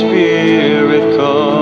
Spirit come.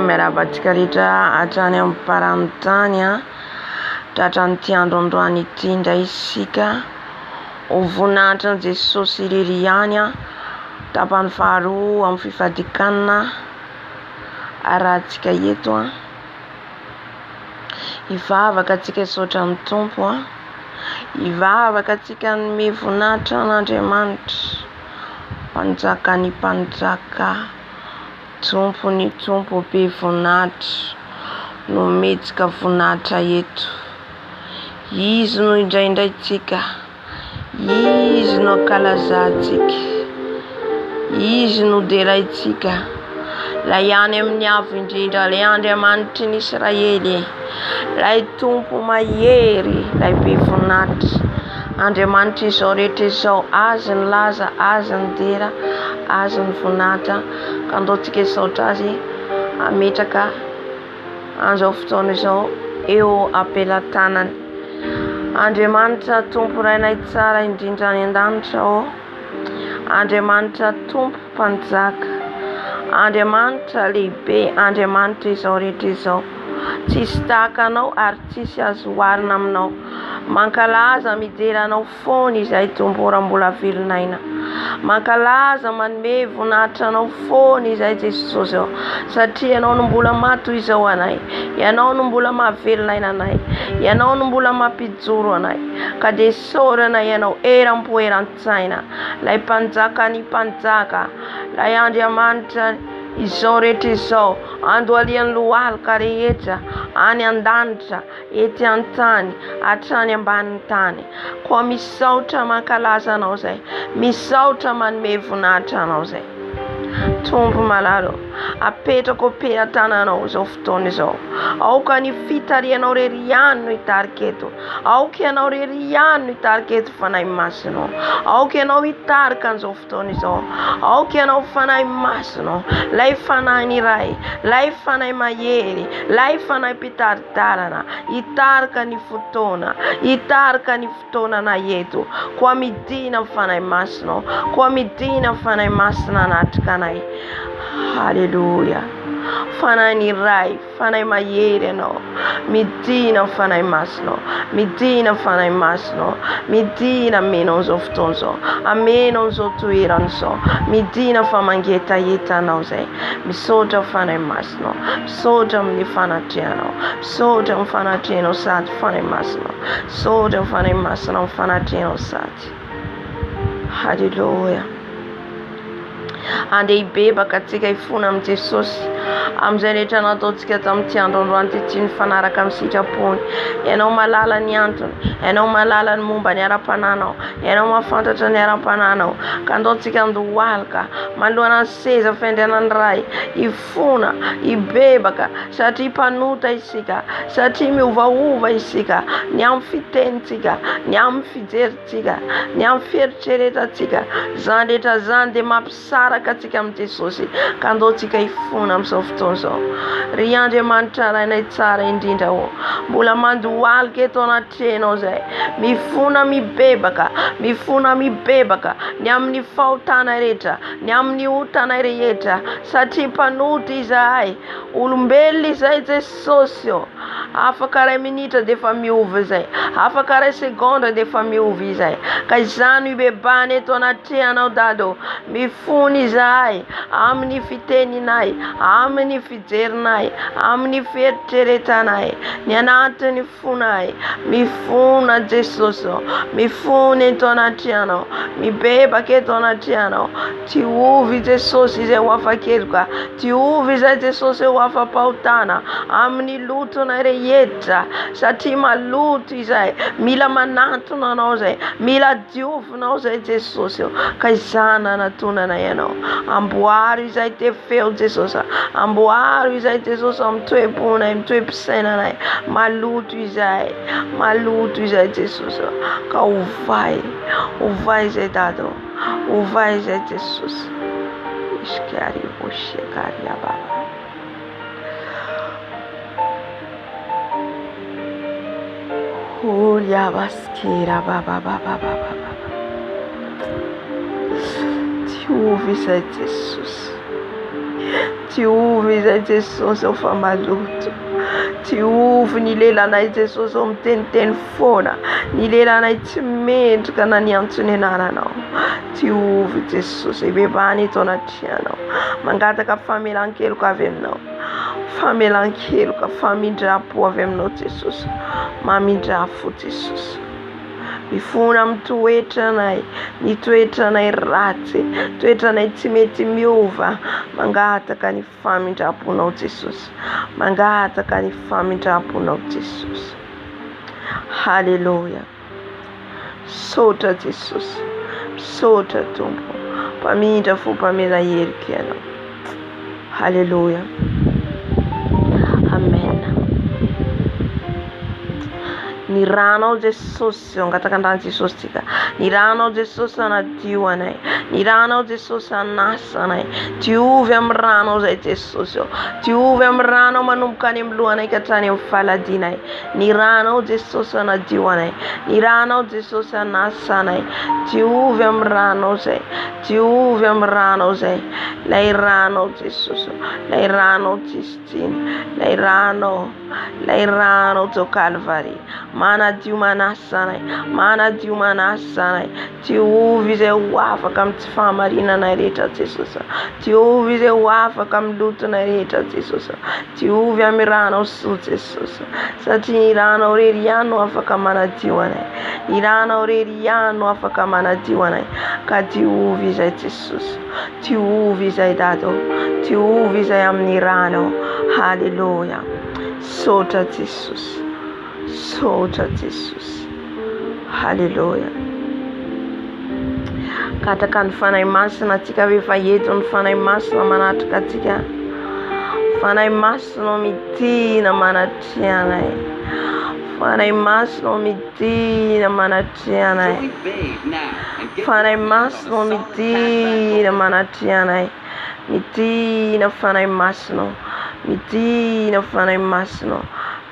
Miarabantsika rehetra hatrany amin'ny faran'ny tratran'ity andro androany ity indray isika ho voninahitry ny Jesosy irery ihany tapany faharoa amin'ny fifadikanana arahantsika eto hivavaka antsika saotra amin'ny Tompo hivavaka antsika ny voninahitra an'Andriamanitra mpanjaka ny mpanjaka Tompo ny Tompo be voninahitra no metsika voninahitra eto. Izy no indraindraitsika, izy no kalazantsika, izy no deraitsika. Lay any amin'ny avo indrindra, lay Andriamanitry ny Israely, lay Tompo mahery, lay be voninahitra. Andriamanitra izao rehetra izao, azy ny laza, azy ny dera, azy ny voninahitra. Ka andaontsika saotra azy ametraka an'izao fotoana izao eo ampelantanany. Andriamanitra Tompo rainay tsara indrindra any an-danitra Andriamanitra Tompo mpanjaka, Andriamanitra lehibe, Andriamanitra izaorehetra izao. Tsisy tahaka anao ary tsisy azo oharina aminao. Mankalaza mijery anao foana izahay Tompo raha mbola velonaina. Mankalaza manome voninahitra anao foana izahay Jesosy ao. Satria ianao no mbola matoy izao anay. Ianao no mbola mahavelonaina anay. Ianao no mbola mampijoro anay. Ka dia saorana ianao eram-poeran-tsaina. Lay mpanjaka ny mpanjaka. Lay Andriamanitra izao rehetra izao. Andohalian'ny lohalika rehetra. Any an-danitra, ety an-tany, hatrany ambanin'ny tany. Koa misaotra mankalaza anao zay. Misaotra manome voninahitra anao zay. Tompo malalo, apetrako am-pelantananao izao fotoana izao. Aoka ny fitarianao rery ihany no hitarika eto. Aoka ianao rery ihany no hitarika eto fanahy masinao. Aoka ianao hitarika an'izao fotoana izao. Aoka ianao fanahy masinao. Lay fanahy ny iray, lay fanahy mahery, lay fanahy mpitaridalana. Hitarika ny fotoana, hitarika ny fotoana na eto. Koa midina fanahy masinao, koa midina fanahy masina anatrika anay. Haleluya. Fanahy ny iray, fanahy mahery ianao. Midina fanahy masinao, midina fanahy masinao. Midina amenao izao fotoana izao, amenao izao toerana izao. Midina fa mangetaeta anao zay. Misaotra fanahy masinao, misaotra amin'ny fanatrehanao, misaotra amin'ny fanatrehanao sady fanahy masinao, misaotra amin'ny fanahy masinao amin'ny fanatrehanao sady. Haleluya. Andeha hibebaka antsika hifona amin'ny Jesosy amin'izay rehetra nataontsika tamin'ity androandroany ity tsy nifanaraka amin'ny sitrapony. Ianao malala ny antony, ianao malala ny momba ny ara-pananao, ianao mahafantatra ny ara-pananao. Ka andaontsika andohalika manoloana ny seza fiandrianan'ny ray, hifona, hibebaka satria mpanota isika, satria miovaova isika ny amin'ny fitenitsika, ny amin'ny fijerintsika, ny amin'ny fieritreretantsika. Zany rehetra zany dia mampisaraka antsika amin'ny Jesosy. Ka andaontsika hifona amin'izao fotoana izao. Ry Andriamanitra rainay tsara indrindra ao, mbola mandohalika eto anatrehanao zay. Mifona mibebaka, mifona mibebaka ny amin'ny fahotana rehetra, ny amin'ny otana rehetra. Satria mpanota izahay, olombelona izay Jesosy ao. Afaka ray minitra dia efa miova izay, afaka ray segondra dia efa miova izay. Ka izany hibebany eto anatrehanao Dado. Mifona izahay amin'ny fiteninay, amin'ny fijerinay, amin'ny fieritreretanay, ny anatin'ny fonay. Mifona Jesosy, mifona eto anatrehanao, mibebaka eto anatrehanao. Ty ovy Jesosy izay ho afa-keloka, ty ovy izay Jesosy ho afa-pahotana amin'ny lotonay rehetra. Satria maloto izay, mila manatona anao zay, mila diovinao zay Jesosy. Ka izany anatonana ianao. Amboaro izay te feo Jesosy, amboaro izay Jesosy amin'ny toe-ponay, amin'ny toe-pisainanay. Maloto izay Jesosy. Ka ovay izay Dado, ovay izay Jesosy. Iskari oshekari ababa. Olha basqueira baba. Te ouve izay Jesosy. Te ouve izay Jesosy ao fa maloto. Te ouve ny lelanay Jesosy ao miteniteny foana, ny lelanay tsy mendrika na ny antsony anananao. Te ouve Jesosy, ibebany eto anatrehanao. Mangataka famelan-keloka avy aminao, famelan-keloka, famindra-po avy aminao Jesosy. Mamindra-fo Jesosy. Mifona amin'ny toetranay, ny toetranay ratsy, toetranay tsy mety miova. Mangataka ny famindra-ponao Jesosy, mangataka ny famindra-ponao Jesosy. Haleluya. Misaotra Jesosy, misaotra Tompo. Mpamindra fo, mpamela herika ianao. Haleluya. Amen. Ny Niranao Jesosy angataka-drano Jesosy tika. Niranao Jesosy anadio anay. Niranao Jesosy anasa anay. Diovy amin'ny ranao zay Jesosy. Diovy amin'ny ranao manomboka any amin'ny lohanay ka hatrany amin'ny faladinay. Niranao Jesosy anadio anay. Niranao Jesosy anasa anay. Diovy amin'ny ranao zay. Diovy amin'ny ranao zay. Lay ranao Jesosy. Lay ranao Justine. Lay ranao to Calvary. Manadio manasa anay. Manadio manasa anay. Diovy izay ho afaka amin'ny tsy fahamarinanay rehetra Jesosy. Diovy izay ho afaka amin'ny lotonay rehetra Jesosy. Diovy amin'ny ranao soa Jesosy. Satria ny ranao rery ihany no afaka manadio anay. Ny ranao rery ihany no afaka manadio anay. Ka diovy izay Jesosy. Diovy izay Dado. Diovy izay amin'ny ranao. Halleluja. Sotra Jesosy. Sotra Jesosy. Halleluja. Kataka ny fanahy masina atsika rehefa eto ny fanahy masina manatrika atsika. Fanahy masina midina manatria anay. Fanahy masina midina manatria anay. Fanahy masina midina manatria anay. Midina fanahy masina. Midina fanahy masina.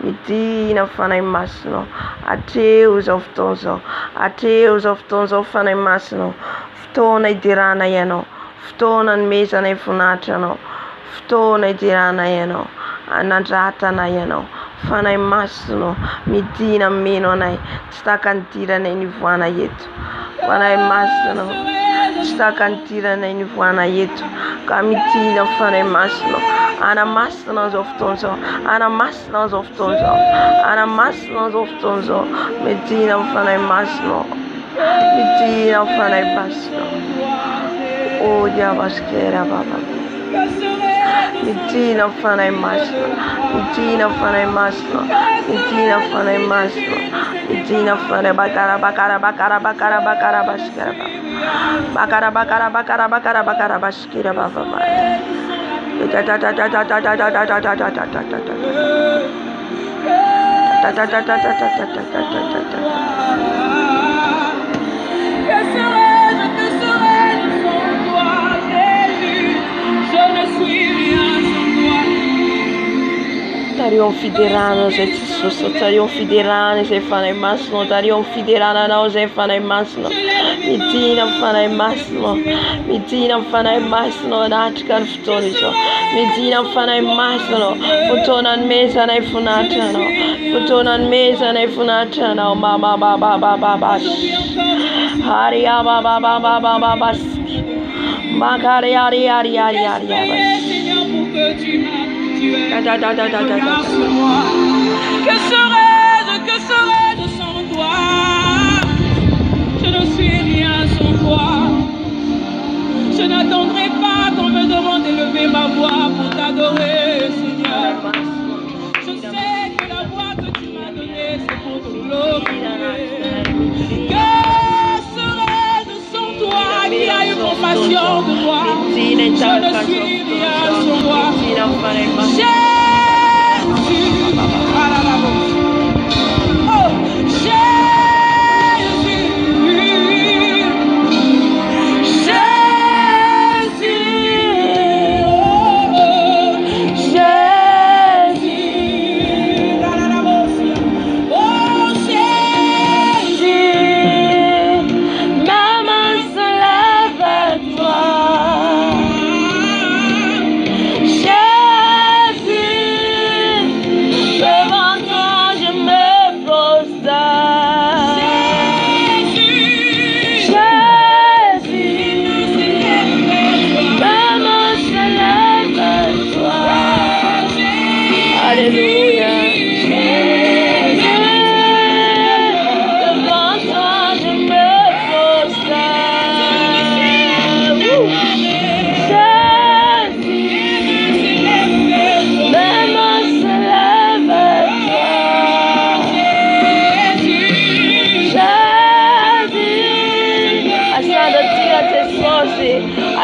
Midina fanahy masina. Atreo izao fotoana izao. Atreo izao fotoana izao fanahy masina. Fotoana idiranay ianao. Fotoana nomezanay voninahitra anao. Fotoana idiranay ianao. Anandratana ianao. Fanahy masina midina meno anay. Tsy taka ny diranay nivoanay eto. Fanahy masina tsy taka ny diranay nivoanay eto. Ka midina fanahy masina. Ana masina izao fotoana izao. Ana masina izao fotoana izao. Ana masina izao fotoana izao. Midina fanahy masina. Midina fanahy masina. Oh diavaskera baba. Midina fanahy masina. Midina fanahy masina. Midina fanahy masina. Midina fanahy bakara bakara bakara bakara bakara baskera baba. Bakara bakara bakara bakara bakara baskera baba. Ta ta ta ta ta ta ta ta ta ta ta ta ta ta ta ta ta ta ta ta. Que serais-je sans toi, Jésus? Je ne suis rien sans toi. Tarion fiderano zay Jesosy, tarion fiderano zay fanahy masina, tarion fiderana anao zay fanahy masina. Midina fanahy masina. Midina fanahy masina anatrika ny fotoana izao. Midina fanahy masina. Fotoana nomezanay voninahitra anao. Fotoana nomezanay voninahitra anao. Mama baba baba baba. Haria baba baba baba baba. Makari ari ari ari ari ari. Que serais-je sans toi? Je ne suis rien sans toi. Je n'attendrai pas qu'on me demande d'élever ma voix pour t'adorer, Seigneur. Je sais que la voix que tu m'as donnée, c'est pour te glorifier. Que serais-je sans toi qui a eu compassion de moi? Je ne suis rien sans toi. Jésus, oh, Jésus,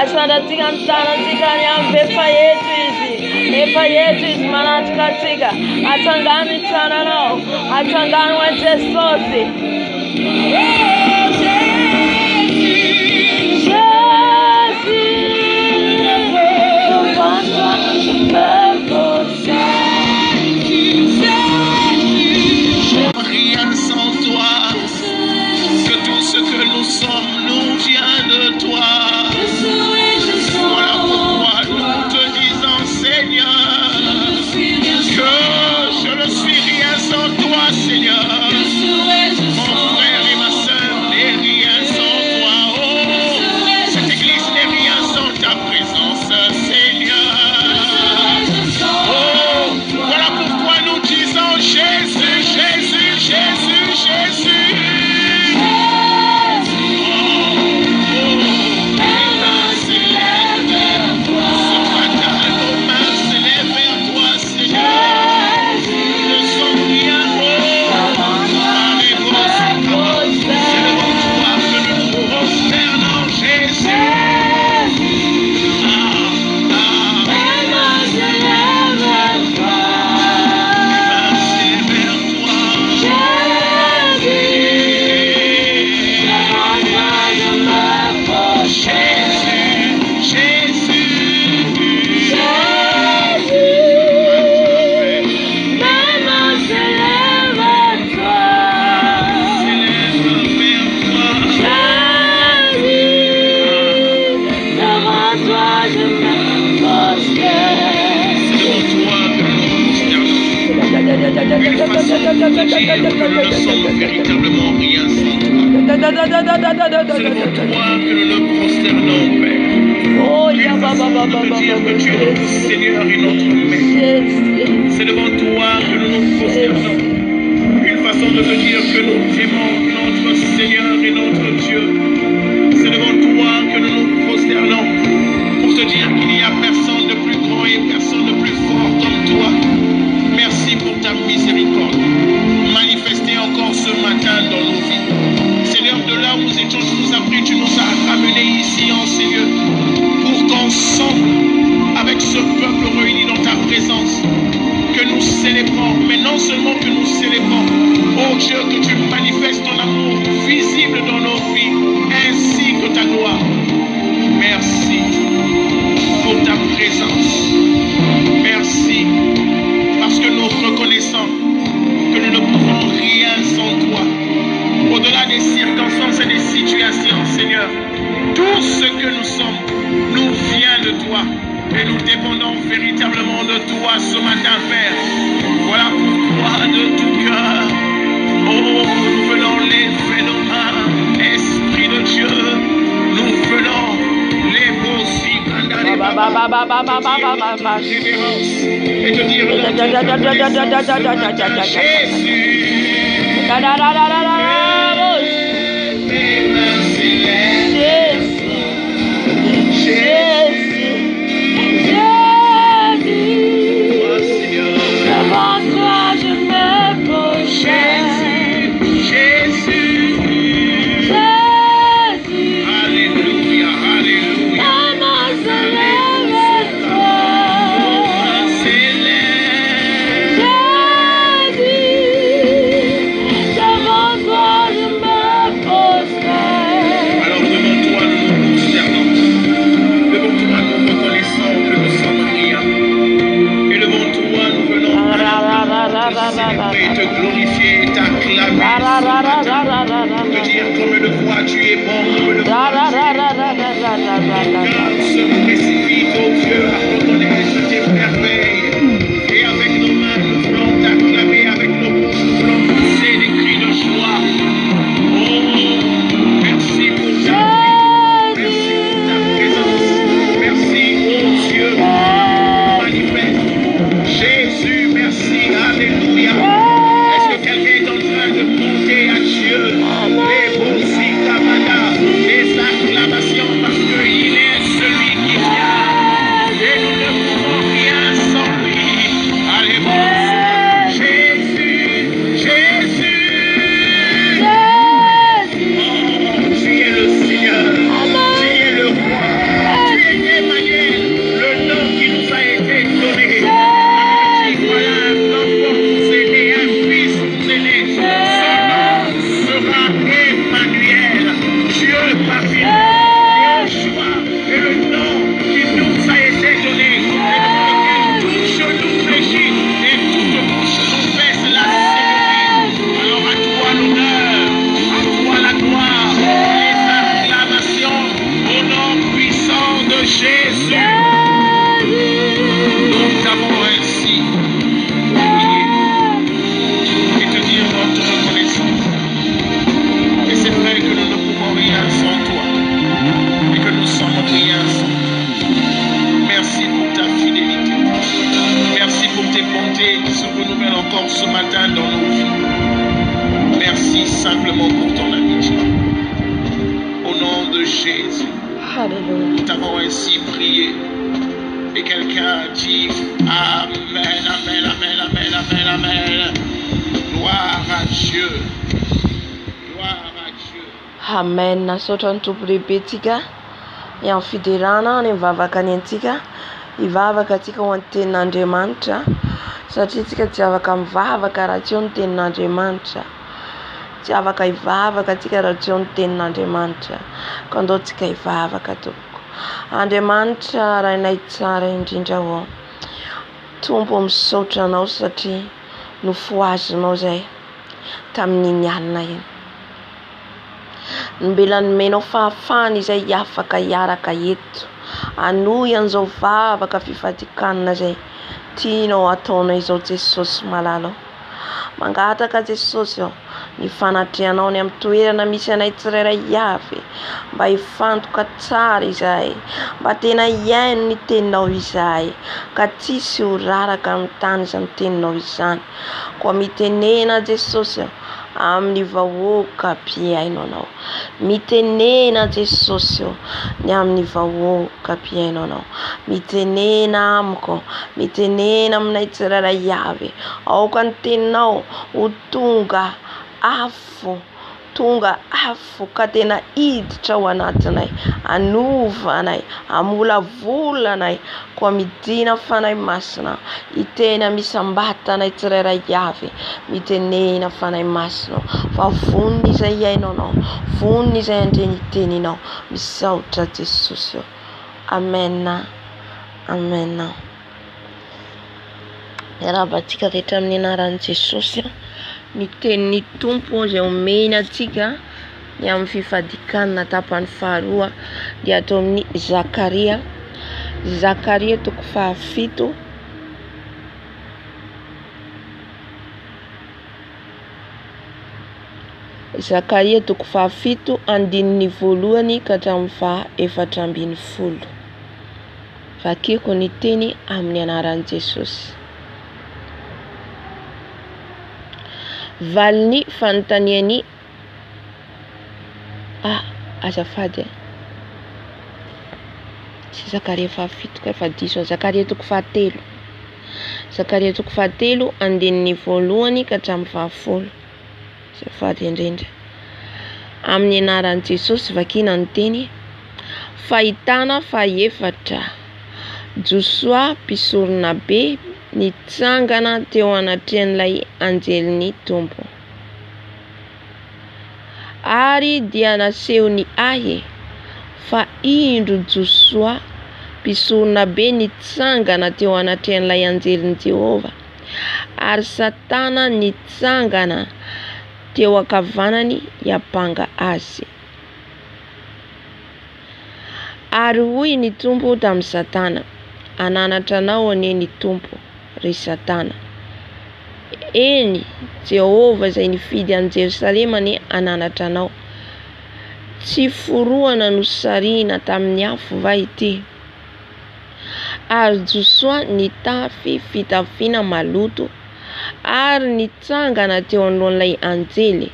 asada tingantana tingani ambe fayetu izi manatika katika hata mitana nao hata ngani watesozi Rien sans toi, que tout ce que nous sommes nous vient de toi. Voilà pourquoi nous te disons, Seigneur, que je ne suis rien sans toi, Seigneur. Mon frère et ma soeur n'est rien sans toi. Oh, cette église n'est rien sans ta présence, Seigneur. Oh, voilà pourquoi nous disons Jésus, Jésus, Jésus, Jésus. Nous ne sommes véritablement rien sans toi. C'est devant toi que nous nous prosternons, Père. Une façon de te dire que tu es notre Seigneur et notre Maître. C'est devant toi que nous nous prosternons. Une façon de te dire que nous t'aimons, notre Seigneur et notre Dieu. C'est devant toi que nous nous prosternons pour te dire qu'il n'y a personne de plus grand et personne de plus fort comme toi. Merci pour ta miséricorde. Manifestée encore ce matin dans nos vies. Seigneur, de là où nous étions, tu nous as pris, tu nous as ramenés ici en Seigneur, pour qu'ensemble, avec ce peuple réuni dans ta présence, que nous célébrons, mais non seulement que nous célébrons, oh Dieu, que tu manifestes ton amour visible dans nos vies, ainsi que ta gloire. Merci pour ta présence. Merci, parce que nous reconnaissons que nous ne pouvons rien sans toi. Au-delà des circonstances et des situations, Seigneur, tout ce que nous sommes nous vient de toi. Et nous dépendons véritablement de toi ce matin, Père. Voilà pourquoi de tout cœur, oh, nous venons lever nos mains, Esprit de Dieu, nous venons les beaux et te dire te glorifier, t'acclamer, te dire comme le fois tu es bon, comme le fois tu es bon. Se précipite au Dieu à reconnaître tes merveilles. Et avec nos mains, nous voulons t'acclamer, avec nos bouches, nous voulons pousser des cris de joie. Oh, merci pour ta vie, merci pour ta présence, merci, oh Dieu, manifeste. Jésus, merci, alléluia. Est-ce que quelqu'un est en train de monter à Dieu les beaux les acclamations parce qu'il est celui qui vient et nous t'amènes encore ce matin dans nos vies. Merci simplement pour ton amitié. Au nom de Jésus, nous t'avons ainsi prié. Et quelqu'un dit Amen, Amen, Amen, Amen, Amen, Amen. Gloire à Dieu. Gloire à Dieu. Amen. Nasaotra ny tompo lehibe tsika amin'ny fiderana ny mivavaka ny antsika hivavaka atsika ho an'ny tenin'Andriamanitra satria tsika tsy afaka mivavaka raha tsy eo ny tenin'Andriamanitra. Tsy afaka hivavaka atsika raha tsy eo ny tenin'Andriamanitra. Ka andao tsika hivavaka tompoko. Andriamanitra rainay tsara indrindra ho tompo misaotra anao satria nofoazonao zay tamin'iny alina iny. Mbela nomenao fahafahana izay afaka hiaraka eto hanohy an'izao vavaka fifadikanina zay tianao ataonao izao Jesosy malalao. Mangataka Jesosy ao ny fanatrehanao ny amin'ny toerana misy anay tsirairay avy mba hifantoka tsara izahay, mba tena hiaino ny teninao izahay ka tsisy ho raraka amin'ny tany izany teninao izany. Koa mitenena Jesosy ao amin'ny vahoaka mpiaino anao. Mitenena Jesosy ao ny amin'ny vahoaka mpiaino anao. Mitenena amiko, mitenena aminay tsirairay avy. Aoka ny teninao ho tonga afo ka tena hiditra ao anatinay, anova anay, amolavola anay, koa midina fanahy masina hitena misambatanay tsirairay avy. Mitenena fanahy masina fa vonona izay iainao anao, vonona izay andreny teninao. Misaotra Jesosy. Amen. Amen. Miarabantsika rehetra amin'ny anaran'i Jesosy. Ny tenin'ny tompo izay omeny atsika ny amin'ny fifadikanina tapany faharoa dia atao amin'ny Zakaria 7. Zakaria 7 andininy voalohany ka hatramin'ny 14. Vakiko ny teny amin'ny anaran'i Jesosy. Valiny fanontaniany azafady sy Zakaria 7 ka efa diso. Zakaria 7. Zakaria 7 andininy voalohany ka hatramin'ny 20. Azafady indrindra. Amin'ny anaran'i Jesosy vakina ny teny. Fahitana faefatra Josoa mpisorona be nitsangana teo anatrehan'ilay anjelin'ny tompo. Ary dia naseho ny ahy fa indro Josoa mpisorona be nitsangana teo anatrehan'ilay anjelin'i Jehova, ary Satana nitsangana teo ankavanany hiapanga azy. Ary hoy ny tompo tamin'ny Satana, ananatra anao anie ny tompo ry Satana. Eny Jehova izay nifidy an'i Jerusalema anie ananatra anao. Tsy forohana no sariana tamin'ny afo va ity? Ary Josoa nitafy fitafiana maloto ary nitsangana teo anoloan'ilay anjely.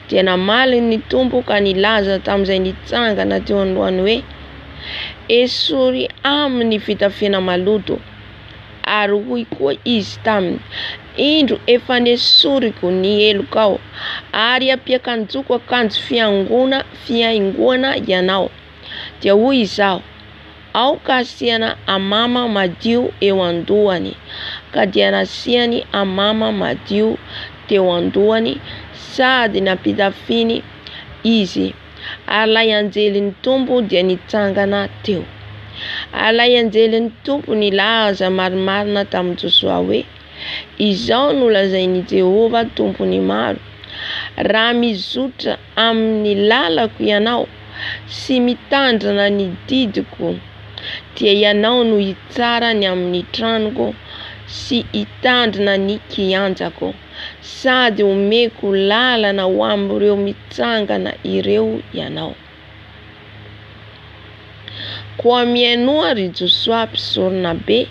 Dia namaly ny tompo ka nilaza tamin'izay nitsangana teo anoloany hoe, esory amin'ny fitafiana maloto. Ary hoy koa izy taminy, indro efa nesoriko ny elokao ary ampiakanjoko akanjo fiaingoana ianao. Dia hoy izao, aoka asiana amama madio eo andohany. Ka dia nasiany amama madio teo andohany sady nampitafiny izy. Ary lay anjelin'ny tompo dia nitsangana teo. Ary lay anjelin'ny tompo nilaza marimarina tamin'i Josoa hoe, izao no lazain'i Jehova tompony maro, raha mizotra amin'ny lalako ianao sy mitandrina ny didiko, dia ianao no hitsara ny amin'ny tranoko sy hitandrina ny kianjako, sady omeko lalana ho amin'ireo mitsangana ireo ianao. Koa miainoa ry Josoa mpisorona be,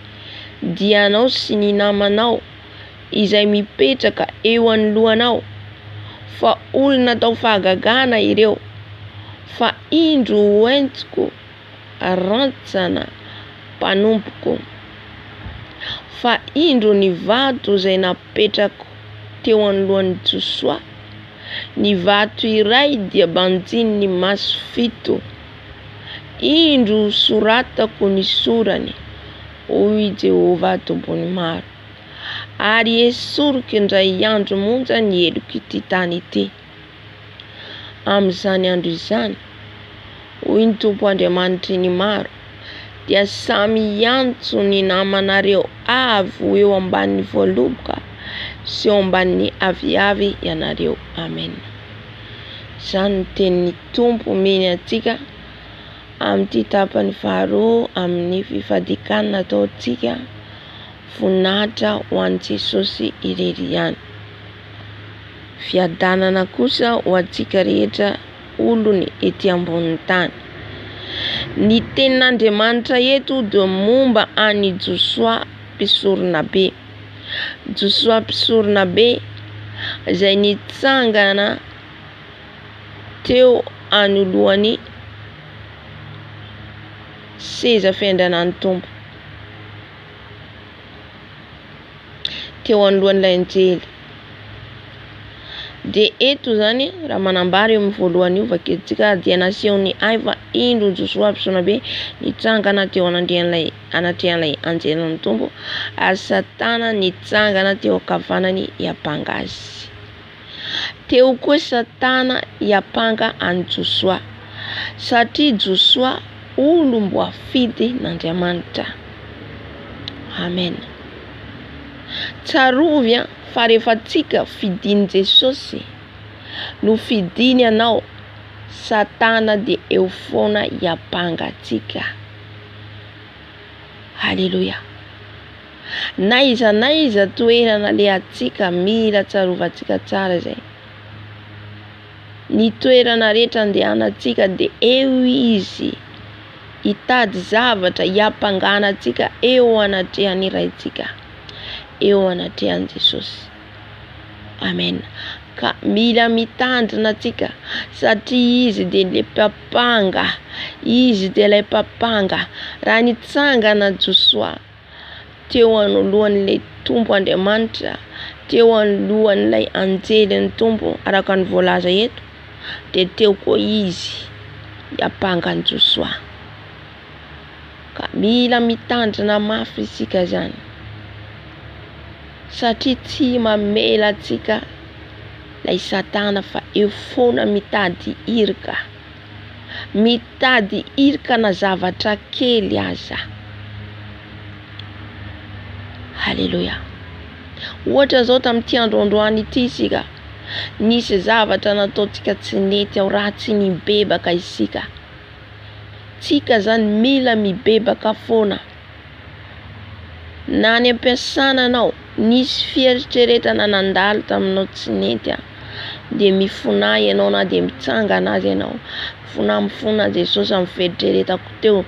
dia anao sy ny namanao izay mipetraka eo anoloanao, fa olona tao fahagagana ireo, fa indro hoentiko rantsana mpanompoko. Fa indro ny vato izay napetrako teo anoloan'i Josoa, ny vato iray dia banjin'ny maso fito. Indro soratako ny sorany, hoy Jehovah tompony maro, ary esoriko indray andro monja ny eloko ity tany ity. Amin'izany andro izany, hoy ny Tompo Andriamanitry ny maro, dia samy antso ny namanareo avo eo ambanin'ny voaloboka sy eo ambanin'ny aviavy ianareo. Amen. Izany ny tenin'ny Tompo omeny antsika amin'ity tapany faharoa amin'ny fifadikanana ataontsika voninahitra ho an'i Jesosy irery ihany. Fiadanana kosa ho antsika rehetra olony ety ambonin'ny tany. Ny tenin'Andriamanitra eto dia momba an'i Josoa mpisorona be. Josoa mpisorona be izay nitsangana teo anoloan'ny seza fiandranan'ny Tompo, teo anoloan'ilay anjely. De eto zany raha manambara eo amin'ny voalohany io vakintsika dia nasehony ay fa indro Josoa mpisorona be nitsangana teo anatrehan'ilay anjelan'ny Tompo, ary Satana nitsangana teo ankavanany hiapanga azy. Teo koa Satana hiapanga an'i Josoa, satria Josoa olo mbo afidy n'Andriamanitra. Amen. Tsarovy fa rehefa antsika fidiny Jesosy no fidiny anao, Satana dia eo foana hiapanga antsika. Haleluya. Na iza toerana le antsika mila tsarovantsika tsara zay. Ny toerana rehetra andehanantsika dia eo izy hitady zavatra hiapangana antsika eo anatrehan'ny raintsika, eo anatrehan'i Jesosy. Amen. Ka mila mitandrina antsika satria izy dia le mpapanga, izy dia ilay mpapanga. Raha nitsangana Josoa teo anoloan'ilay Tompo Andriamanitra, teo anoloan'ilay anjelin'ny Tompo araka ny voalaza eto, dia teo koa izy hiapanga ny Josoa. Ka mila mitandrina mafy isika zany, satria tsy mamela antsika lay Satana fa eo foana mitady irika na zavatra kely aza. Haleluya. Ohatra zao tamin'ity androandroany ity isika nisy zavatra nataontsika tsy nety ao, raha tsy mibebaka isika. Tsika zany mila mibebaka foana. Na any ampiasana anao nisy fieritreretana nandalo taminao tsy nety, dia mifona ianao na dia mitsangana azy ianao. Mifona Jesosy amin'ny fieritreretako teo,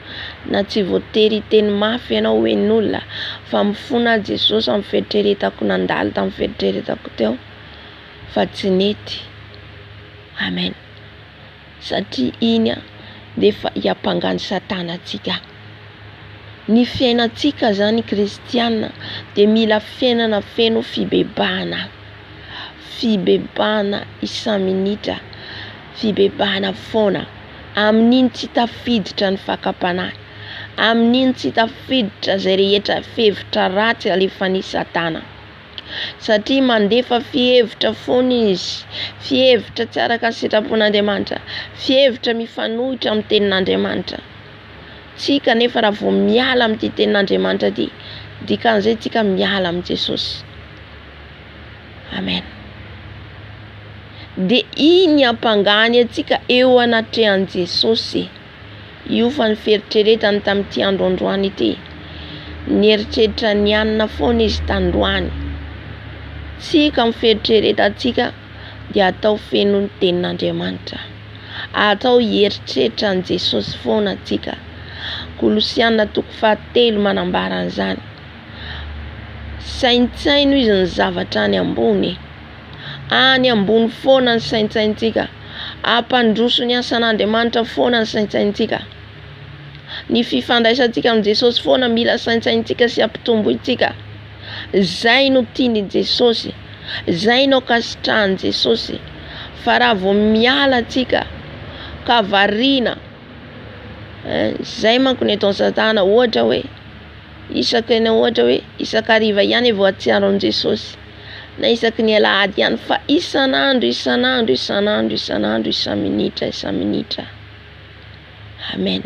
na tsy voatery teny mafy ianao hoen'olona, fa mifona Jesosy amin'ny fieritreretako nandalo tamin'ny fieritreretako teo fa tsy nety. Amen. Satria iny dia efa hiapangany Satana antsika. Ny fiainantsika zany kristiana dia mila fiainana feno fibebahana isa-minitra, fibebahana foana. Amin'iny tsy tafiditra ny fakapanahy, amin'iny tsy tafiditra izay rehetra fihevitra ratsy alefan'ny Satana, satria mandefa fihevitra foana izy, fihevitra tsy araka ny sitrapon'Andriamanitra, fihevitra mifanohitra amin'ny tenin'Andriamanitra. Tsika nefa raha vao miala amin'ity tenin'Andriamanitra ity, dikan'izay tsika miala amin'ny Jesosy. Amen. Dia iny hampangany antsika eo anatrehan'i Jesosy. Io fa ny fieritreretany tamin'ity androandroany ity, nieritreritra ny anina foana izy tandroany. Tsika amin'ny fieritreretantsika dia atao feno ny tenin'Andriamanitra, atao hieritreritra ny Jesosy foana antsika. Kolosiana 3 manambara an'izany. Saintsaino izy ny zavatra any ambony. Any ambony foana ny saintsaintsika. Ampandroso ny asan'Andriamanitra foana ny saintsaintsika. Ny fifandraisantsika amin'ny Jesosy foana mila saintsaintsika sy ampitomboitsika. Zay no tiany Jesosy. Zay no kasitrahan'i Jesosy. Fa raha vao miala atsika ka variana, zay manko ny ataon'ny Satana. Ohatra hoe isakariva ihany vao atsiaron'i Jesosy, na isaky ny alahady ihany, fa isan'andro, isa-minitra. Amen.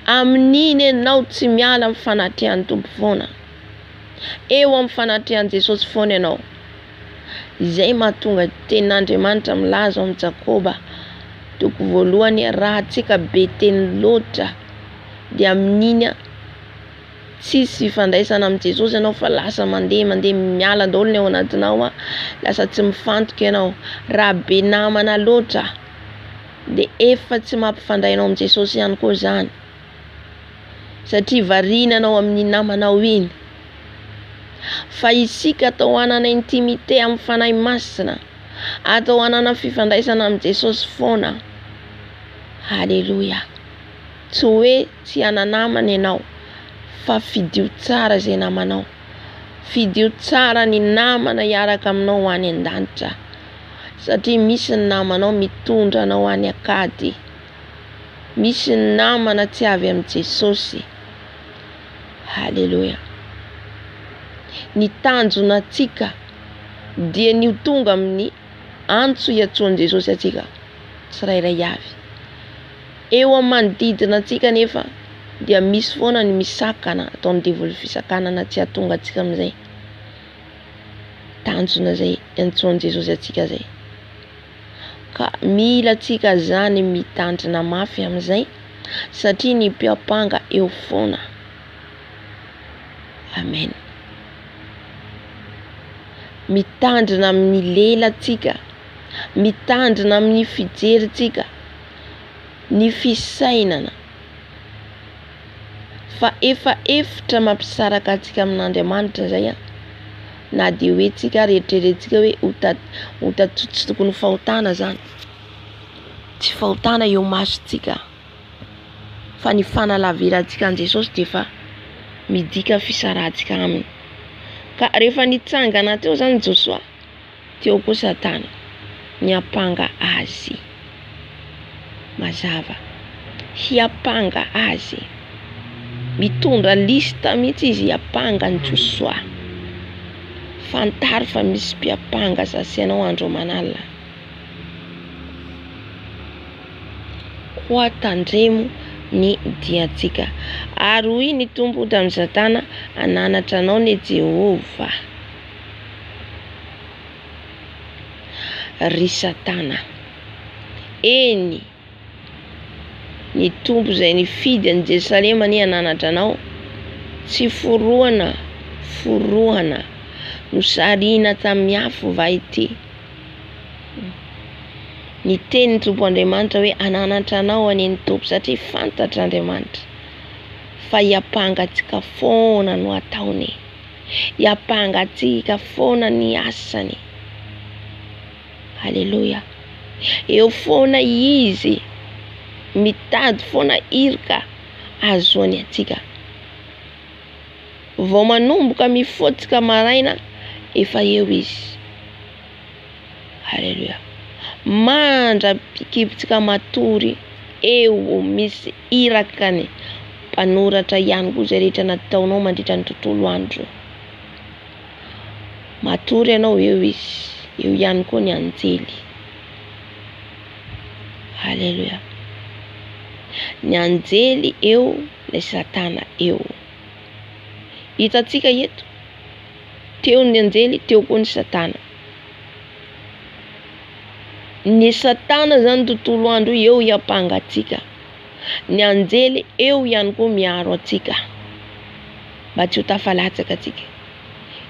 Amin'iny ianao tsy miala amin'ny fanatrehan'ny Tompo foana. Eo amin'ny fanatrehan'i Jesosy foana ianao. Izay mahatonga tenin'Andriamanitra milaza amin'ny Jakoba 2:1, raha tsika be teny loatra dia amin'iny tsisy fifandraisana amin'ny Jesosy ianao, fa lasa mandeha miala daholo ny ao anatinao, lasa tsy mifantoka ianao. Raha be namana loatra dia efa tsy mampifandray anao amin'ny Jesosy ihany koa zany, satria variana anao amin'ny namanao iny. Fa isika atao hanana intimité amin'ny fanahy masina, atao hanana fifandraisana amin'ny Jesosy foana. Halleluja. Tsy hoe tsy hananamana ianao, fa fidio tsara zay namanao. Fidio tsara ny namana hiaraka aminao ho any an-danitra, satria misy ny namanao mitondra anao any akady. Misy ny namana tsy avy amin'ny Jesosy. Halleluja. Ny tanjona atsika dia ny tonga amin'ny antso hiatsoan'i Jesosy atsika tsirairay avy. Eo amin'ny manodidina atsika nefa dia misy foana ny misakana, ataon'ny devoly fisakanana tsy hahatonga atsika amin'izay tanjona zay antsoan'i Jesosy atsika zay. Ka mila atsika zany mitandrina mafy amin'izay, satria ny mpiapanga eo foana. Amen. Mitandrina amin'ny lelantsika, mitandrina amin'ny fijerintsika, ny fisainana, fa efa efitra mampisaraka atsika amin'Andriamanitra zay. Na dia hoe tsika rehetreretsika hoe ho tatotry tokony fahotana zany, tsy fahotana eo masontsika, fa ny fanalavirantsika an Jesosy dia efa midika fisarantsika aminy. Ka rehefa nitsangana teo zany Josoa, teo koa Satana niapanga azy. Mazava, hiapanga azy. Mitondra lista mihitsy izy hiapanga ny Josoa. Fantaro fa misy mpiapanga sasianao andro manalina. Koa tandremo ny diantsika. Ary hoy ny Tompo tamin'ny Satana, ananatra anao ny Jehova. Ry Satana, eny ny Tompo zay nifidy an'i Jerusalema ny ananatra anao, tsy forohana no sarina tamin'ny afo va ity. Ny tenin'ny Tompo Andriamanitra hoe ananatra anao aneny Tompo, satria fantatra Andriamanitra fa hiapanga atsika foana no ataony, hiapanga atsika foana ny asany. Halleluja. Eo foana izy mitady foana irika azoany atsika. Vao manomboka mifotsika maraina, efa eo izy. Halleluja. Mandra-pikipitsika matory eo misy irakany mpanoratra ihany koa zay rehetra nataonao mandritra ny tontolo andro. Matory ianao eo izy, eo ihany koa ny anjely. Halleluja. Ny anjely eo, ny Satana eo. Hitatsika eto, teo ny anjely, teo koa ny Satana. Ny Satana zany tontolo andro eo hiapanga atsika. Ny anjely eo ihany koa miaro atsika, mba tsy ho tafalatsaka atsika.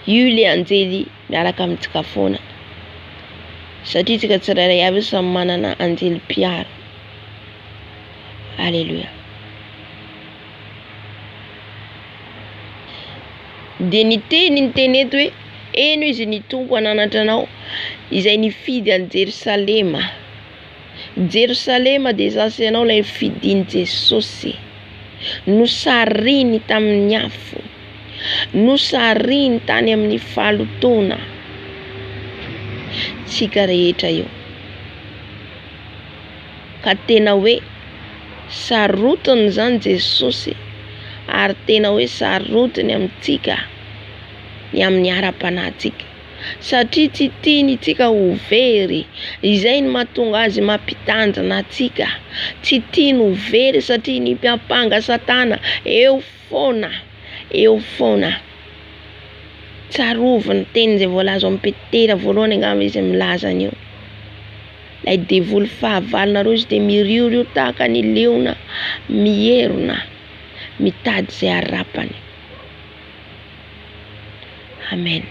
Io le anjely miaraka amintsika foana, satria tsika tsirairay avy samy manana anjely mpiaro. Halleluja. De niteny eto hoe eno izy ny tompo ananatra anao izay nifidy any Jerusalema. Jerusalema de zasy anao lay fidin Jesosy. Nosariny tamin'ny afo, nosariny tany amin'ny falotona. Tsika rehetra io ka tena hoe sarotiny zany Jesosy, ary tena hoe sarotiny amintsika ny amin'ny ara-panahintsika, satria tsy tiany tsika ho very. Izay ny mahatonga azy mampitandrina atsika. Tsy tiany ho very satria ny mpiapanga Satana eo foana. Tsaroviny teny zay voalaza amin'ny Petera voalohany angamba izy milaza an'io. Lay devoly fahavalonareo izy de miriorio tahaka ny leona, mierona, mitady zay arapany. Amen.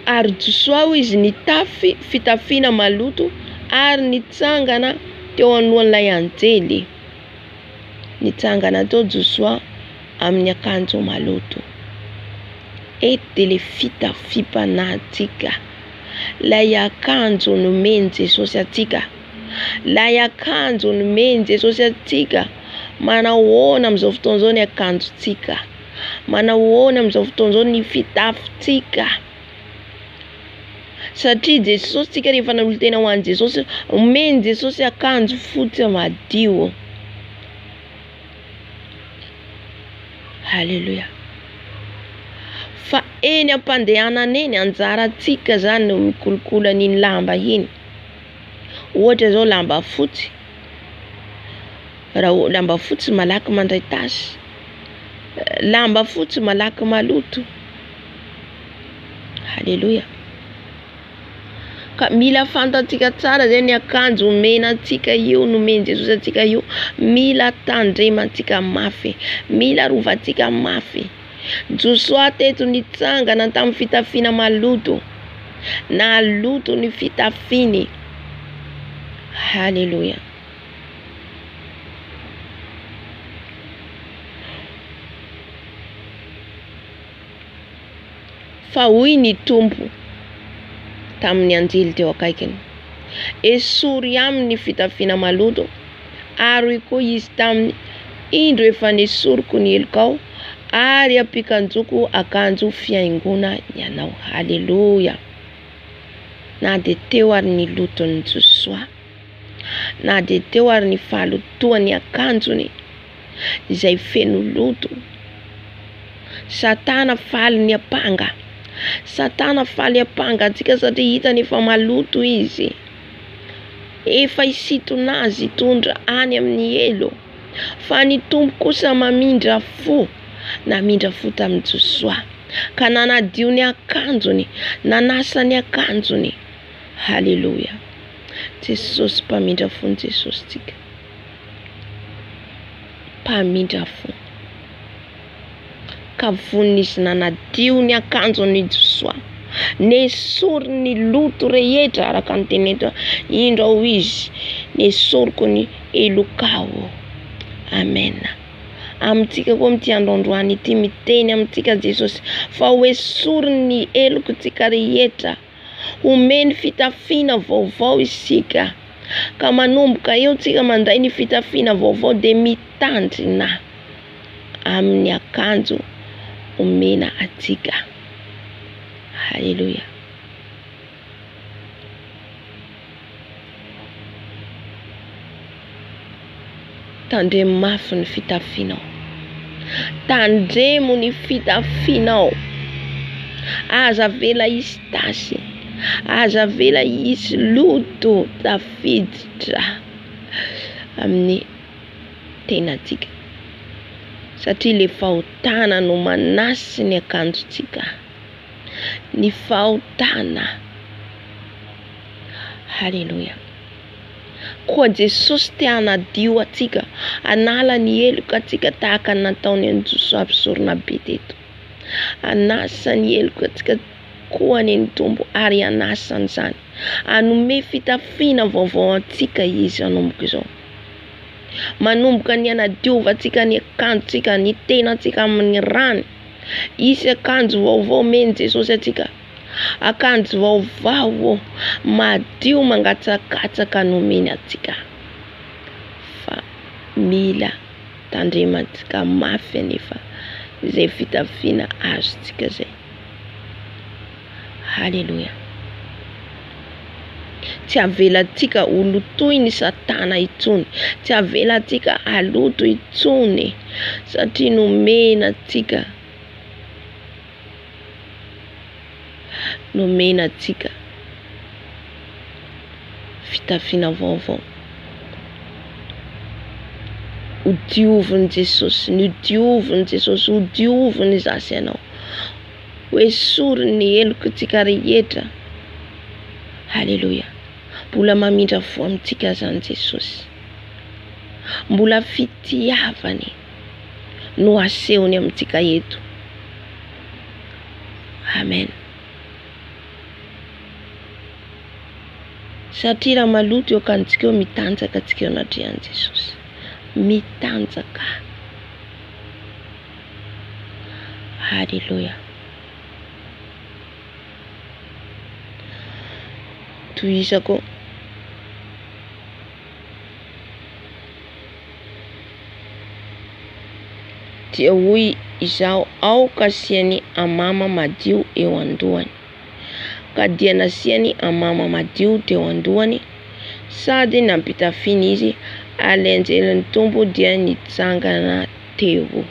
Ary Josoa izy nitafy fitafiana maloto ary nitsangana teo anohan'ilay anjely. Nitsangana teo Josoa amin'ny akanjo maloto. Eto de le fitafiam-panahintsika. Lay akanjo nomeny Jesosy atsika. Lay akanjo nomeny Jesosy atsika. Manao ahoana amin'izao fotoana izao ny akanjontsika? Manao ahoana amin'izao fotoana izao ny fitafintsika? Satria Jesosy tsika rehefa nanolotra tena ho an'i Jesosy, omeny Jesosy akanjo fotsy madio. Halleluja. Fa eny am-pandehanana eny anjarantsika zany no mikolokolo an'iny lamba iny. Ohatra zao lamba fotsy. Raha lamba fotsy malaky mandray tasy. Lamba fotsy malaky maloto. Halleluja. Ka mila fantatsika tsara zay ny akanjo omenantsika io, nomeny Jesosy atsika io. Mila tandremantsika mafy, mila rovantsika mafy. Josoa teto nitsangana tamin'ny fitafiana maloto, na loto ny fitafiny. Halleluja. Fa hoy ny tompo tamin'ny anjely teo akaikiny, esory aminy fitafiana maloto, ary koa izy tamin'ny indro efa nesoriko ny elokao, ary ampikanjoko akanjo fiaingona ianao. Halleluja. Na de teo ary ny lotony Josoa, na de teo ary ny falotoany akanjony izay feno loto. Satana faly ny apanga. Satana faly apanga atsika satria hitany efa maloto izy. Efa isitonazy tondra any amin'ny elo. Fa ny tompo kosa mamindra fo. Namindra fo tamin'i Josoa. Ka nanadio ny akanjony, nanasa ny akanjony. Halleluja. Jesosy mpamindra fo ny Jesosy tsika. Mpamindra fo. Ka vonin'izy nanadio ny akanjony Josoa. Nesory ny loto rehetra araka ny teny eto. Indro ao izy nesoriko ny elokao. Amen. Amintsika koa amin'ity androandroany ity miteny amintsika Jesosy fa hoesory ny eloko tsika rehetra. Omeny fitafiana vaovao isika. Ka manomboka eo tsika mandray ny fitafiana vaovao de mitandrina amin'ny akanjo omena atsika. Halleluja. Tandremo mafy ny fitafianao. Tandremo ny fitafianao. Aza vela isy tasy, aza vela isy loto tafiditra amin'ny tenatsika. Satria le fahotana no manasy ny akanjotsika. Ny fahotana. Halleluja. Koa Jesosy te hanadio atsika, anala ny eloka atsika tahaka nataony an'i Josoa besorona be teto. Anasa ny eloka atsika koa ny tompo ary anasany zany. Anome fitafiana vaovao atsika izy anomboka izao. manomboka ny anadiovatsika ny akanjotsika ny tenantsika amin'ny rany. Isy akanjo vaovao meny Jesosy atsika, akanjo vaovao madio mangatsakatsaka nomeny atsika, fa mila tandremantsika mafy anefa zay fitafiana azotsika zay. Haleluya. Tsy avelatsika olotoy ny Satana itsony, tsy avelatsika aloto itsony, satria nomena atsika fitafiana vaovao. Odiovin Jesosy, odiovin Jesosy, odiovin zasy anao. Hoe sory ny helokotsika rehetra. Haleluya. Mbola mamindra fo amintsika zany Jesosy. Mbola fitiavany no asehony amintsika eto. Amen. Satria raha maloto eo akantsika eo mitanjaka atsika eo anatrehan'i Jesosy. Mitanjaka. Haleluya. Tohizako dia hoy izao aoka asiany amama madio eo andohany, ka dia nasiany amama madio teo andohany, sady nampitafiana izy alenjelan'ny tombo dia nitsangana teo.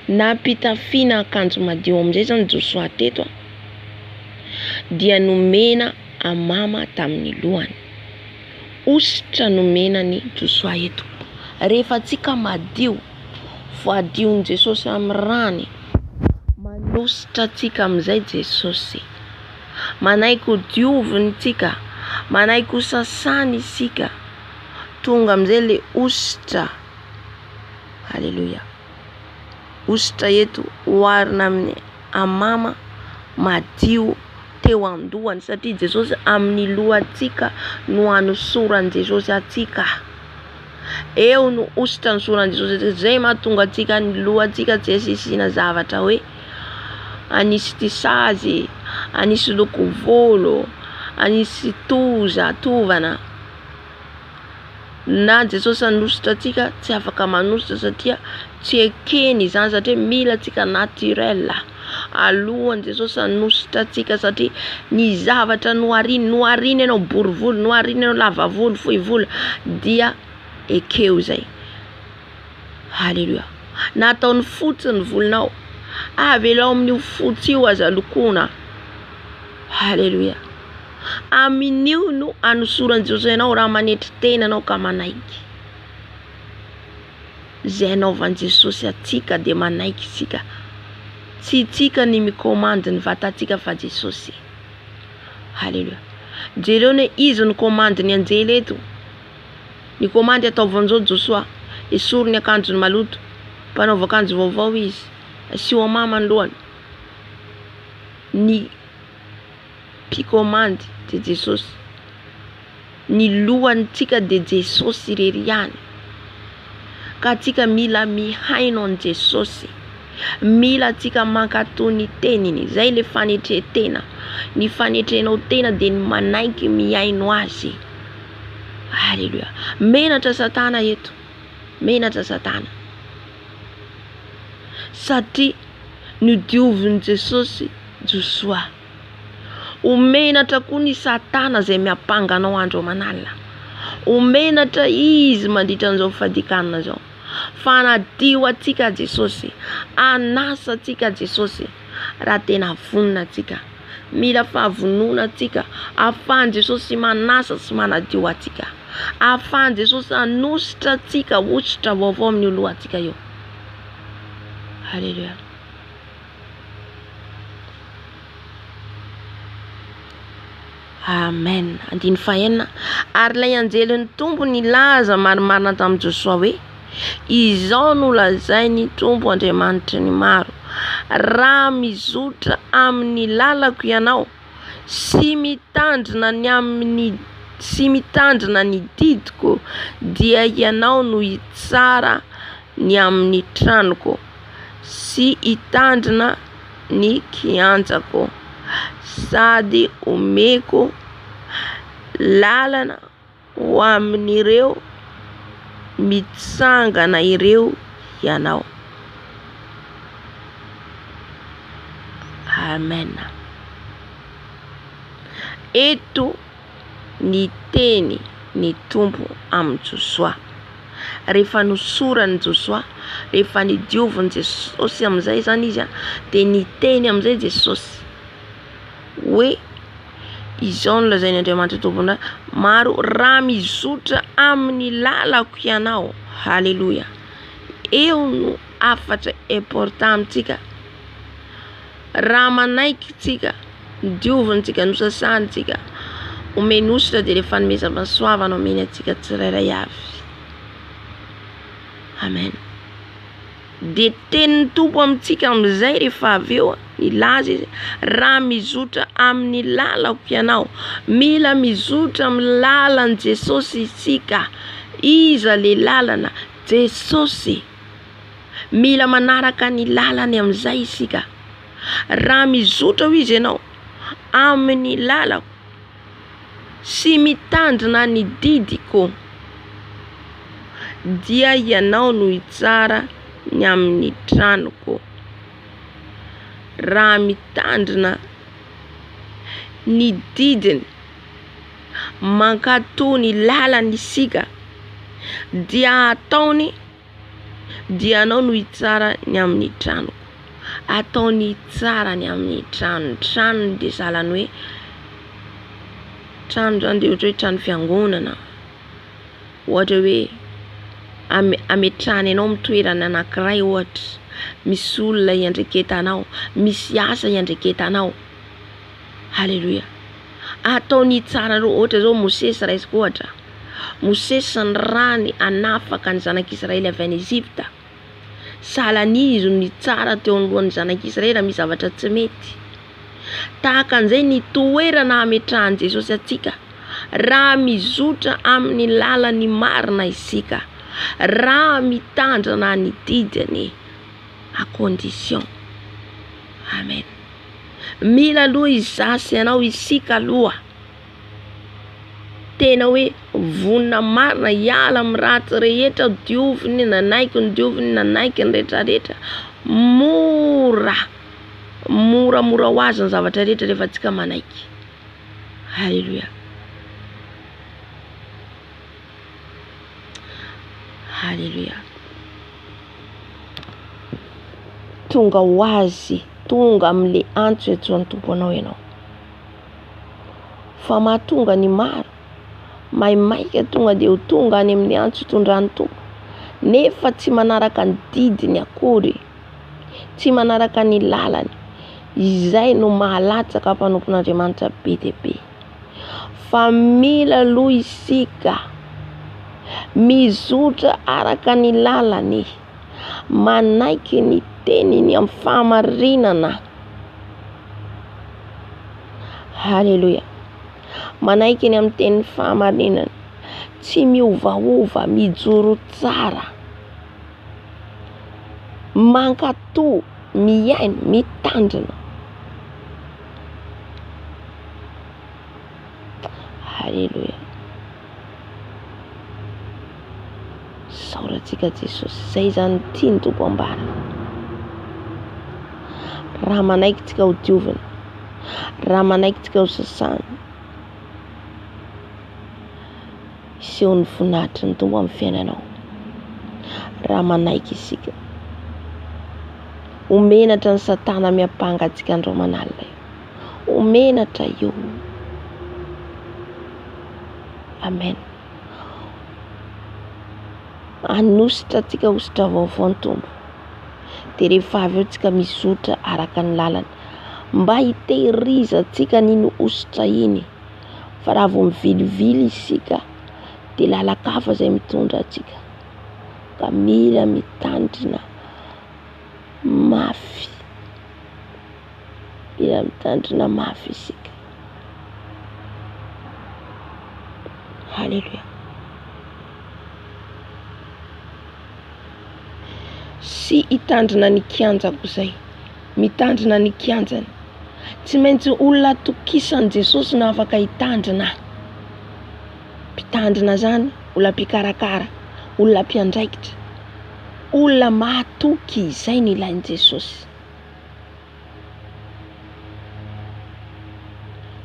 Nampitafiana akanjo madio amin'izay zany Josoa teto, dia nomena amama tamin'ny lohany. Ositra nomena ny Josoa eto. Rehefa tsika madio, voadion'i Jesosy amin'ny rany, manositra tsika amin'izay Jesosy. Manaiky ho dioviny tsika, manaiky ho sasany isika, tonga amin'izay le ositra. Haleluya. Ositra eto oharina amin'ny amama madio teo andohany, satria Jesosy amin'ny lohantsika no anosorany Jesosy atsika. Eo no ositra nosorany Jesosy atsika, zay mahatonga atsika ny lohantsika tsy asisina zavatra hoe anisy tisazy, anisy loko volo, anisy tovana. Na Jesosy anositra atsika tsy afaka manositra, satria tsy ekeny izany, satria mila atsika naturel. Alohan'i Jesosy anositra atsika, satria ny zavatra noharina ianao borivolo, noharina ianao lavavolo, fohy volo, dia ekeo zay. Haleluya. Nataony fotsy ny volonao, avelao amin'io fotsy io aza lokona. Haleluya. Amin'io no anosorany Jesosy ianao raha manetry tena anao ka manaiky. Zay anaovan'i Jesosy atsika dia manaiky isika. Tsy tsika ny mikomandy ny vatantsika fa Jesosy. Haleluya. Jereo ne izy ny komandy ny anjely eto. Ny komandy ataovan'izao Josoa, esory ny akanjo ny maloto, mpanaova akanjo vaovao izy, asiho amama ny lohany. Ny mpikomandy de Jesosy. Ny lohantsika de Jesosy irery ihany. Ka tsika mila mihaino an Jesosy. Mila atsika mankatony ny teniny, zay le fanetretena. Ny fanetrenao tena de ny manaiky mihaino azy. Haleluya. Menatra Satana eto. Menatra Satana. Satria nodiovin Jesosy Josoa. Omenatra koa ny Satana zay miapanganao andro aman'alina. Omenatra izy mandritra an'izao fadikanina zao. Fanadio atsika Jesosy, anasa atsika Jesosy, raha tena vonina atsika. Mila fahavonona atsika, ahafahan Jesosy manasa sy manadio atsika. Ahafahan Jesosy anositra atsika, ositra vaovao amin'ny lohantsika eo. Haleluya. Amen. Andiny fahenina. Ary ilay anjelin'ny tompo nilaza marimarina tamin'i Josoa hoe, izao no lazainy tompo Andriamanitra ny maro, raha mizotra amin'ny lalako ianao sy mitandrina ny amin'ny sy mitandrina ny didiko dia ianao no hitsara ny amin'ny tranoko sy hitandrina ny kianjako sady omeko lalana ho amin'ireo mitsangana ireo ianao. Amen. Eto ny teny ny tompo amin'ny Josoa. Rehefa nosorany Josoa, rehefa nidioviny Jesosy amin'izay zany izy dia niteny amin'izay Jesosy hoe izao no lazainy Andriamanitra tompona maro raha mizotra amin'ny lalako ianao. Halleluja. Eo no afatra important amintsika. Raha manaiky tsika, diovintsika, nosasantsika, omenositra dia rehefa nomeza-pahasoavana omeny atsika tsirairay avy. Amen. Dia tenin'ny tompo amintsika amin'izay rehefa avy eo ilaza izy, raha mizotra amin'ny lalako ianao. Mila mizotra amin'ny lalan Jesosy isika. Iza le lalana? Jesosy. Mila manaraka ny lalany amin'izay isika. Raha mizotra ho izy ianao amin'ny lalako sy mitandrina ny didiko dia ianao no hitsara ny amin'ny tranoko. Raha mitandrina ny didiny mankatoa ny lalany isika dia ataony dia anao no hitsara ny amin'ny tranoko. Ataony tsara ny amin'ny trano. Trano dia zalany hoe trano zany dia ohatra hoe trano fiangonana, ohatra hoe ametrahany ianao mitoerana anankiray ohatra, misy olona iandreketanao, misy asa iandreketanao. Halleluja. Ataony tsara ohatra zao Mosesy raisiko ohatra. Mosesy ny rany anafaka ny zanak'Israely avy any Ezipta. Salany izy ny tsara teo anoloan'ny zanak'Israely misy zavatra tsy mety. Tahaka an'izay ny toerana ametrahan'i Jesosy atsika. Raha mizotra amin'ny lalany marina isika, raha mitandrina ny didiny à condition. Amen. Mila aloha izasy ianao isika aloha. Tena hoe vonina marina hiala amin'ny ratsy rehetra, dioviny nanaiky ny dioviny nanaiky ny rehetrarehetra. Moramora ho azy ny zavatra rehetra rehefa tsika manaiky. Halleluja. Halleluja. Tonga ho azy, tonga amin'le antso etsoan'ny tompo anao ianao. Fa mahatonga ny maro, maimaika tonga dia ho tonga any amin'ny antso hitondrany tompo. Nefa tsy manaraka ny didiny akory, tsy manaraka ny lalany. Izay no mahalatsaka mpanompon'Andriamanitra be dia be. Fa mila aloha isika mizotra araka ny lalany, manaiky ny teniny amin'ny fahamarinana. Halleluja. Manaiky ny amin'ny tenin'ny fahamarinana, tsy miovaova, mijoro tsara, mankatoa, miaino, mitandrina. Halleluja. Saorantsika Jesosy. Zay zany tiany tompo ambara. Raha manaiky tsika ho diovina, raha manaiky tsika ho sasana, iseho ny voninahitry ny tompo amin'ny fiainanao. Raha manaiky isika, omenatra ny Satana miapanga antsika andro manalina io. Omenatra io. Amen. Anositra tsika ositra vaovao ny tompo. Dia rehefa avy eo tsika mizotra araka ny lalany, mba hitehiriza tsika n'iny ositra iny. Fa raha vao mivilivily isika dia lalakafa izay mitondra atsika. Ka mila mitandrina mafy. Mila mitandrina mafy isika. Haleluya. Sy hitandrina ny kianjako zay, mitandrina ny kianjany. Tsy maintsy olona tokisan Jesosy no afaka hitandrina. Mpitandrina zany olona mpikarakara, olona mpiandraikitra, olona mahatoky, izay ny ilainy Jesosy.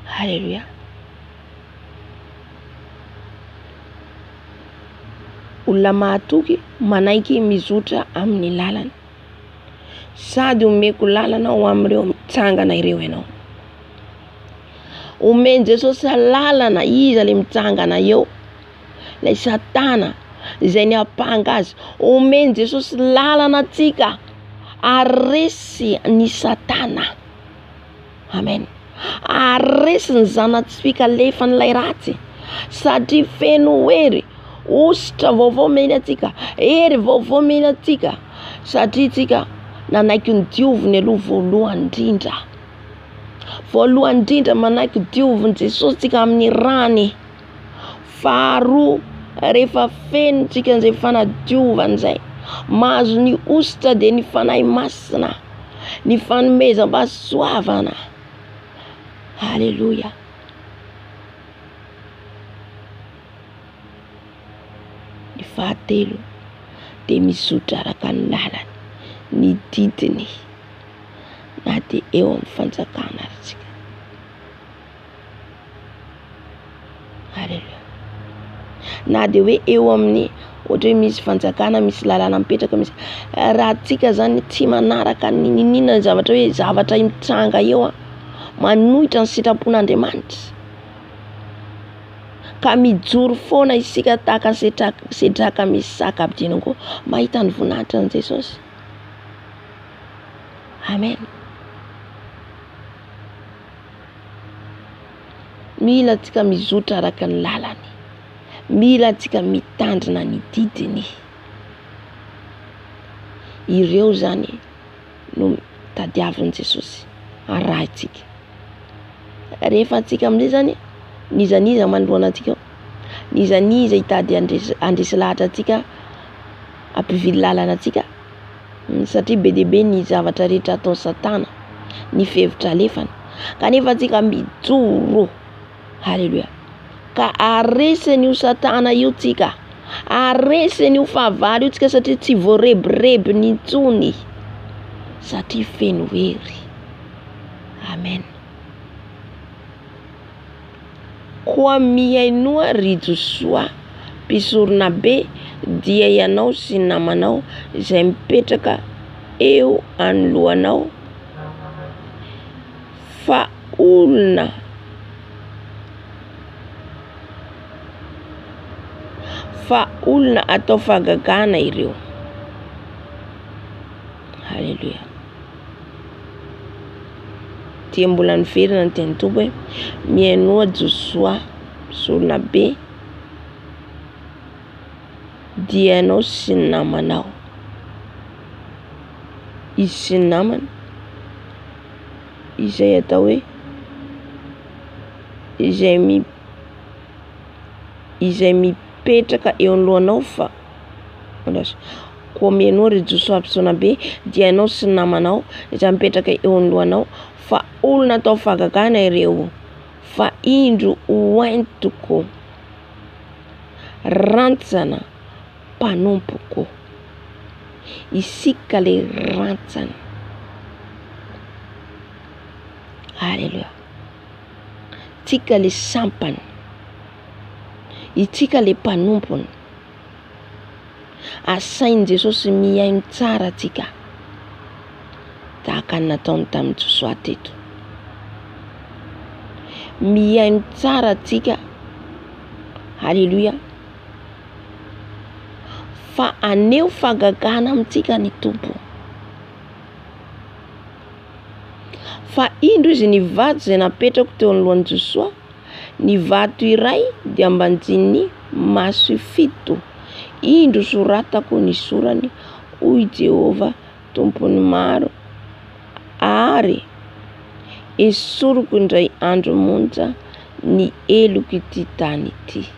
Haleluya. Olona mahatoky manaiky mizotra amin'ny lalana, sady omeko lalana ho amin'ireo mitsangana ireo ianao. Omeny Jesosy lalana izy le mitsangana eo, lay Satana izay ny apanga azy. Omeny Jesosy lalana atsika aresy ny Satana. Amen. Aresy ny zanatsika lefan'ilay ratsy, satria feno hery, ositra vaovao meny atsika, hery vaovao meny atsika, satria tsika nanaiky ny dioviny aloha voalohany indrindra. Voalohany indrindra manaiky dioviny Jesosy tsika amin'ny rany. Faharoa, rehefa feno tsika an'izay fanadiovany zay, mahazo ny ositra dia ny fanahy masina, ny fanomezam-pahasoavana. Haleluya. Ny fahatelo dia mizotra araka ny lalany, ny didiny, na dia eo amin'ny fanjakana atsika. Haleluya. Na dia hoe eo amin'ny ohatra hoe misy fanjakana, misy lalana mipetraka, misy raha tsika zany tsy manaraka ny ninina zavatra hoe zavatra mitranga eo, manohitra ny sitrapon'Andriamanitra, ka mijoro foana isika tahaka sedraka misy saka abidinao koa mahita ny voninahitra ny Jesosy. Amen. Mila tsika mizotra araka ny lalany, mila tsika mitandrina ny didiny. Ireo zany no tadiavin'i Jesosy arahintsika. Rehefa tsika amin'izay zany nizaniza manoloana atsika, nizaniza hitady andresy lahatra atsika, ampivily lalana atsika, satria be dia be ny zavatra rehetra atao Satana, ny fevitra alefana, kanefa tsika mijoro. Haleluya. Ka aresiny io Satana io tsika, aresiny io fahavalo io tsika, satria tsy voarebireby ny intsony, satria feno hery. Amen. Koa mihainoa rijosoa mpisorona be dia ianao sy namanao izay mipetraka eo anoloanao, fa olona atao fahagagana ireo. Haleluya. Dia mbola niverina ny teny Tompo hoe mihainoa Josoa mpisorona be dia ianao sy ny namanao. Izy sy ny namany izay atao hoe izay mipetraka eo anoloanao, fa koa mihainoa ry Josoa mpisorona be dia ianao sy ny namanao izay mipetraka eo anoloanao, fa olona atao fahagagana ireo, fa indro hoentiko rantsana mpanompoko. Isika le rantsana. Haleluya. Tsika le sampany, itsika le mpanompony. Asain'i Jesosy mihaino tsara tsika, tahaka ny nataony tamin'ny Josoa teto. Mihaino tsara tsika. Haleluya. Fa aneo fahagagana amintsika ny Tompo. Fa indro izy ny vato izay napetrako teo anoloan'i Josoa, ny vato iray dia ambanjin'ny maso fito. Indro soratako ny sorany, hoy Jehova Tompony maro, ary esoriko indray andro monja ny eloko ity tany ity.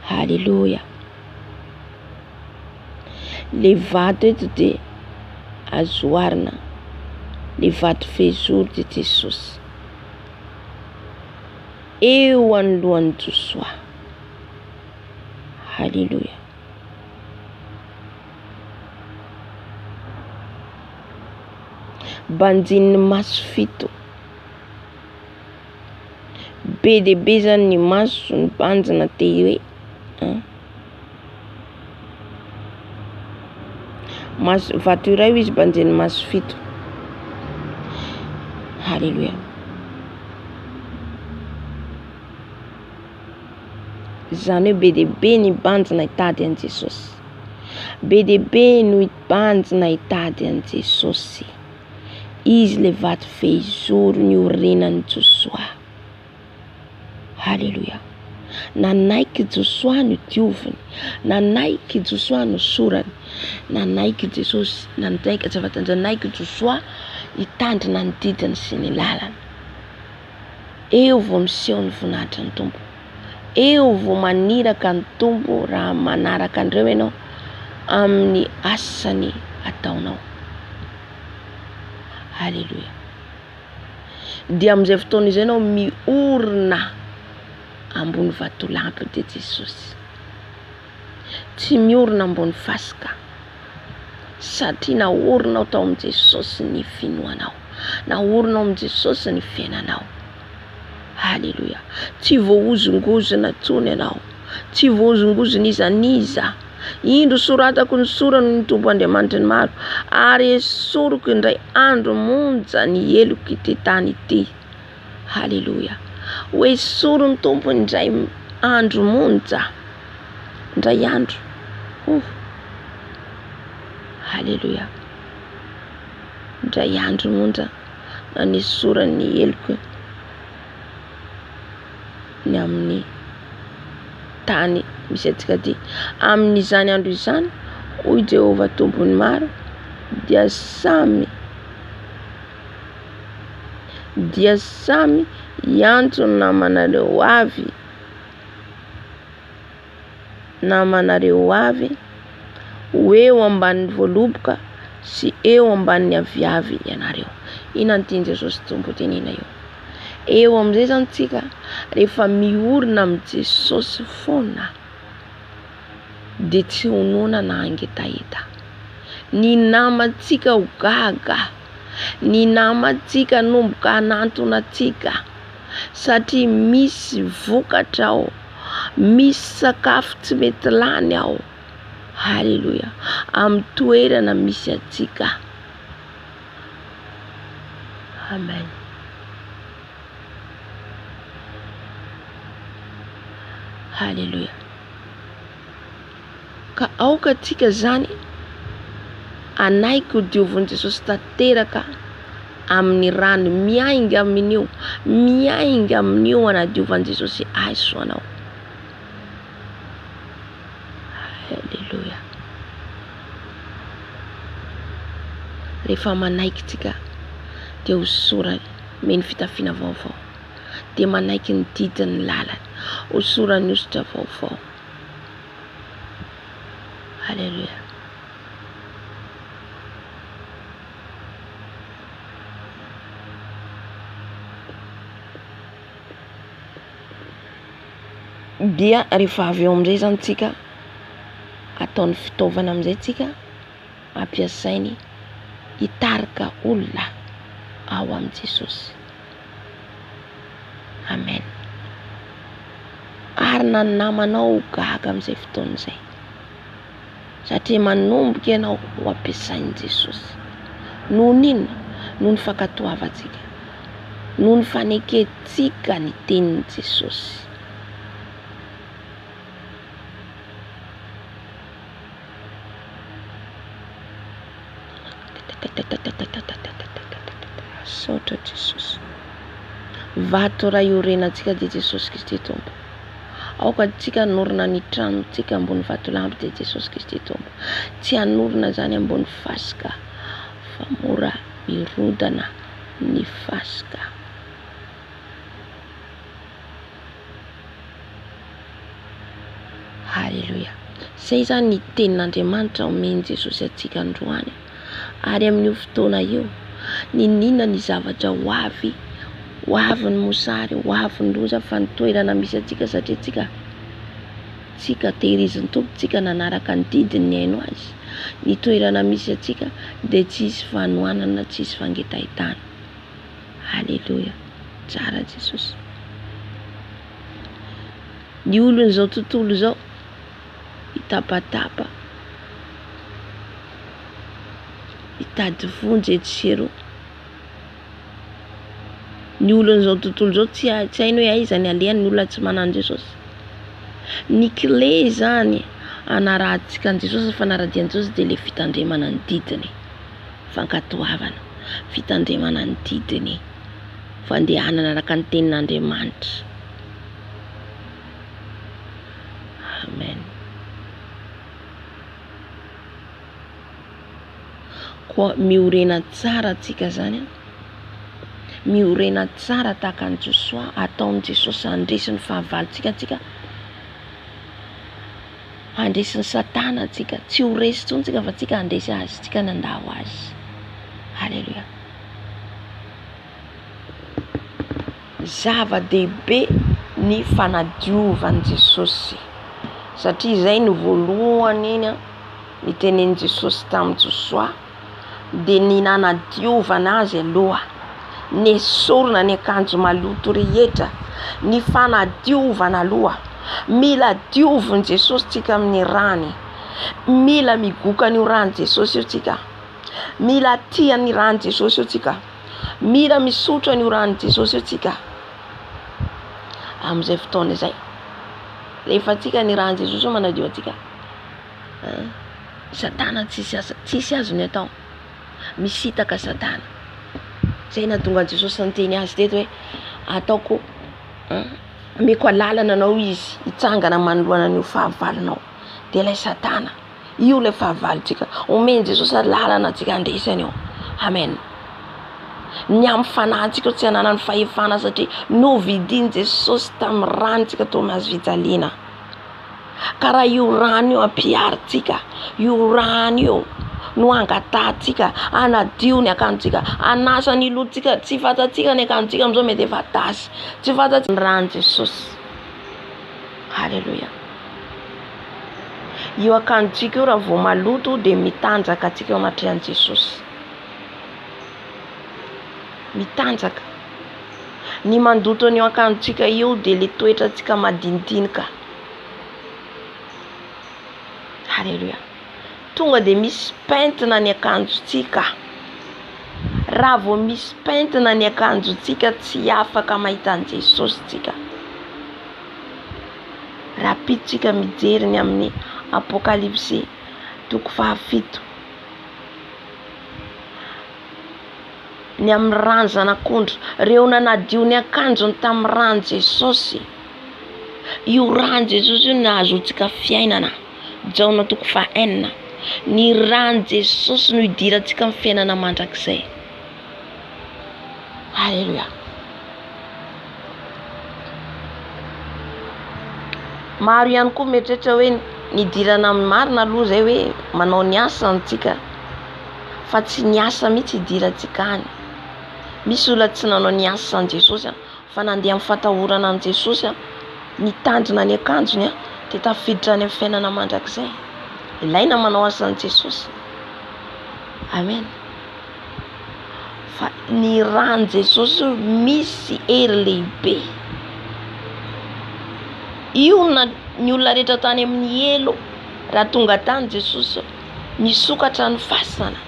Haleluya. Le vato eto dia azoarina, le vato fehizoro dia Jesosy eo anoloan'ny Josoa. Haleluya. Banjin'ny maso fito, be dia be zany ny maso ny banjina te hoe maso vato iray izy banjin'ny maso fito. Haleluya. Zany hoe be dia be ny banjina hitady an Jesosy, be dia be ny banjina hitady an Jesosy. Izy le vato fehizoro ny orenan'ny Josoa. Haleluya. Nanaiky Josoa no dioviny, nanaiky Josoa no sorany, nanaiky Jesosy, nanaiky Josoa hitandrina ny didiny sy ny lalana. Eo vao miseho ny voninahitry ny Tompo, eo vao maniraka ny Tompo raha manaraka andreo ianao amin'ny asany ataonao. Haleluya. Dia amin'izay fotoana izay ianao miorina ambony vatolampy de Jesosy, tsy miorina ambony fasika, satria naorinao tao amin'ny Jesosy ny finoanao, naorinao amin'ny Jesosy ny fiainanao. Haleluya. Tsy voahozongozona tsony ianao, tsy voahozongozona izaniza. Indro soratako ny sorany ny Tompo Andriamanitra ny maro, ary esoriko indray andro monja ny eloko ity tany ity. Haleluya. Hoe esoro ny Tompo indray andro monja, indray andro. Haleluya. Indray andro monja ny esorany eloko ny amin'ny tany misy antsika ty. Amin'izany andro izany, hoy Jehovah Tompony maro, dia samy iantso namanareo avy, namanareo avy ho eo ambanin'ny voaloboka sy eo ambanin'ny aviavy ianareo. Inona ny tiany Jesosy Tompo tenena eo? Eo amin'izay zany tsika rehefa miorina amin'ny Jesosy foana dia tsy honoana na angetaheta. Ny namantsika ho gaga, ny namantsika nomboka hanantona antsika, satria misy vokatra ao, misy sakafo tsy mety lany ao. Haleluya. Amin'ny toerana misy antsika. Amen. Haleluya. Ka aoka tsika zany anaiky ho diovin' Jesosy tanteraka amin'ny rano, miainga amin'io, miainga amin'io anadiovan' Jesosy aiso anao. Haleluya. Rehefa manaiky tsika dia hosorany meny fitafiana vaovao, dia manaiky ny didiny lalany, hosorany ositra vaovao. Haleluya. Dia rehefa avy eo amin'izay zany tsika ataony fitaovana amin'izay tsika ampiasainy hitarika olona ao amin'i Jesosy. Amen. Arina ny namanao gaga amin'izay fotoana izay, satria manomboka ianao ho ampiasain'i Jesosy. Noho n'inona? Noho ny fankatoavantsika, noho ny fanekentsika ny tenin'i Jesosy. Saotra Jesosy. Vato ray orenantsika dia Jesosy Kristy Tompo. Aoka antsika norina ny tranontsika ambony vatolampy dia Jesosy Kristy Tompo. Tsy hanorina zany ambony fasika, fa mora mirodana ny fasika. Halleluja. Zay zany ny tenin'Andriamanitra omeny Jesosy atsika androany. Ary amin'io fotoana io, ninona ny zavatra ho avy ny mosary, ho avy ny loza fa ny toerana misy atsika satria tsika tehiriziny tompo, tsika nanaraka ny didiny ny haino azy. Ny toerana misy atsika dia tsisy fanohanana, tsisy fangetahitana. Halleluja. Tsara Jesosy. Ny olon'izao tontolo izao itapatapa, itady vonjy etsy sy eroa. Ny olon'izao tontolo izao tsy haino hoe aiza ny alehany ny olona tsy manana Jesosy. Ny clé zany anarahantsika an Jesosy, fanaradian Jesosy dia le fitandremana ny didiny, fankatoavana, fitandremana ny didiny, fandehanana araka ny tenin'Andriamanitra. Amen. Koa miorena tsara atsika zany, miorena tsara tahaka ny Josoa, ataon'i Jesosy andresiny fahavalontsika atsika, andresiny Satana atsika, tsy ho resy intsony tsika fa tsika andresy azy, tsika nandaho azy. Halleluja. Zava-dehibe ny fanadiovan'i Jesosy, satria izay ny voalohany iny ny tenenin Jesosy tamin'i Josoa, dia ny nanadiovana azy aloha, ny esorina ny akanjo maloto rehetra, ny fanadiovana aloha. Mila diovin Jesosy tsika amin'ny rany, mila migoka ny rany Jesosy io tsika, mila tia ny rany Jesosy io tsika, mila misotra ny rany Jesosy io tsika. Amin'izay fotoana izay, rehefa tsika ny rany Jesosy io manadio atsika, Satana tsisy azony atao, misitaka Satana. Zay nahatonga Jesosy niteny azy teto hoe ataoko meko alalana anao izy hitsangana manoloana an'io fahavalonao. Dia ilay Satana, io ilay fahavalontsika, omeny Jesosy lalana atsika andresany eo. Amen. Ny amin'ny fanahintsika tsy hanana ny fahefana satria novidiany Jesosy tamin'ny ranontsika tao azy fijaliana. Ka raha io rano io ampiaritsika, io rano io no angatahtsika, anadio ny akanjotsika, anasa ny lotsika, tsy fatatsika ny akanjotsika amin'izao mety efa tasy, tsy fatatsika ny rano Jesosy. Halleluja. Io akanjotsika io raha vao maloto dia mitanjaka atsika eo amatrehan'i Jesosy. Mitanjaka. Ny mandoto an'io akanjotsika io dia le toetratsika madinidinika. Halleluja. Tonga dia misy pentina ny akanjotsika. Raha vao misy pentina ny akanjotsika tsy afaka mahita an Jesosy tsika. Raha pitsika mijery ny amin'ny Apokalipsy 7, ny amin'ny rano zanak'ondry, reo nanadio ny akanjony tamin'ny rano Jesosy. Io rano Jesosy io nahazoantsika fiainana. Jaona 9. Ny rano Jesosy no idirantsika amin'ny fiainana mandrakizay. Halleluja. Maro ihany koa mieritreritra hoe nidirana amin'ny marina aloha zay hoe manao ny asa antsika, fa tsy ny asa mihitsy idirantsika any. Misy olona tsy nanao ny asa an Jesosy fa nandeha amin'ny fatahorana an Jesosy, nitandrina ny akanjony dia tafiditra any amin'ny fiainana mandrakizay. Ilaina manao asa an Jesosy. Amen. Fa ny rano Jesosy misy hery lehibe. Io ny olona rehetra tany amin'ny elo, raha tonga tany Jesosy, nisokatra ny fasana,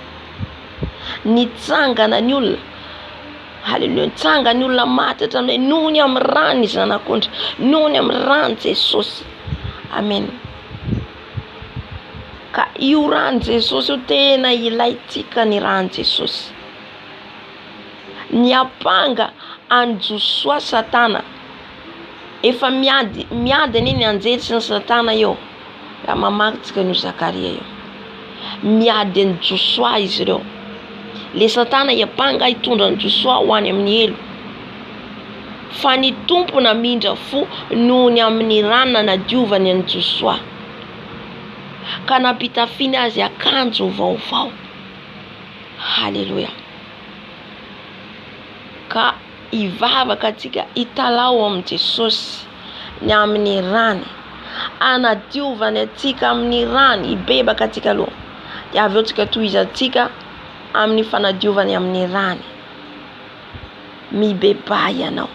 nitsangana ny olona. Halleluja. Nitsanga ny olona maty hatramin'ny noho ny amin'ny rano ny zanak'ondry, noho ny amin'ny rano Jesosy. Amen. Ka io rano Jesosy io tena ilaitsika ny rano Jesosy. Ny apanga anjosoa Satana, efa miady ny anjely sy ny Satana eo. Raha mamakytsika ny Zakaria eo, miady ny Josoa izy ireo. Le Satana iapanga hitondra ny Josoa ho any amin'ny elo, fa ny tompona mindra fo noho ny amin'ny rano nadiovany ny Josoa. ka nampitafiny azy akanjo vaovao. Haleluya. Ka ivavaka atsika italao am Jesosy ny amin'ny rany, anadiovany atsika amin'ny rany, ibebaka atsika aloha. Dia avy eo tsika tohizatsika amin'ny fanadiovany amin'ny rany. Mibeba ianao,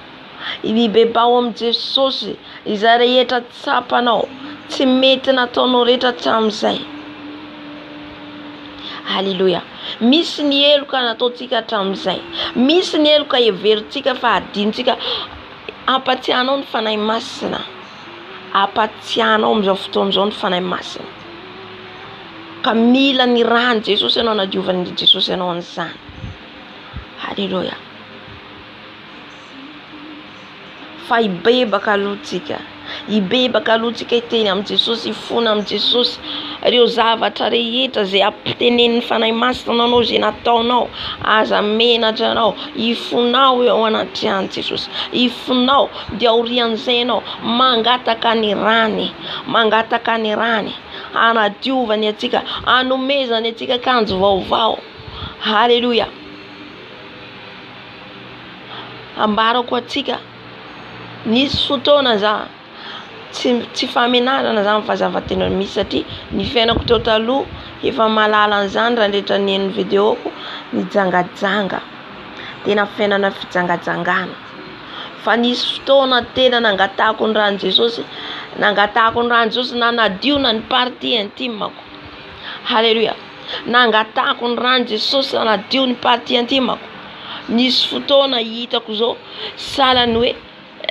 mibebao am Jesosy izay rehetra tsapanao, tsy mety nataonao rehetra hatramin'izay. Haleluya. Misy ny heloka nataontsika hatramin'izay, misy ny heloka heverintsika fa adinontsika. Ampatsianao ny fanahy masina, ampatsianao amin'izao fotoana izao ny fanahy masina. Ka mila ny rany Jesosy ianao, nadiovan'ny Jesosy ianao an'izany. Haleluya. Fa ibebaka alohantsika, ibebaka alohantsika iteny am Jesosy, ifona am Jesosy ireo zavatra rehetra zay ampitenen'ny fanahy masina anao, zay nataonao, aza menatra anao, ifonao eo anatrehany Jesosy, ifonao dia aorian'izay anao mangataka ny rany, mangataka ny rany, anadiovany atsika, anomezany atsika akanjo vaovao. Haleluya. Ambarako atsika, nisy fotoana za tsy famenarana za fahazavatena misy satria ny fiainako teo taloha efa malala an'izany raha letra ny videoko nijangajanga, tena fiainana fijangajangana. Fa nisy fotoana tena nangatako ny rany Jesosy, nangatako ny rany Jesosy, nanadiona ny partie intimako. Haleluya. Nangatako ny rany Jesosy, nanadio ny partie intimako. Nisy fotoana hitako zao salany hoe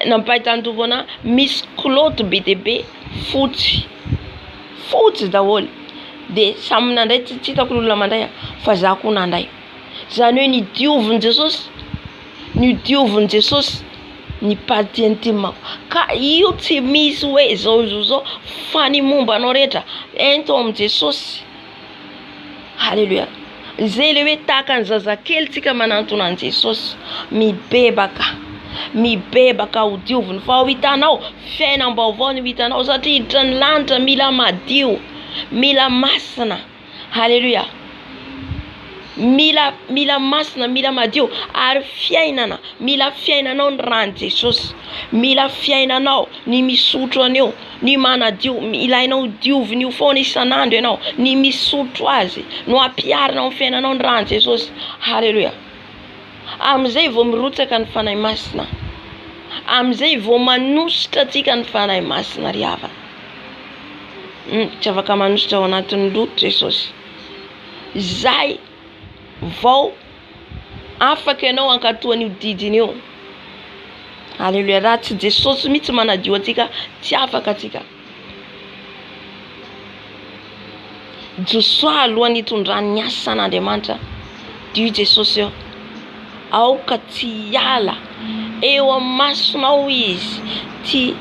nampahitany tompona misy kloto be de be fotsy daholo, de samy nandray tsy hitako olona mandray fa za koa nandray. Zany hoe nidiovin Jesosy, nidiovin Jesosy ny partie intimako. Ka io tsy misy hoe zao fa ny momba anao rehetra ento am Jesosy. Haleluya. Zay le hoe tahaka ny zazakely tsika manantona an Jesosy, mibebaka ho dioviny. Fa ho hitanao fiainam-baovao ny hitanao, satria hiditra ny lanitra mila madio, mila masina. Haleluya. Mila masina, mila madio, ary fiainana, mila fiainanao ny rany Jesosy, mila fiainanao ny misotro anio, ny manadio, ilainao dioviny io foana isanandro ianao, ny misotro azy, no ampiarinao ny fiainanao ny rany Jesosy. Haleluya. Amizay vao mirotsaka ny fanahy masina, amizay vao manositra atsika ny fanahy masina ry havana. Tsy afaka manositra ao anatin'ny loto Jesosy. Zay vao afaka ianao ankatoan'io didiny io. Haleluya. Raha tsy Jesosy mitsy manadio atsika, tsy afaka atsika. Josoa alohan'ny hitondran'ny asa n'Andriamanitra, dio Jesosy eo, aoka tsy hiala eo amin'ny masonao izy, ty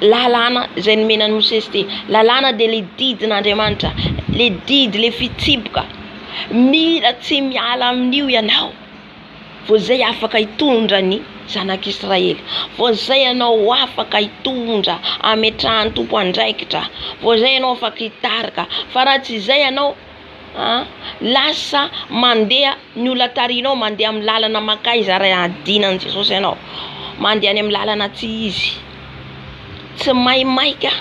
lalàna zay nomenan'ny Mosesy teny, lalàna de le didin'Andriamanitra, le didy, le fitsiboka. Mila tsy miala amin'io ianao, vao zay afaka hitondra ny zanak'Israely, vao zay ianao afaka hitondra ametrahan'ny tompo andraikitra, vao zay ianao afaka hitarika. Fa raha tsy zay ianao, lasa mandeha ny olona tarinao, mandeha amin'ny lalana makaiza raha adinan'i Jesosy ianao, mandeha any amin'ny lalana tsy izy, tsy maimaika.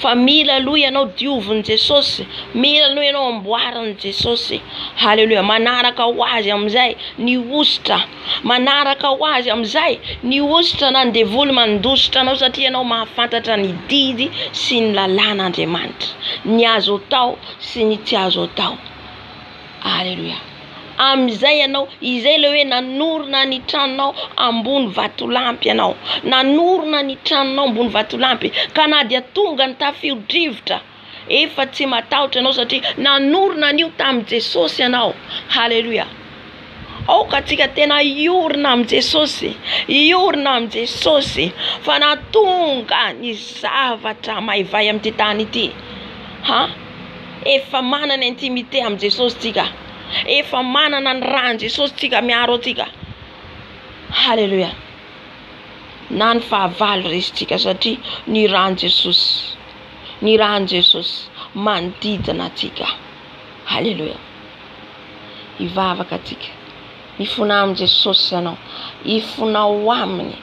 Fa mila aloha ianao diovin Jesosy, mila aloha ianao amboarin Jesosy. Haleluya. Manaraka ho azy amizay ny ositra, manaraka ho azy amizay ny ositra na ny devoly mandositra anao, satria ianao mahafantatra ny didy sy ny lalàn'Andriamanitra, ny azo atao sy ny tsy azo atao. Haleluya. Amizay ianao, izay le hoe nanorona ny tranonao ambony vatolampy ianao, nanorona ny tranonao ambony vatolampy, ka na dia tonga ny tafio-drivotra efa tsy matahotra ianao, satria nanorona an'io tamin'i Jesosy ianao. Haleluya. Aoka atsika tena iorina am Jesosy, iorina am Jesosy, fa na tonga ny zavatra maivay amin'ity tany ity, efa manana intimité am Jesosy tsika, efa manana ny rany Jesosy tsika miaro atsika. Haleluya. Na ny fahavalo resitsika, satria ny rany Jesosy, ny rany Jesosy manodidina atsika. Halleluja. Ivavaka atsika. Mifona amin' Jesosy ianao. Ifonao aminy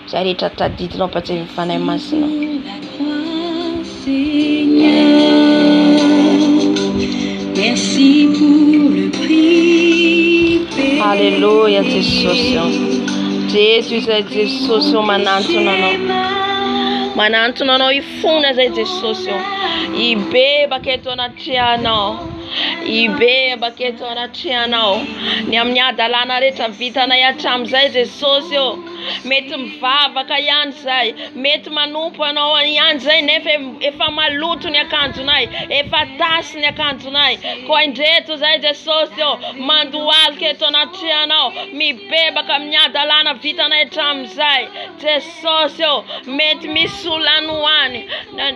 zay rehetra tadidinao mpanjay mifanahy masina. Merci pour le prix. Alléluia Jesosy. Jesu zay Jesosy manantona anao. Manantona anao ifona zay Jesosy. Ibebaka eto anaty anao. Ibebaka eto anaty anao. Ny amin'ny adalana rehetra vitanay hatramin'izay Jesosy. Mety mivavaka ihany zay, mety manompo anao ihany zay nefa efa maloto ny akanjonay, efa tasy ny akanjonay. Koa indreto zay Jesosy mandohalika eto anaty anao, mibebaka amin'ny adalana vitanay hatramin'izay. Jesosy mety misy olanoany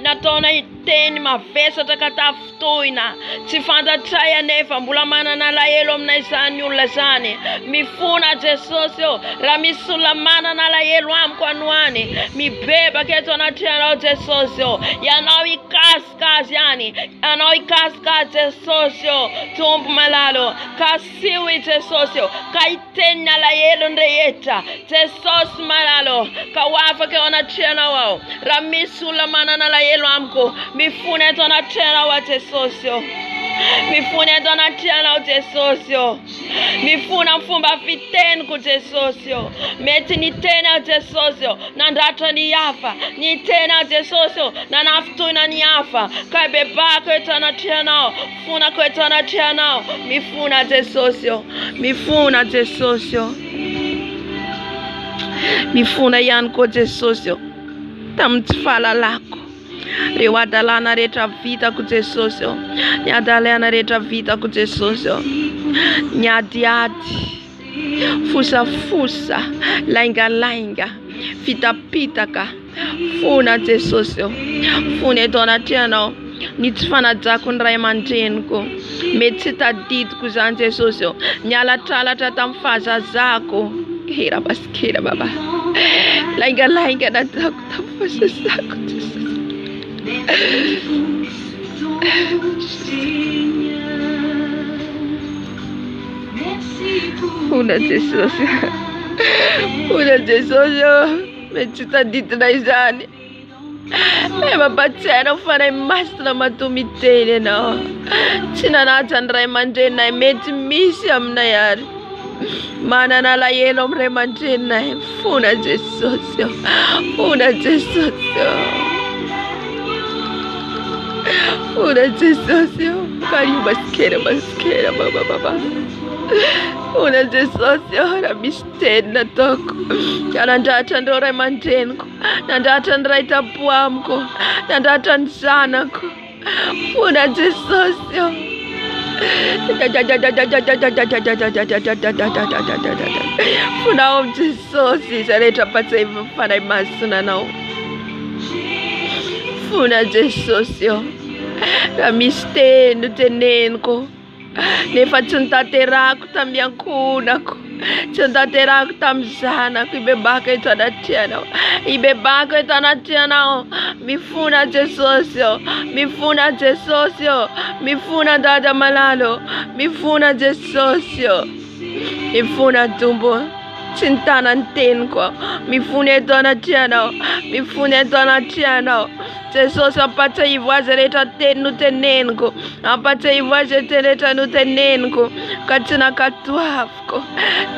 nataona iteny mavesatra ka tafitohina, tsy fantatray anefa mbola manana alahelo aminay zany olona zany. Mifona Jesosy raha misy olona manana alahelo amiko anoany, mibebaka eto anaty anao Jesosy. Ianao ikasika azy ihany, ianao ikasika azy Jesosy. Tompo malalo kasiho Jesosy, ka iteny alahelony rehetra Jesosy malalo, ka ho afaka eo anaty anao ao. Raha misy olona manana alahelo amiko, mifona eto anaty anao Jesosy. Mifona eto anaty anao Jesosy. Mifona amin'ny fomba fiteniko Jesosy. Mety niteny ao Jesosy nandratra ny hafa, niteny ao Jesosy nanafitohina ny hafa, ka bebako eto anaty anao, fonako eto anaty anao. Mifona Jesosy. Mifona Jesosy. Mifona ihany koa Jesosy tamin'ny tsy fahalalako. Reo adalana rehetra vitako Jesosy. Ny adalana rehetra vitako Jesosy. Ny adiady, fosafosa, laingalainga, fitapitaka. Fona Jesosy. Fona eto anaty anao. Ny tsy fanajako ny ray aman-dreniko, mety tsy tadidiko zany Jesosy. Ny alatralatra tamin'ny fahazazako. Hera basikera baba. Laingalainga natako tamin'ny fahazazako Jesosy. Fona Jesosy. Fona Jesosy. Mety tsy tadidinay zany. Mampatsiaina fanahy masina matomiteny ianao. Tsy nanaja ny ray aman-drenay, mety misy aminay ary manana alahelo amin'ny ray aman-drenay. Fona Jesosy. Fona Jesosy. Fona Jesosy. Karibu basikera baba. Fona Jesosy. Raha misy teny nataoko, nandratra andreo ray aman-dreniko, nandratra ny ray tampo amiko, nandratra ny zanako. Fona Jesosy. Fonao Jesosy izay rehetra mpatsay mifanahy masina anao. Fona Jesosy. Raha misy teny noteneniko nefa tsy nitaterako tamin'ny ankonako, tsy nitaterako tamin'ny zanako, ibebaka eto anaty anao. Ibebaka eto anaty anao. Mifona Jesosy. Mifona Jesosy. Mifona dada malalo. Mifona Jesosy. Mifona Tombo. Tsy nitana ny teniko. Mifona eto anaty anao. Mifona eto anaty anao. Jesosy ampatsiahivo azy rehetra teny noteneniko, ampatsiahivo azy rehetra noteneniko, ka tsy nakatoaviko.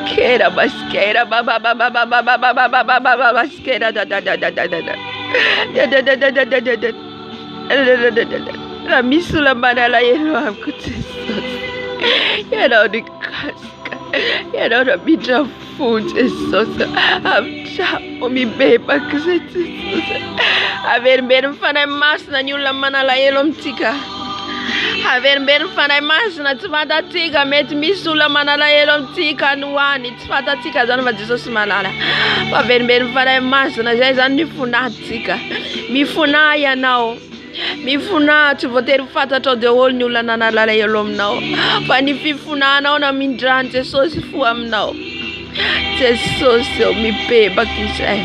Kera basikera baba basikera raha misy olona manala elo amiko Jesosy, ianao nikasika, ianao namidra fo Jesosy, amtramo mibebaka zay Jesosy. Averimberi mifanahy masina ny olona manala elo amintsika. Averimberi mifanahy masina tsy fantatsika, mety misy olona manala elo amintsika anoany, tsy fantatsika zany fa Jesosy malala. Averimberi mifanahy masina zay zany mifonatsika. Mifona ianao. Mifona tsy voatery fantatrao daholo ny olona nanala elo aminao, fa ny fifonanao namindran'i Jesosy fo aminao. Jesús, mi beba kisai.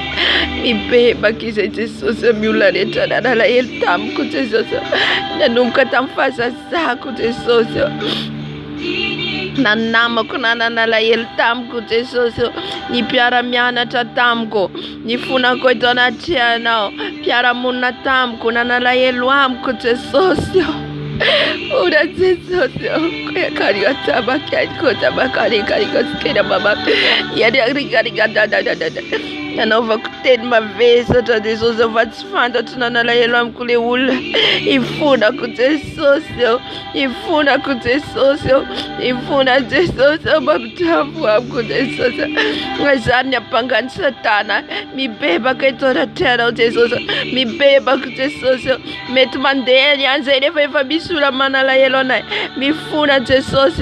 Mi beba kisai Jesús, mi ulareta na el tamco Jesús. Na nunca tan fasa saco Jesús. Na nama kunana na la el tamco Jesús. Ni piara mianatra tamko. Ni funa ko dona tiana. Piara muna tamko na la eluamko Jesús. Ora Jesús, kaya taba kaya kota bakari kaya koskera baba. Yari kari da. Nanova kuteni mavesa ta Jesus vatsifanda tunana yelwa mkule ula ifuna ku Jesus ifuna ku Jesus ifuna Jesus bakutafu ku Jesus ngazanya pangani satana mibeba ketora tera Jesus mibeba ku Jesus metmandeli anzele fa bisura manala yelona mifuna Jesus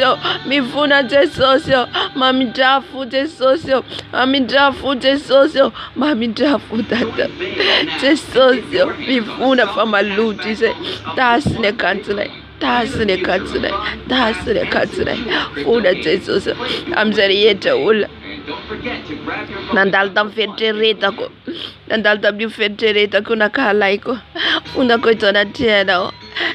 mamidafu Jesus mamidafu Jesus mami ndafu tata Jesus mifuna famaluti se tasne katsile funa Jesus amzari yeta ula nandalta fettereta ko nandalta bi fettereta kuna kalaiko funa ko tona tena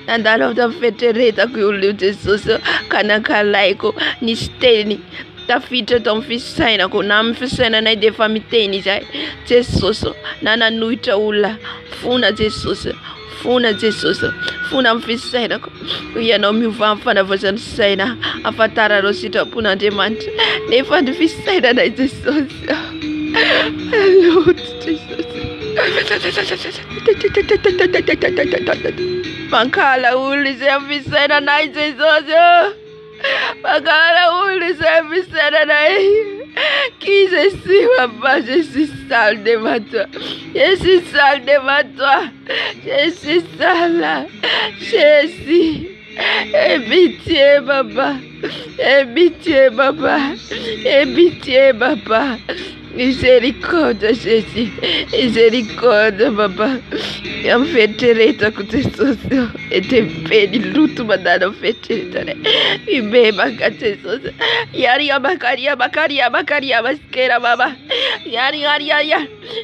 nandalta fettereta ko ulu Jesus kana kalaiko ni steni tafita ton fisaina ko nam fisaina na de famiteni jai Jesus nana nuita ula funa Jesus funa mfisaina ko ya no mi fana vosan saina afatara rosita puna demant ne fand fisaina na Jesus Lord Jesus Mankala uli se fisaina na Jesus Magara uli se fisaina na qui je suis papa, je suis sale de toi. Je suis sale de toi. Je suis sale. Je suis. Aie pitié, papa. Aie pitié, papa. Aie pitié, papa. Miséricorde, Jésus. Miséricorde, papa. Yam fettereta ku Jesus. Ete pedi lutu badano fettereta. Ibe baka Jesus. Yari bakari baskera baba. Yari.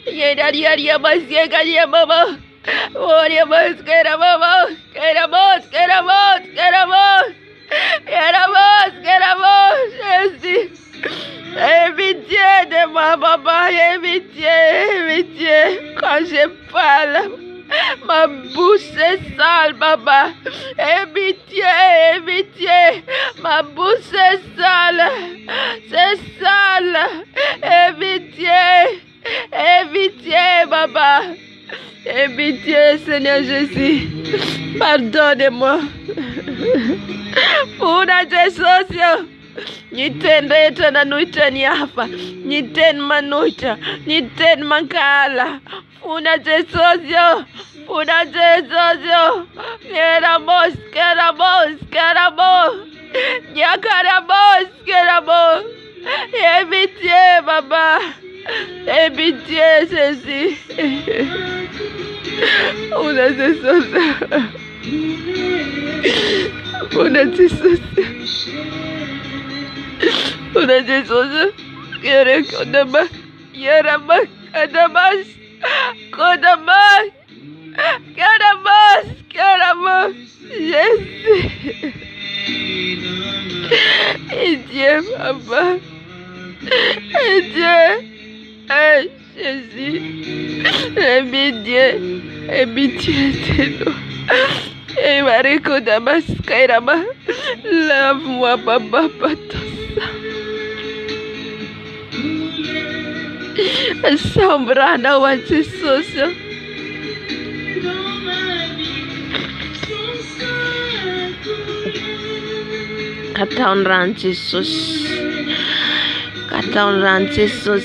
Yari baskera baba. Ori baskera baba. Kera bos. Jésus. Pitié de moi, papa, pitié. Quand je parle, ma bouche est sale, papa. Pitié. Ma bouche est sale. C'est sale. Pitié, papa. Pitié, Seigneur Jésus. Pardonne-moi. Pour la Jesus. Nitendeta na nuita ni hapa. Niten manuita. Niten mankala. Funa Jesus yo. Keramos. Keramos. Pitié, papa. Pitié, Jésus. Funa Jesus. Una Jesus, quiere Kodamas, yes. Dieu, papa, Dieu, Jésus, Dieu, c'est nous. Et Marie Kodamas, Kairama, lave-moi, papa, patosa. Sombrana wa Jesus. Kataonran Jesus.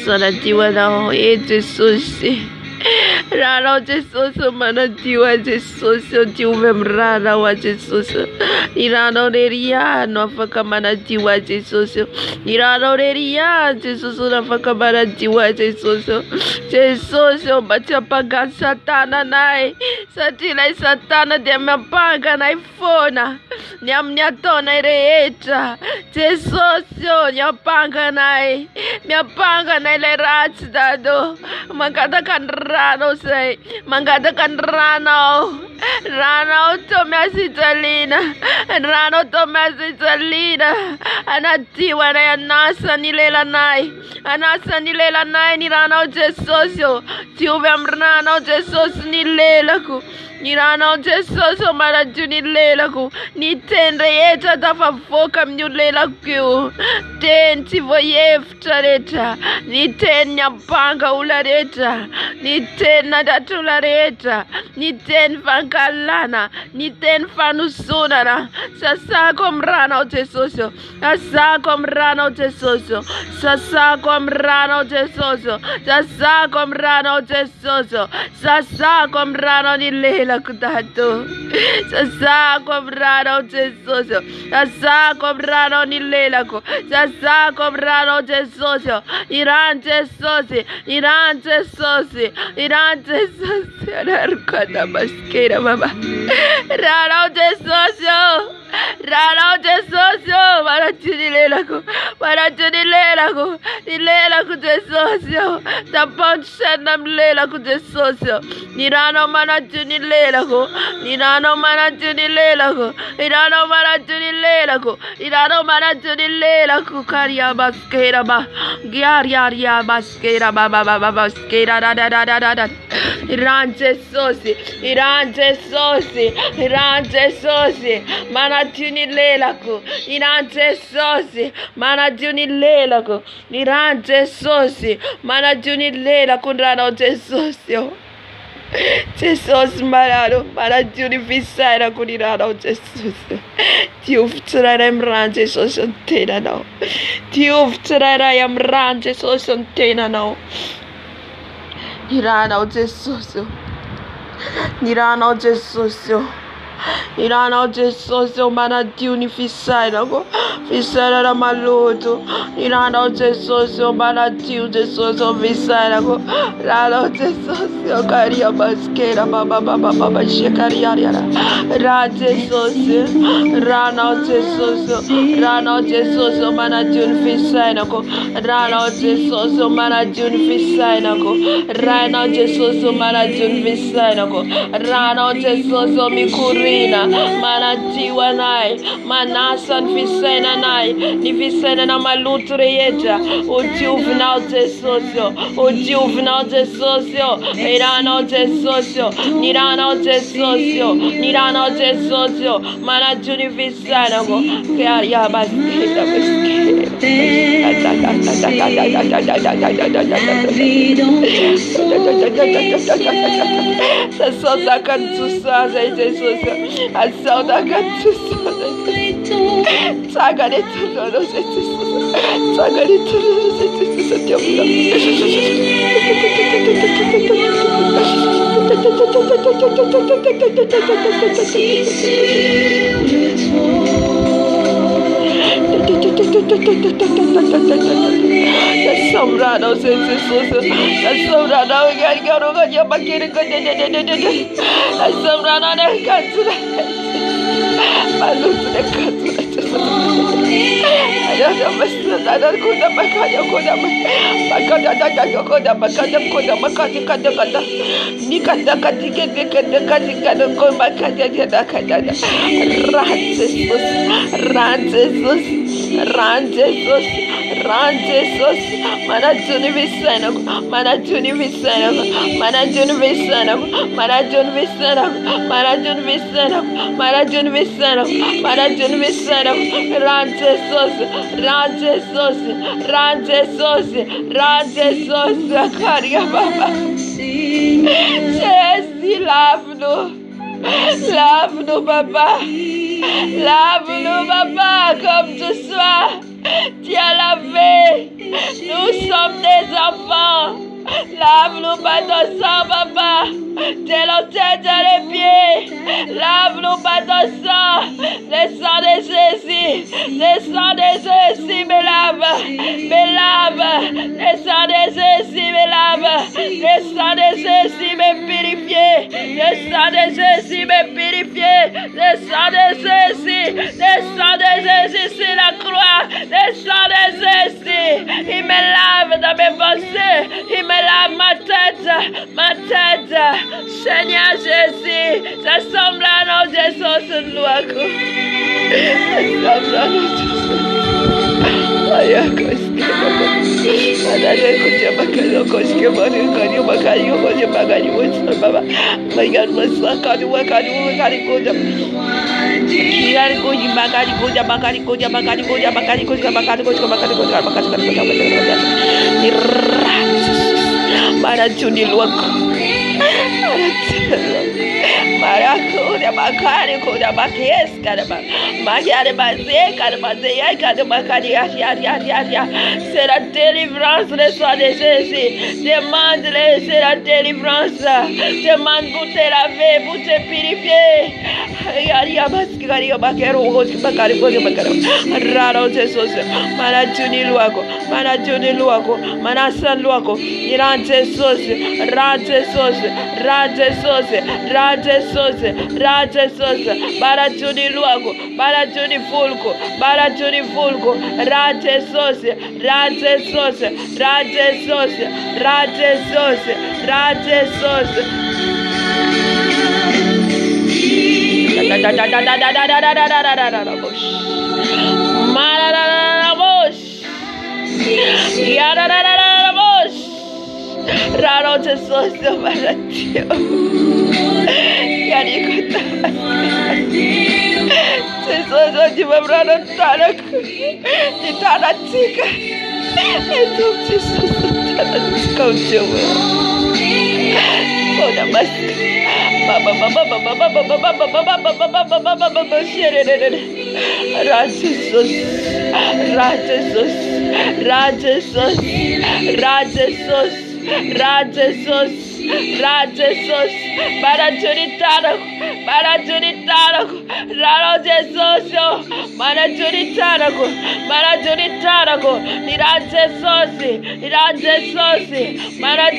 Ora diwa na Jesus. Rara Jesus mana diwa Jesus diwa rara wa Jesus irano reria no afaka mana diwa Jesus irano reria Jesus no afaka mana diwa Jesus bacha paga satana nai satila satana de mapaga na ifona nyamnyatona irehetra Jesosy nyapanga anay miapanga anay ilay ratsy dado mangataka ny rano zay mangataka ny ranao to miasijaliana ranao to miasijaliana anadio anay anasa ny lelanay ny ranao Jesosy diovy amin'ny ranao Jesosy ny lelako ny ranao Jesosy manadio ny lelako ny teny rehetra tafavoaka amin'ny lelako io teny tsy voahevitra rehetra ny teny nyapanga ola rehetra ny teny nandratra ola rehetra ny teny fankalana ny teny fanosonana sasako amin'ny ranao Jesosy sasako amin'ny ranao Jesosy sasako amin'ny ranao Jesosy sasako amin'ny ranao Jesosy sasako amin'ny ranao ny lelako dato sasako amin'ny ranao Jesosy sasako amin'ny ranao ny lelako sasako amin'ny ranao Jesosy iran Jesosy anarukada maskera baba ranao Jesosy manadio ny lelako Jesosy tapaotrana amin'ny lelako Jesosy ny ranao manadio ny lelako ny ranao manadio ny lelako ny ranao manadio ny lelako ny ranao manadio ny lelako karia maskera ba giaria maskera baba maskera da iran Jesosy manadio ny lelako iran Jesosy manadio ny lelako iran Jesosy manadio ny lelako ranao Jesosy Jesosy manadio ny fisainako ny ranao Jesosy diovy tsirairay amin'ny rano Jesosy ny tenanao diovy tsirairay amin'ny rano Jesosy ny tenanao ny ranao Jesosy ny ranao Jesosy ny ranao Jesosy manadio ny fisainako fisainana maloto ny ranao Jesosy manadio Jesosy fisainako ranao Jesosy karia maskera baba shekaria ra Jesosy ranao Jesosy manadio ny fisainako ranao Jesosy manadio ny fisainako ranao Jesosy manadio ny fisainako ranao Jesosy mikuri manadio anay manasa ny fisainanay ny fisainana maloto rehetra udiovinao Jesosy iranao Jesosy ny ranao Jesosy manadio ny fisainako karia maskera saudaka tsusaza Jesosy saudaka tsusaza tsagare tulono tsagare Sombrano Jesosy sombrano gargaro bakire sombrano ne katsura malutu ne katsura ada mesti ada kuda makanya ni kata ran Jesus manajuni visana ran Jesus karia baba Jesi love nous papa comme tu sois. Tu as lavé. Nous sommes des enfants. Lave-nous par ton sang, papa. Dès l'autel dans les pieds. Lave-nous par ton sang. Le sang de Jésus. Le sang de Jésus me lave. Le sang de Jésus me lave. Le sang de Jésus me purifie. Le sang de Jésus me purifie. Le sang de Jésus. Le sang de Jésus sur la croix. Le sang de Jésus. Il me lave dans mes pensées. Il me lave ma tête. Ma tête. Seigneur Jésus. Ça semble à nos Jésus sur l'ouaco. Ça semble à nos Jésus. Aya koske adale kuja bakalo koske bari kari bakari koja bakari wasa baba bayan wasa kari kuja kiri kuja bakari kuja mana juni luak Maraku de bakari kuda bakes kadaba magare baze ya kadaba kadia ya c'est la délivrance le soir de Jésus demande-le c'est la délivrance demande pour te laver pour te purifier ya baskari bakero bakari raro Jesus mana juni luako mana san luako iran Jesus Barajuni luago, barajuni fulco, rate sauce, Raro Jesus baratio. Yani kota. Jesus odi babrano tarak. Di taratika. Itu Jesus tarak kau jauh. Kau dah mas. Baba Rajesos, para Junitano, Raro Jesus, para Junitano, Irajesos, para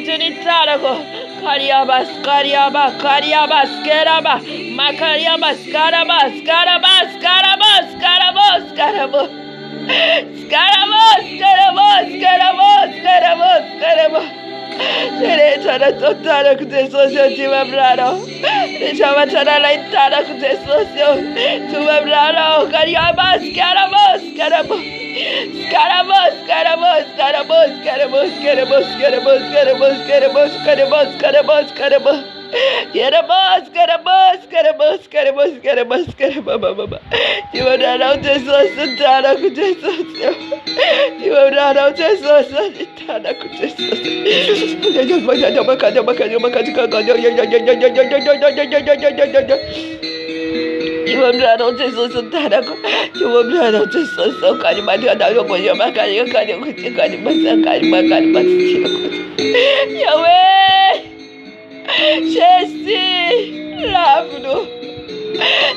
Junitano, Kariabas, keraba, makariabas, karabas, Serena totara kute socio tima brano. Diciamo tara la intara kute socio. Tima brano. Kariabas, karabas. Carabas. You are not out there, so Santana could just. You are not out there, so Santana could just. You are not out there, so Santana. You are not out there, so Kalimata, Yahweh, Jésus,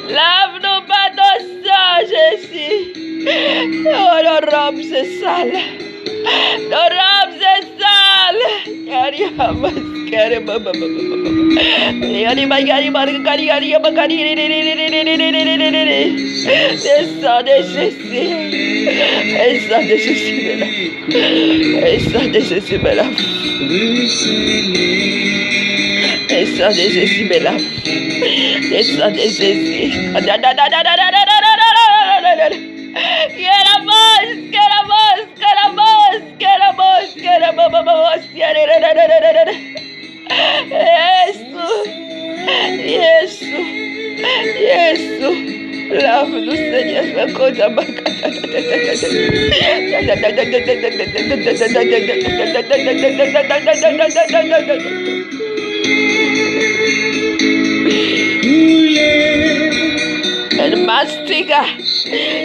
lave-nous, pas dans ça, Jésus. Oh, nos robes, c'est sale. Lave-nous, Seigneur, el mastiga,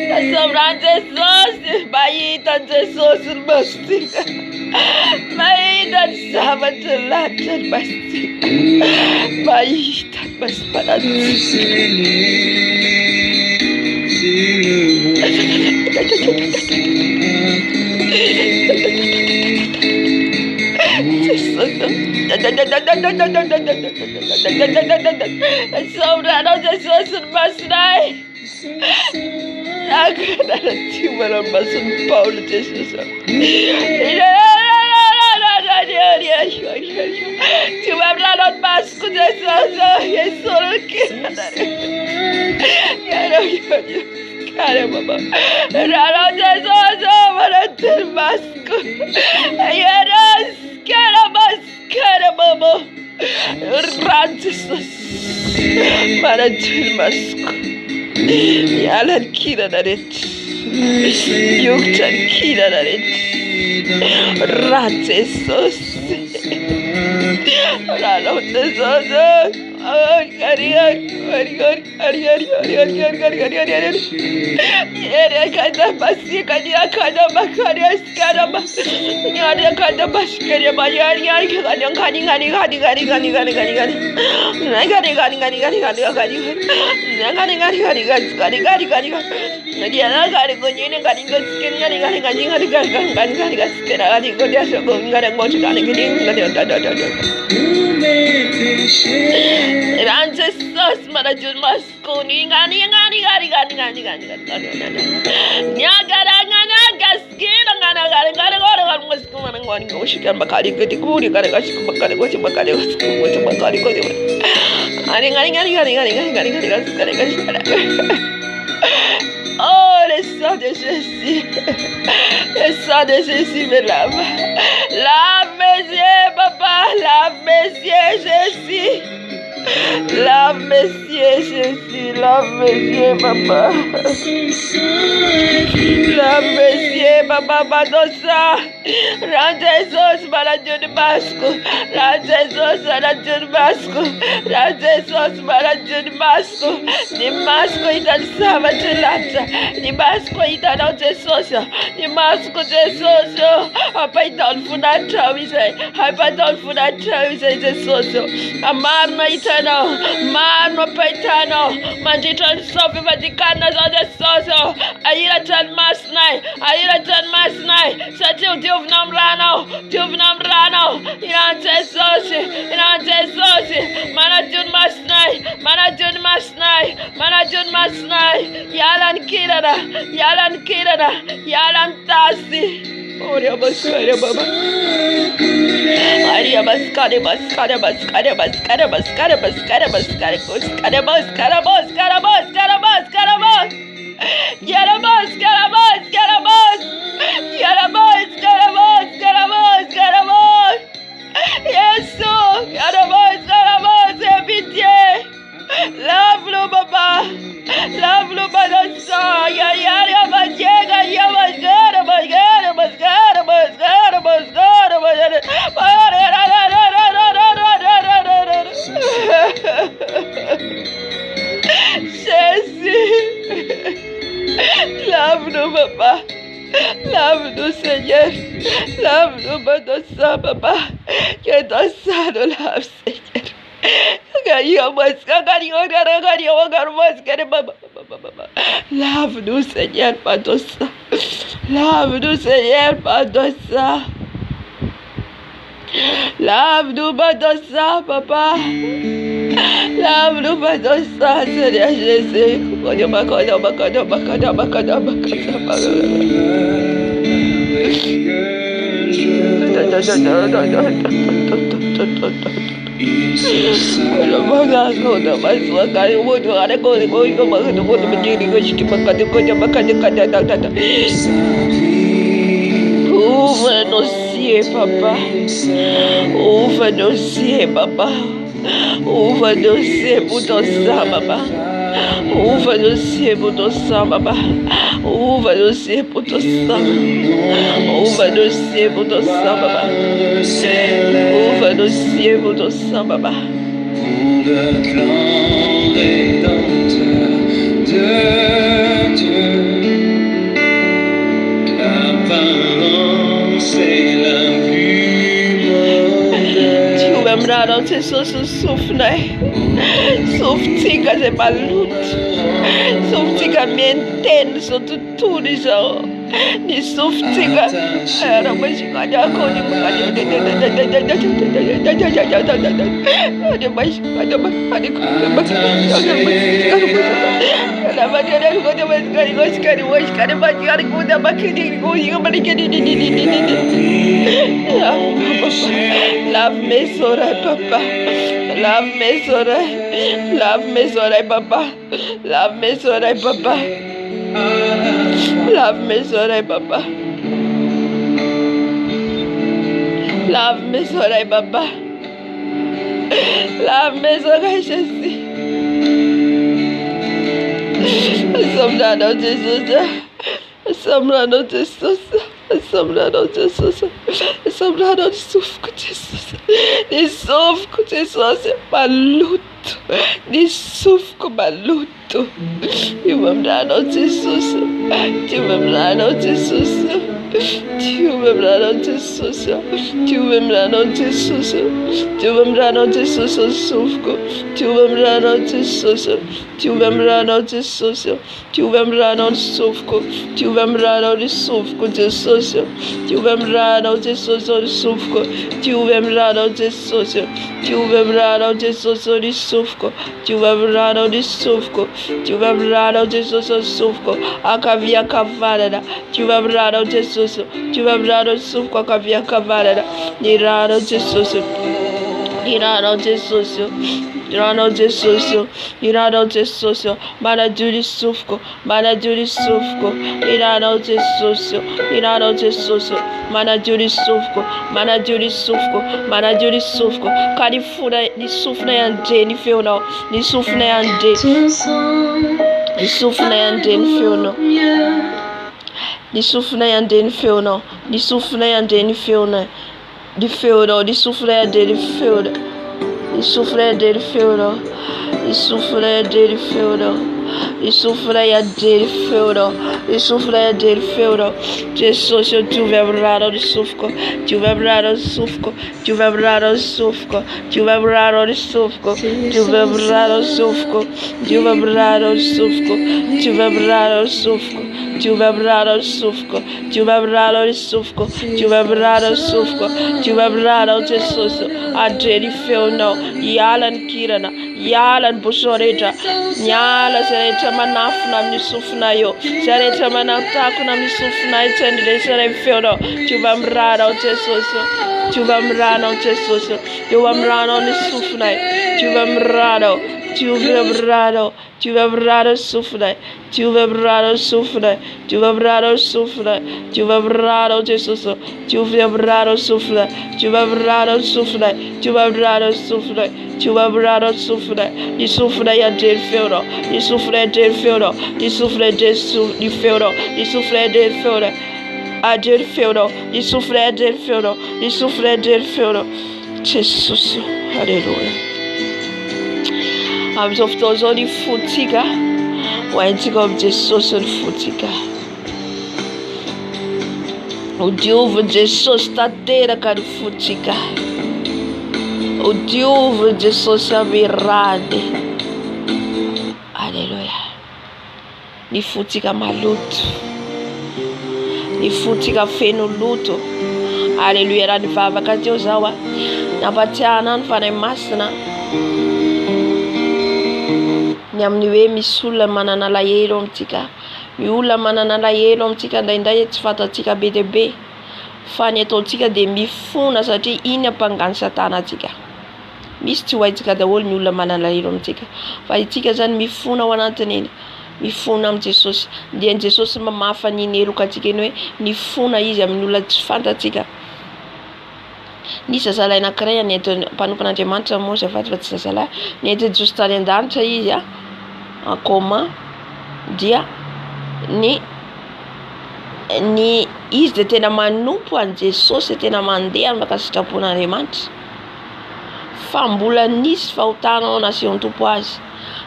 la sobrante sos, vaya tan sos, mastiga, vaya tan Sabatalatan pasti Bayitan mas parat Saudara Jesus mas naik akan ada timbal masun Paul Jesus cuma beralat masku Jesus Yesus kita ya Baba beralat Jesus beralat masku Yesus kita Baba beralat Jesus beralat masku yalan kita dari yuktan kita dari Rat Jesus Lalu Jesus kata pasti kaya kata makarya sekarang nyari kata pas kerja bayar kadang Jesus marajun masku ni ngani oh, le sang de Jésus, le sang de Jésus me lave. Lave mes yeux, papa, lave mes yeux, Jésus. Lave mes yeux, Jésus, lave mes yeux, papa. Lave mes yeux, papa, Badosa. Rends Jesus maladie de Basco. Rends Jesus maladie de Basco. Rends Jesus maladie de Basco. Ni Basco itasava telata. Ni Basco itana Jesus. Ni Basco Jesus. Apa itan funata wise. Apa itan funata wise Jesus. Amarna itano. Marno paitano. Manjitan sofi vatikana za Jesus. Ayira tan masnai. Ayira tan masnai. Satiu Diov namrano. Diov namrano. Iran Jesus. Iran Jesus. Manajun masnai. Manajun masnai. Manajun masnai. Yalan kirana. Yalan kirana. Yalan tasi. Oria baskare baba. Aria baskare baskare baskare baskare baskare baskare baskare baskare baskare baskare baskare baskare bas. Yarabas karabas karabas. Yarabas karabas karabas karabas. Yesu yarabas karabas pitié. Lave-le baba. Lave-le badansa. Ya bajega ya basgara basgara basgara basgara basgara basgara. Jésus. Lave-nous, papa. Lave-nous, Seigneur. Lave-nous, Badosa, papa. Que ton sang nous lave, Seigneur. Lave-nous, Seigneur, Badosa. Lave-nous, Seigneur, Badosa. Lave-nous, Badosa, papa. Lave-nous, Badosa, Seigneur Jésus. Ouvre nos cieux, papa. Ouvre nos cieux, papa. Ouvre nos cieux pour ton sang, papa. Ouvre nos cieux pour ton sang, papa. Ouvre nos cieux pour ton sang. Ouvre nos cieux pour ton sang, papa. Ouvre nos cieux pour ton sang, papa. Pour le grand rédempteur de Dieu, l'apparence est la plus Tivamranao Jesosy ny sofinay. Sofintsika zay maloto. Sofintsika mientena zao tontolo izao. Ny sofintsika raha mazikany ako ny lave mes oreilles, papa. Lave mes oreilles. Lave mes oreilles, papa. Lave mes oreilles, papa. Lave mes oreilles, papa. Lave mes oreilles, papa. Lave mes oreilles, Jésus. Assombrado Jesus. Assombrado Jesus. Assombrado Jesus. Assombrado de sufoco, Jesus. De sufoco, Jesus. Maluto. De sufoco, maluto. Tivamranao Jesus. Tivamranao Jesus. Tivamranao Jesus. Tivamranao Jesus. Tivamranao Jesus o sufoco. Tivamranao Jesus. Tivamranao Jesus. Tivamranao o sufoco. Tivamranao de sufoco, Jesus. Tivamranao Jesus o sufoco. Tivamranao Jesus. Tivamranao Jesus o sufoco. Tivamranao de sufoco. Tivamranao Jesus o sufoco. Akavia cavalera. Tivamranao Jesus. Tivamranao sufoco. Akavia cavalera. Nirano Jesus. Nirano Jesus. Nirano Jesus. Nirano Jesus. Manaduri sufoco. Manaduri sufoco. Nirano Jesus. Nirano Jesus. Manaduri sufoco. Manaduri sufoco. Manaduri sufoco. Karifuna ni sufna yande ni feono. Ni sufna yande. Ni sufna yande ni feono. Ni sufna yande ni feono. Ni sufna yande ni feono. Di feono. Di sufna yande ni feono. Di sufna yande ni feono. Di sufna yande ni feono. Di sufna yande ni feono. Di sufna yande ni feono. Jesus, tu verrà di sufoco. Tu verrà di sufoco. Tu verrà di sufoco. Tu verrà di sufoco. Tu verrà di sufoco. Tu verrà di sufoco. Tu verrà di sufoco. Tu verrà di sufoco. Tu verrà di sufoco. Tu verrà di sufoco. Tu verrà di Jesus. Adeli feono. Yalan kirana. Yalan busoreta. Nyala sereta manafuna misufuna yo. Sereta manatako misufuna itendere sere feono. Tu verrà di Jesus. Tu verrà di Jesus. Tu verrà di sufuna. Tu verrà. Tu verrà. Tu verrà soufre. Tu verrà soufre. Tu verrà soufre. Tu verrà Jesus. Tu verrà soufre. Tu verrà soufre. Tu verrà soufre. Tu verrà soufre. Di soufre ya del feuro. Di soufre del feuro. Di soufre del feuro. Di soufre del feuro. A del feuro. Di soufre del feuro. Di soufre del feuro. Jesus. Hallelujah. Amzoftozo ni futika waintika Jesus ni futika o Diuvo Jesus tatera ka ni futika o Diuvo Jesus avirade. Hallelujah. Ni futika maluto, ni futika feno luto. Hallelujah. Rani Vavaka Diozawa napatiana ny fanay masina ny amin'ny hoe misy olona manana lahelo amintsika, ny olona manana lahelo amintsika indraindray tsy fantatsika be dia be, fa ny ataontsika dia mifona satria iny ampangany satana atsika. Misy tsy ho haitsika daholo ny olona manana lahelo amintsika, fa itsika zany mifona ao anatiny iny, mifona amin'ny Jesosy. Dia Jesosy mamafa ny heloka atsika iny hoe mifona izy amin'ny olona tsy fantatsika. Ny zazalahy anankiray ny mpanompon'Andriamanitra moa zay fa tsy zazalahy nety Jesosy tany an-danitra izy koma dia ny izy dia tena manompo an Jesosy, tena mandeha maka sitrapon'Andriamanitra, fa mbola nisy fahotana ao nasehon'ny tompo azy.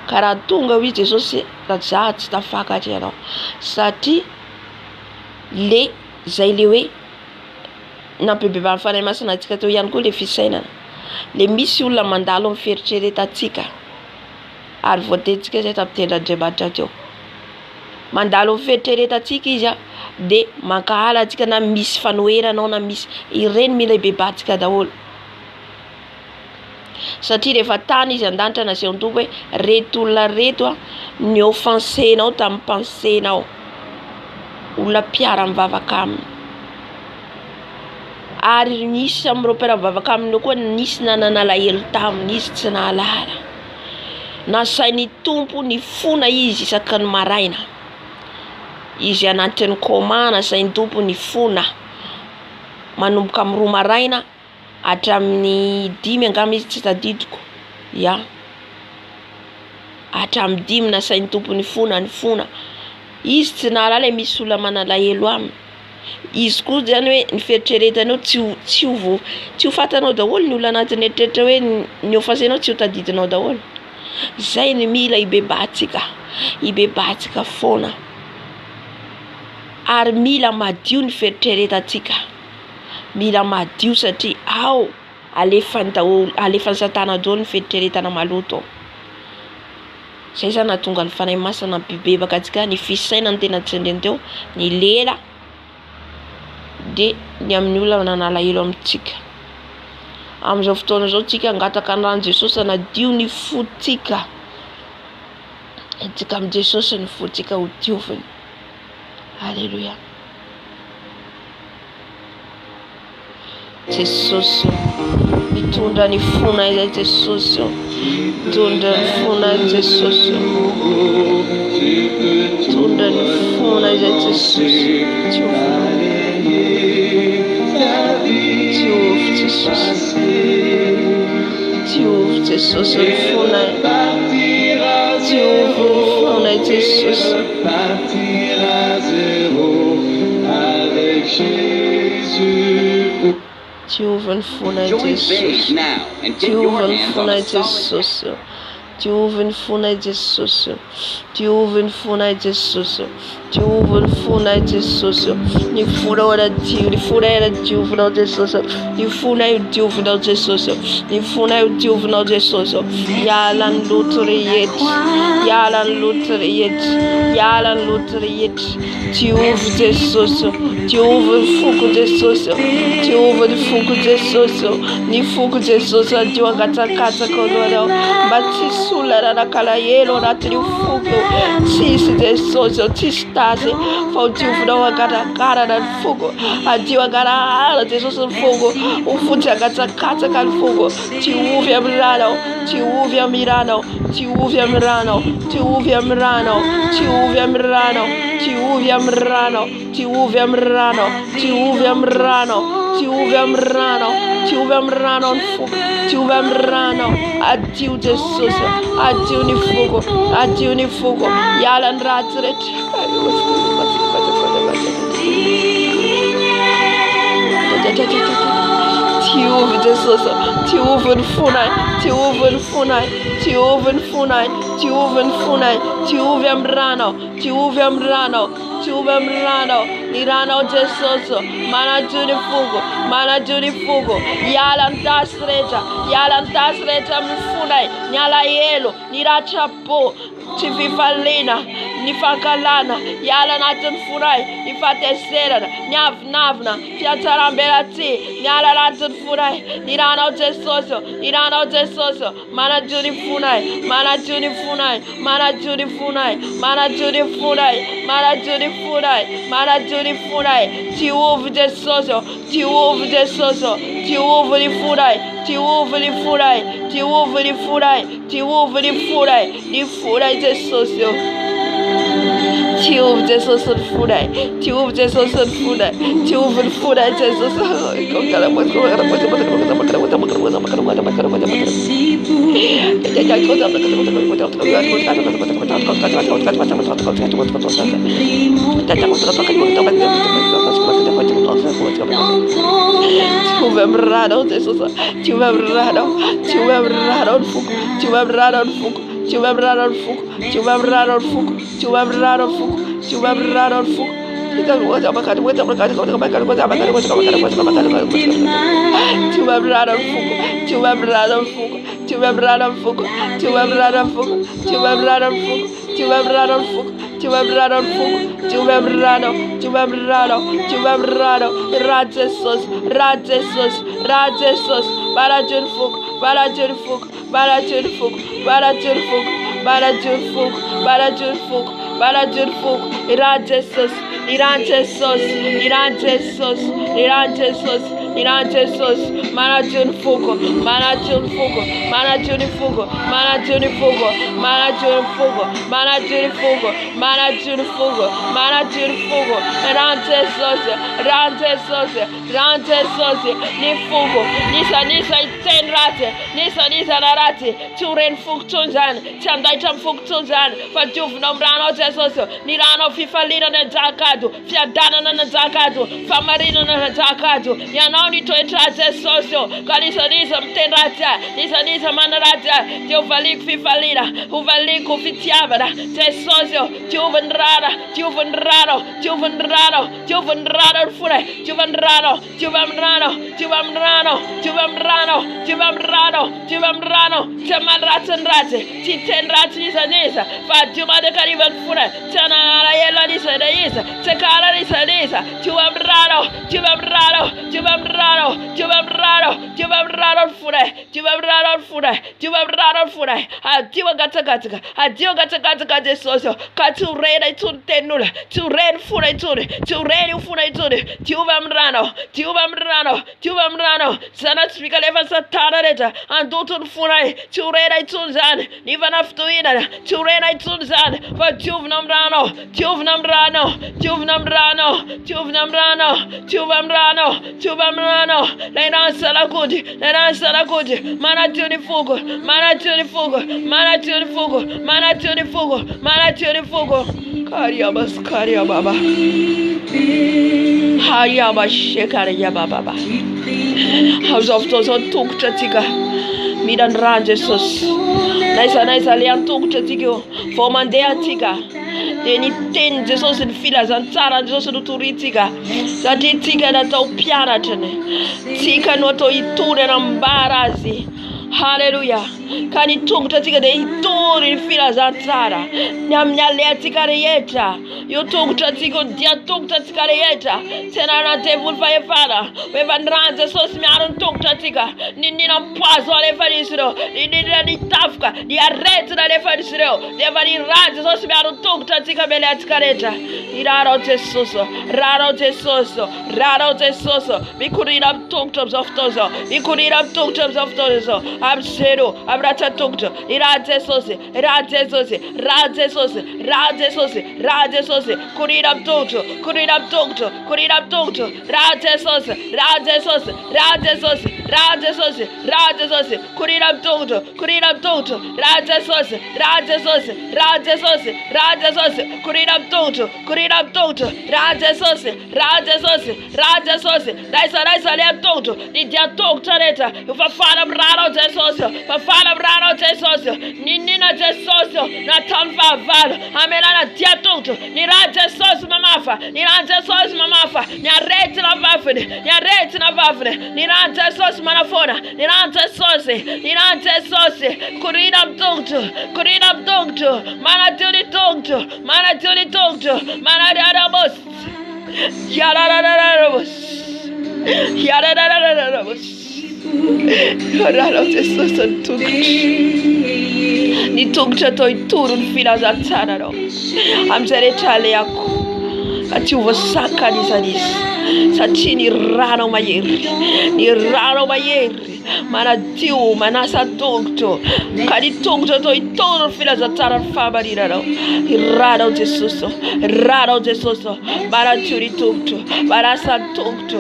Ka raha tonga hoy Jesosy raha tsy tafakatra ianao satria zay le hoe nampebebany fanahy masina antsika teo ihany koa le fisainana. le misy olona mandalo amin'ny fieritreretantsika ary voatetika zay tapitendran-Andriamanitra teo mandalo amin'ny fieritreretantsika izy de mankahala antsika na misy fanoheranao na misy ireny mila ibebahantsika daholo satria rehefa tany izy an-danitra naseho tompo hoe reto olona reto ny offensenao tamin'ny pensenao olona mpiara mivavaka aminy ary nisy amin'ireo mpiara mivavaka aminy koa nisy nanana alahelo taminy izy tsy nahalala nasain'ny tompo ny fona izy isaky ny maraina izy anatin'ny koma nasain'ny tompo ny fona manomboka amin'ny 2 maraina hatramin'ny 5 angamba izy tsy tadidiko ya hatramin'ny 5 nasain'ny tompo ny fona izy tsy nahalala misy olona manalahelo aminy izy koa zany hoe ny fieritreretanao tsy ho fatanao daholo ny olona anatin'ny eritreretra hoe ny offensenao tsy ho tadidinao daholo zay ny mila ibebahantsika foana ary mila madio ny fieritreretantsika mila madio satria ao alefan'ny satana daholo ny fieritreretana maloto zay zany nahatonga ny fanahy masina bebaka antsika ny fisaina ny tena tsendreny teo ny lela de ny amin'ny olona nanalahelo amintsika amin'izao fotoana zao tsika angataka ny rano Jesosy nadio ny fotsika tsika amin'ny Jesosy ny fotsika ho dioviny Alleluia Jesosy mitondra ny fona izay Jesosy mitondra ny fona Jesosy mitondra ny fona izay Jesosy Dieu Jesosy ny fona Dieu fona Jesosy Dieu ny fona Jesosy Dieu ny fona Jesosy Dieu ny fona Jesosy Dieu ny fona Jesosy Dieu ny fona Jesosy ny fona ora Dio ny fona era Dio vinao Jesosy ny fona io Dio vinao Jesosy ny fona io Dio vinao Jesosy yala ny loto rehetra yala ny loto rehetra yala ny loto rehetra Diovy Jesosy Diovy ny foko Jesosy Diovy ny foko Jesosy ny foko Jesosy adio angatsakatsaka anao mba tsisy olona ranakalahelo anatin'io foko tsisy Jesosy tsisy tasy fa ho diovinao angaragarana ny foko adio angarahara Jesosy ny foko ho fotsy angatsakatsaka ny foko diovy amin'ny ranao diovy amin'ny ranao diovy amin'ny ranao diovy amin'ny ranao diovy amin'ny ranao diovy amin'ny ranao diovy amin'ny ranao diovy amin'ny ranao diovy amin'ny ranao diovy amin'ny ranao ny foko diovy amin'ny ranao adio Jesosy adio ny foko yala ny ratsy rehetra diovy Jesosy diovy ny fonay diovy ny fonay diovy ny fonay diovy ny fonay diovy amin'ny ranao diovy amin'ny ranao diovy amin'ny ranao ny ranao Jesosy manadio ny foko yala ny tasy rehetra amin'ny fonay ny alahelo ny ratrapo tsy fifaliana ny fankalana yala anatin'ny fonay ny fahatezerana ny avinavina fiatsaram-belatsy ny ala anatin'ny fonay ny ranao Jesosy manadio ny fonay manadio ny fonay manadio ny fonay manadio ny fonay manadio ny fonay manadio ny fonay diovy Jesosy diovy Jesosy diovy ny fonay diovy ny fonay diovy ny fonay diovy ny fonay ny fonay Jesosy diovy Jesosy ny fonay diovy Jesosy ny fonay diovy ny fonay Jesosy diovy amin'ny ranao Jesosy diovy amin'ny ranao diovy amin'ny ranao ny foko diovy amin'ny ranao ny foko diovy amin'ny ranao ny foko diovy amin'ny ranao ny foko diovy amin'ny ranao ny foko diovy amin'ny ranao ny foko Hallelujah. Kani tungta tika de itori fila za tsara. Nyamnyale tika reyeta. Yo tungta tika dia tungta tika reyeta. Tena na tevul fa efara. Wevan ranze sos mi arun tungta tika. Nini na paso ale farisiro. Nini na ni tafka. Ni arrete na le farisiro. Devani ranze sos mi arun tungta tika bele tika reta. Iraro te soso. Raro te soso. Raro te soso. Vi kurira tungta of tozo. Vi kurira tungta of tozo. Absero. Abrata tungta. Irate sose. Irate sose. Rate sose. Rate sose. Rate sose. Kurira tungta. Kurira tungta. Kurira tungta. Rate sose. Rate sose. Rate sose. Rate sose. Rate sose. Kurira tungta. Kurira tungta. Rate sose. Rate sose. Rate sose. Rate sose. Kurira tungta. Kurira tungta. Rate sose. Rate sose. Rate sose. Raisa le tungta. Di dia tungta reta. Ufafana brano te socio. Fafana brano te socio. Ninina te socio. Na tanfa valo. Amela na dia tungta. Ni rate socio mamafa. Ni rate socio mamafa. Ni arrete na vafene. Ni arrete na vafene. Ni rate socio manafona. Ni rate socio. Ni rate socio. Kurina tungta. Kurina tungta. Mana tuni tungta. Mana tuni tungta. Mana darabos. Yararararabos. Yararararabos. Raro te soso tungta. Ni tungta toi turun fila za tsararo. Amzere chale yako. Kati uvosaka nisanisi. Sachini rano mayeri. Ni rano mayeri. Mana tiu manasa tungto. Kani tungto toi turun fila za tsara fabari raro. Raro te soso. Raro te soso. Mana turi tungto. Mana sa tungto.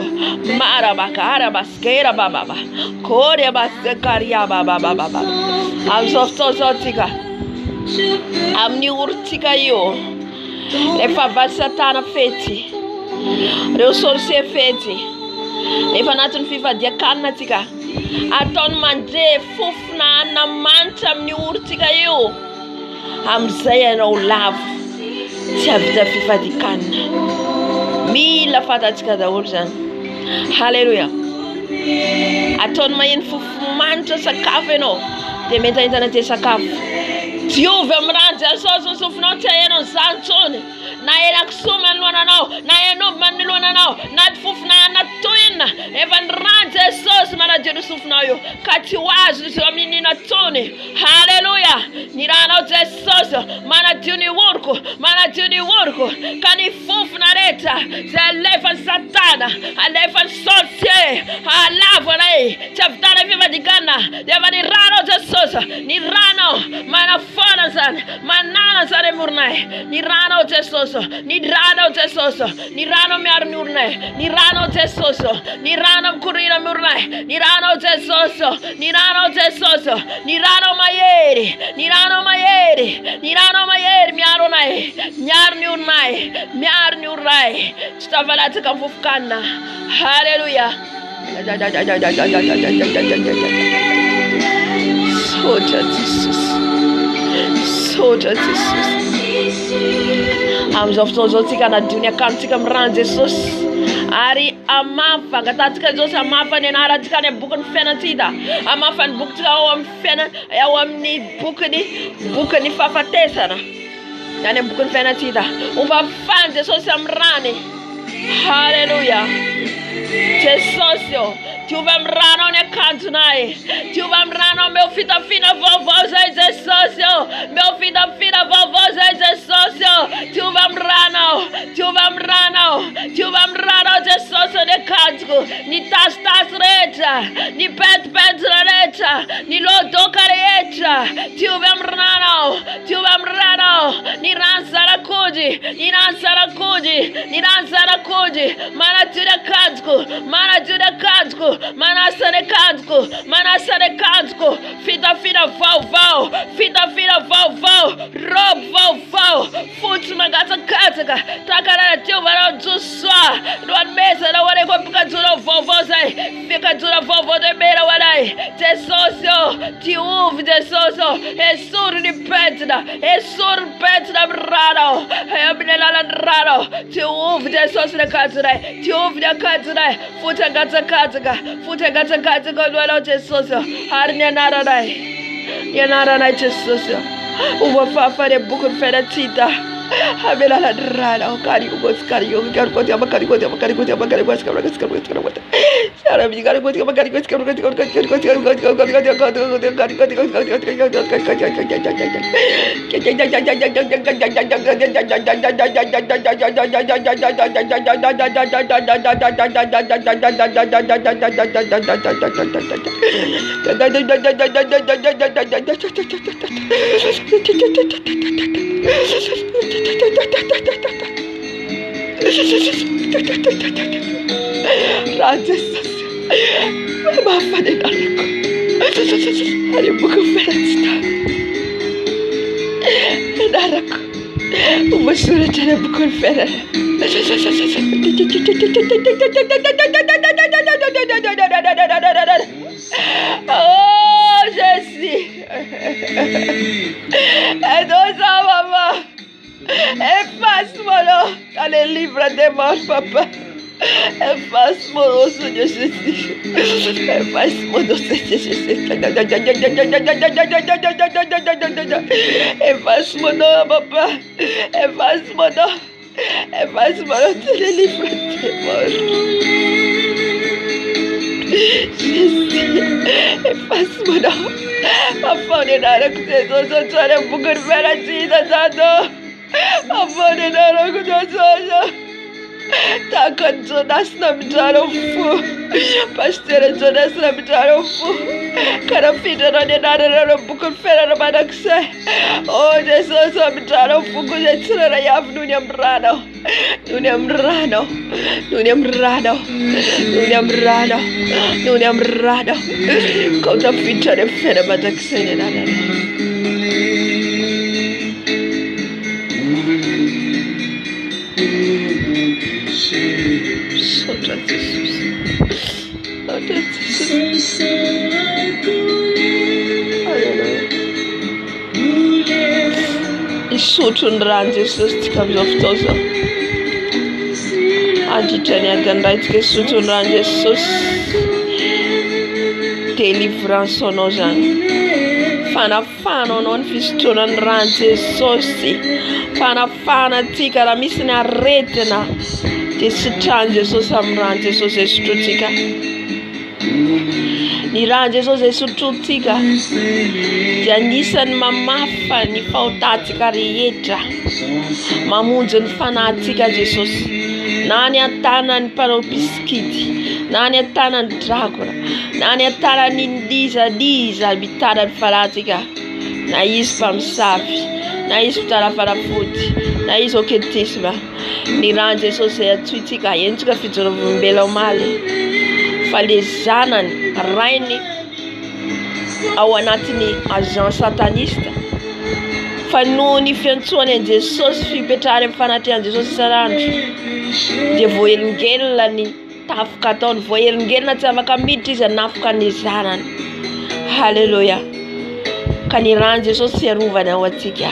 Mara bakara baskera bababa. Kore baskekaria bababa. Am softo sotika. Am ni urtika yo. Le favor satana feti. Le sorse feti. Le fanatun Fifadian Kanina tika. Aton manje fufna na mancha am ni urtika yo. Am zaya no love. Tia vita Fifadian Kanina. Mila fatatsika daholo zany. Haleluya. Ataony maheno fofomanitra sakafo ianao dia mety ahitana ty sakafo. Diovy amin'ny rano Jesosy ny sofinao tsy hahenao izany tsony. Na henan-kisoa manoloana anao, na henomby manoloana anao, na fofona anatoina, efa ny rano Jesosy manadio ny sofinao io, ka tsy ho azo izy eo amin'iny tsony. Haleluya. Ny ranao Jesosy manadio ny oroko, manadio ny oroko, ka ny fofona rehetra izay alefan'ny Satana, alefan'ny sorcier, alavanay, tsy ahavitana fivadikana, dia efa ny ranao Jesosy, ny ranao manafona zany, manana zany amornay, ny ranao Jesosy, ny ranao Jesosy, ny ranao miaro ny ornay, ny ranao Jesosy, ny ranao mikorina amornay, ny ranao Jesosy, ny ranao Jesosy, ny ranao mahery, ny ranao mahery, ny ranao mahery miaro anay, miaro ny ornay, miaro ny ornay, tsy tavalatsaka amin'ny fofokanina. Haleluya. Sotra Jesus, sotra Jesus. Amin'izao fotoana izao tsika nadio ny akanontsika amin'ny rano Jesosy, ary amafa angatatsika Jesosy, amafa ny anarantsika any amin'ny boky ny fiainantsika, amafa ny bokintsika ao amin'ny fiainana, ao amin'ny boky ny fahafatesana, any amin'ny boky ny fiainantsika. Ovafany Jesosy amin'ny rany. Haleluya. Jesosy diovy amin'ny ranao ny akanjonay, diovy amin'ny ranao meu fitafina vaovao zay Jesosy, meu fitafina vaovao zay Jesosy, diovy amin'ny ranao, diovy amin'ny ranao, diovy amin'ny ranao Jesosy ny akanjoko, ny tasitasy rehetra, ny petipetina rehetra, ny lodoka rehetra, diovy amin'ny ranao, diovy amin'ny ranao, ny rano zarakoji, ny rano zarakoji, ny rano zarakoji, manadio ny akanjoko, manadio ny akanjoko, manasane kanjoko, manasane kanjoko, fitafina vaovao, fitafina vaovao, rob vaovao, fotsy mangatsakatsaka, takarana tiovarao Joshua, lohan'ny mesa na hoanay koa pikajona vaovao zay, fikajona vaovao de mera hoanay, Jesosy diovy Jesosy, esoro ny pentina, esoro ny pentina amin'ny ranao, amin'ny alalan'ny ranao, diovy Jesosy ny akanjonay, diovy ny akanjonay, fotsy angatsakatsaka, futa katsakatsaka lohanao Jesosy, ary ny anaranay Jesosy, ovafafany amin'ny boky ny fiainantsika, amin'ny alalan'ny ranao, oh Jésus, aide-nous maman, efface-moi dans les livres des morts, papa. Efface-moi, Seigneur Jésus. Efface-moi, Seigneur Jésus. Efface-moi, papa. Efface-moi, efface-moi dans les livres des morts. Jésus, efface-moi. Papa, on est dans le coup tu as le bouc de fer à dire dans Papa, on est dans le coup de Takkan Jonas na mitaro fu, Pastor Jonas na mitaro fu, Kana fita na nena na buku fera na manakse. Oh Jesus na mitaro fu kujetura na yav dunia mrano, dunia mrano, dunia mrano, dunia mrano, dunia mrano. Kau ta fita na fera manakse na nana. Sotra Jesus. Sotra Jesus. I sotro ny rano Jesus ty kami'izao fotoana zao. mandritra ny agan'raitsika soton'rano Jesosy. Délivrance anao zany. Fanafanao anao ny fisotroan'ny rano Jesosy. Fanafana antsika raha misy ny aretina dia sitrahany Jesosy amin'ny rano Jesosy izay sotrotsika. Ny rano Jesosy izay sotrotsika dia anisany mamafa ny fahotantsika rehetra, mamonjy ny fanahintsika Jesosy. Na ny antanany mpanao bisikity, na ny antanany dragona, na ny antanany indizadiza mitana ny farantsika, na izy mpamosavy, na izy mpitana fanafody, na izy okentisma. Ny rano Jesosy izay atsoitsika entsika fijorovam-bela omaly. Fa le zanany rainy ao anatin'ny agent satanista. Fa noho ny fiantsoany an'i Jesosy, fipetrahany amin'ny fanatehan'i Jesosy isan'andro, dia voahelingelina ny tafoka ataony, voahelingelina tsy afaka miditra izy hanafoka ny zanany. Halleluja. Ka ny rano Jesosy iarovany ao antsika.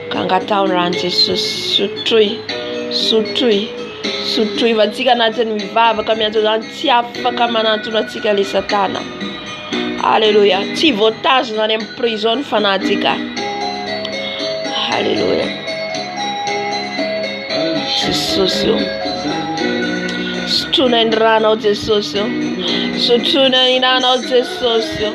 Ka angatao ny rano Jesosy, sotroy fa antsika anatin'ny mivavaka miantso zany tsy afaka manantona antsika le Satana. Halleluja. Tsy voatazona any amin'ny prison ny fanahintsika. Halleluja. Jesosy io. Sotroina ny rano ao Jesosy io. Sotroina ny rano ao Jesosy io.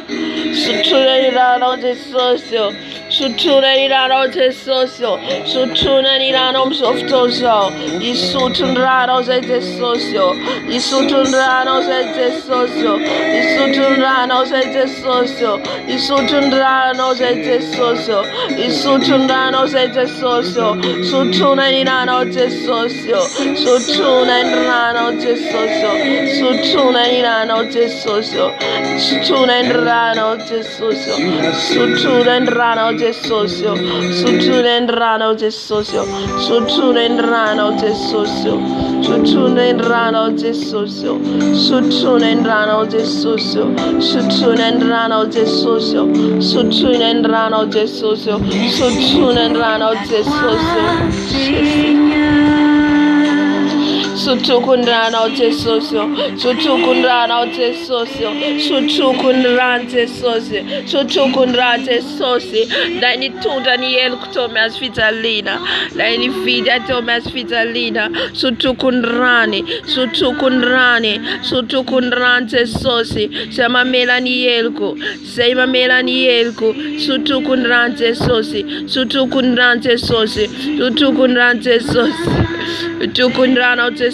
Sotroina ny rano ao Jesosy io. Sotroina ny rano ao Jesosy io. Sotroina ny rano amin'izao fotoana izao. Isotro ny rano ao zay Jesosy io. Isotro ny rano ao zay Jesosy io. Isotro ny rano ao zay Jesosy io. Isotro ny rano ao zay Jesosy io. Isotro ny rano ao zay Jesosy io. Sotroina ny rano ao Jesosy io. Sotroina ny rano ao Jesosy io. Sotroina ny rano ao Jesosy io. Sotroina ny rano ao Jesosy io. Sotroina ny rano ao Jesosy io. Sotroina ny rano ao Jesosy io. Sotroina ny rano ao Jesosy io. Sotroina ny rano ao Jesosy io. Sotroina ny rano ao Jesosy io. Sotroina ny rano ao Jesosy io. Sotroina ny rano ao Jesosy io. Sotroina ny rano ao Jesosy io. Sotroko ny rano ao Jesosy io. Sotroko ny rano ao Jesosy io. Sotroko ny rano Jesosy. Sotroko ny rano Jesosy. Dai nitondra ny heloko tao miazo fijaliana. Dai nividy atao miazo fijaliana. Sotroko ny rany. Sotroko ny rany. Sotroko ny rano Jesosy. Zay mamela ny heloko. Zay mamela ny heloko. Sotroko ny rano Jesosy. Sotroko ny rano Jesosy. Sotroko ny rano Jesosy. Sotroko ny rano Jesosy.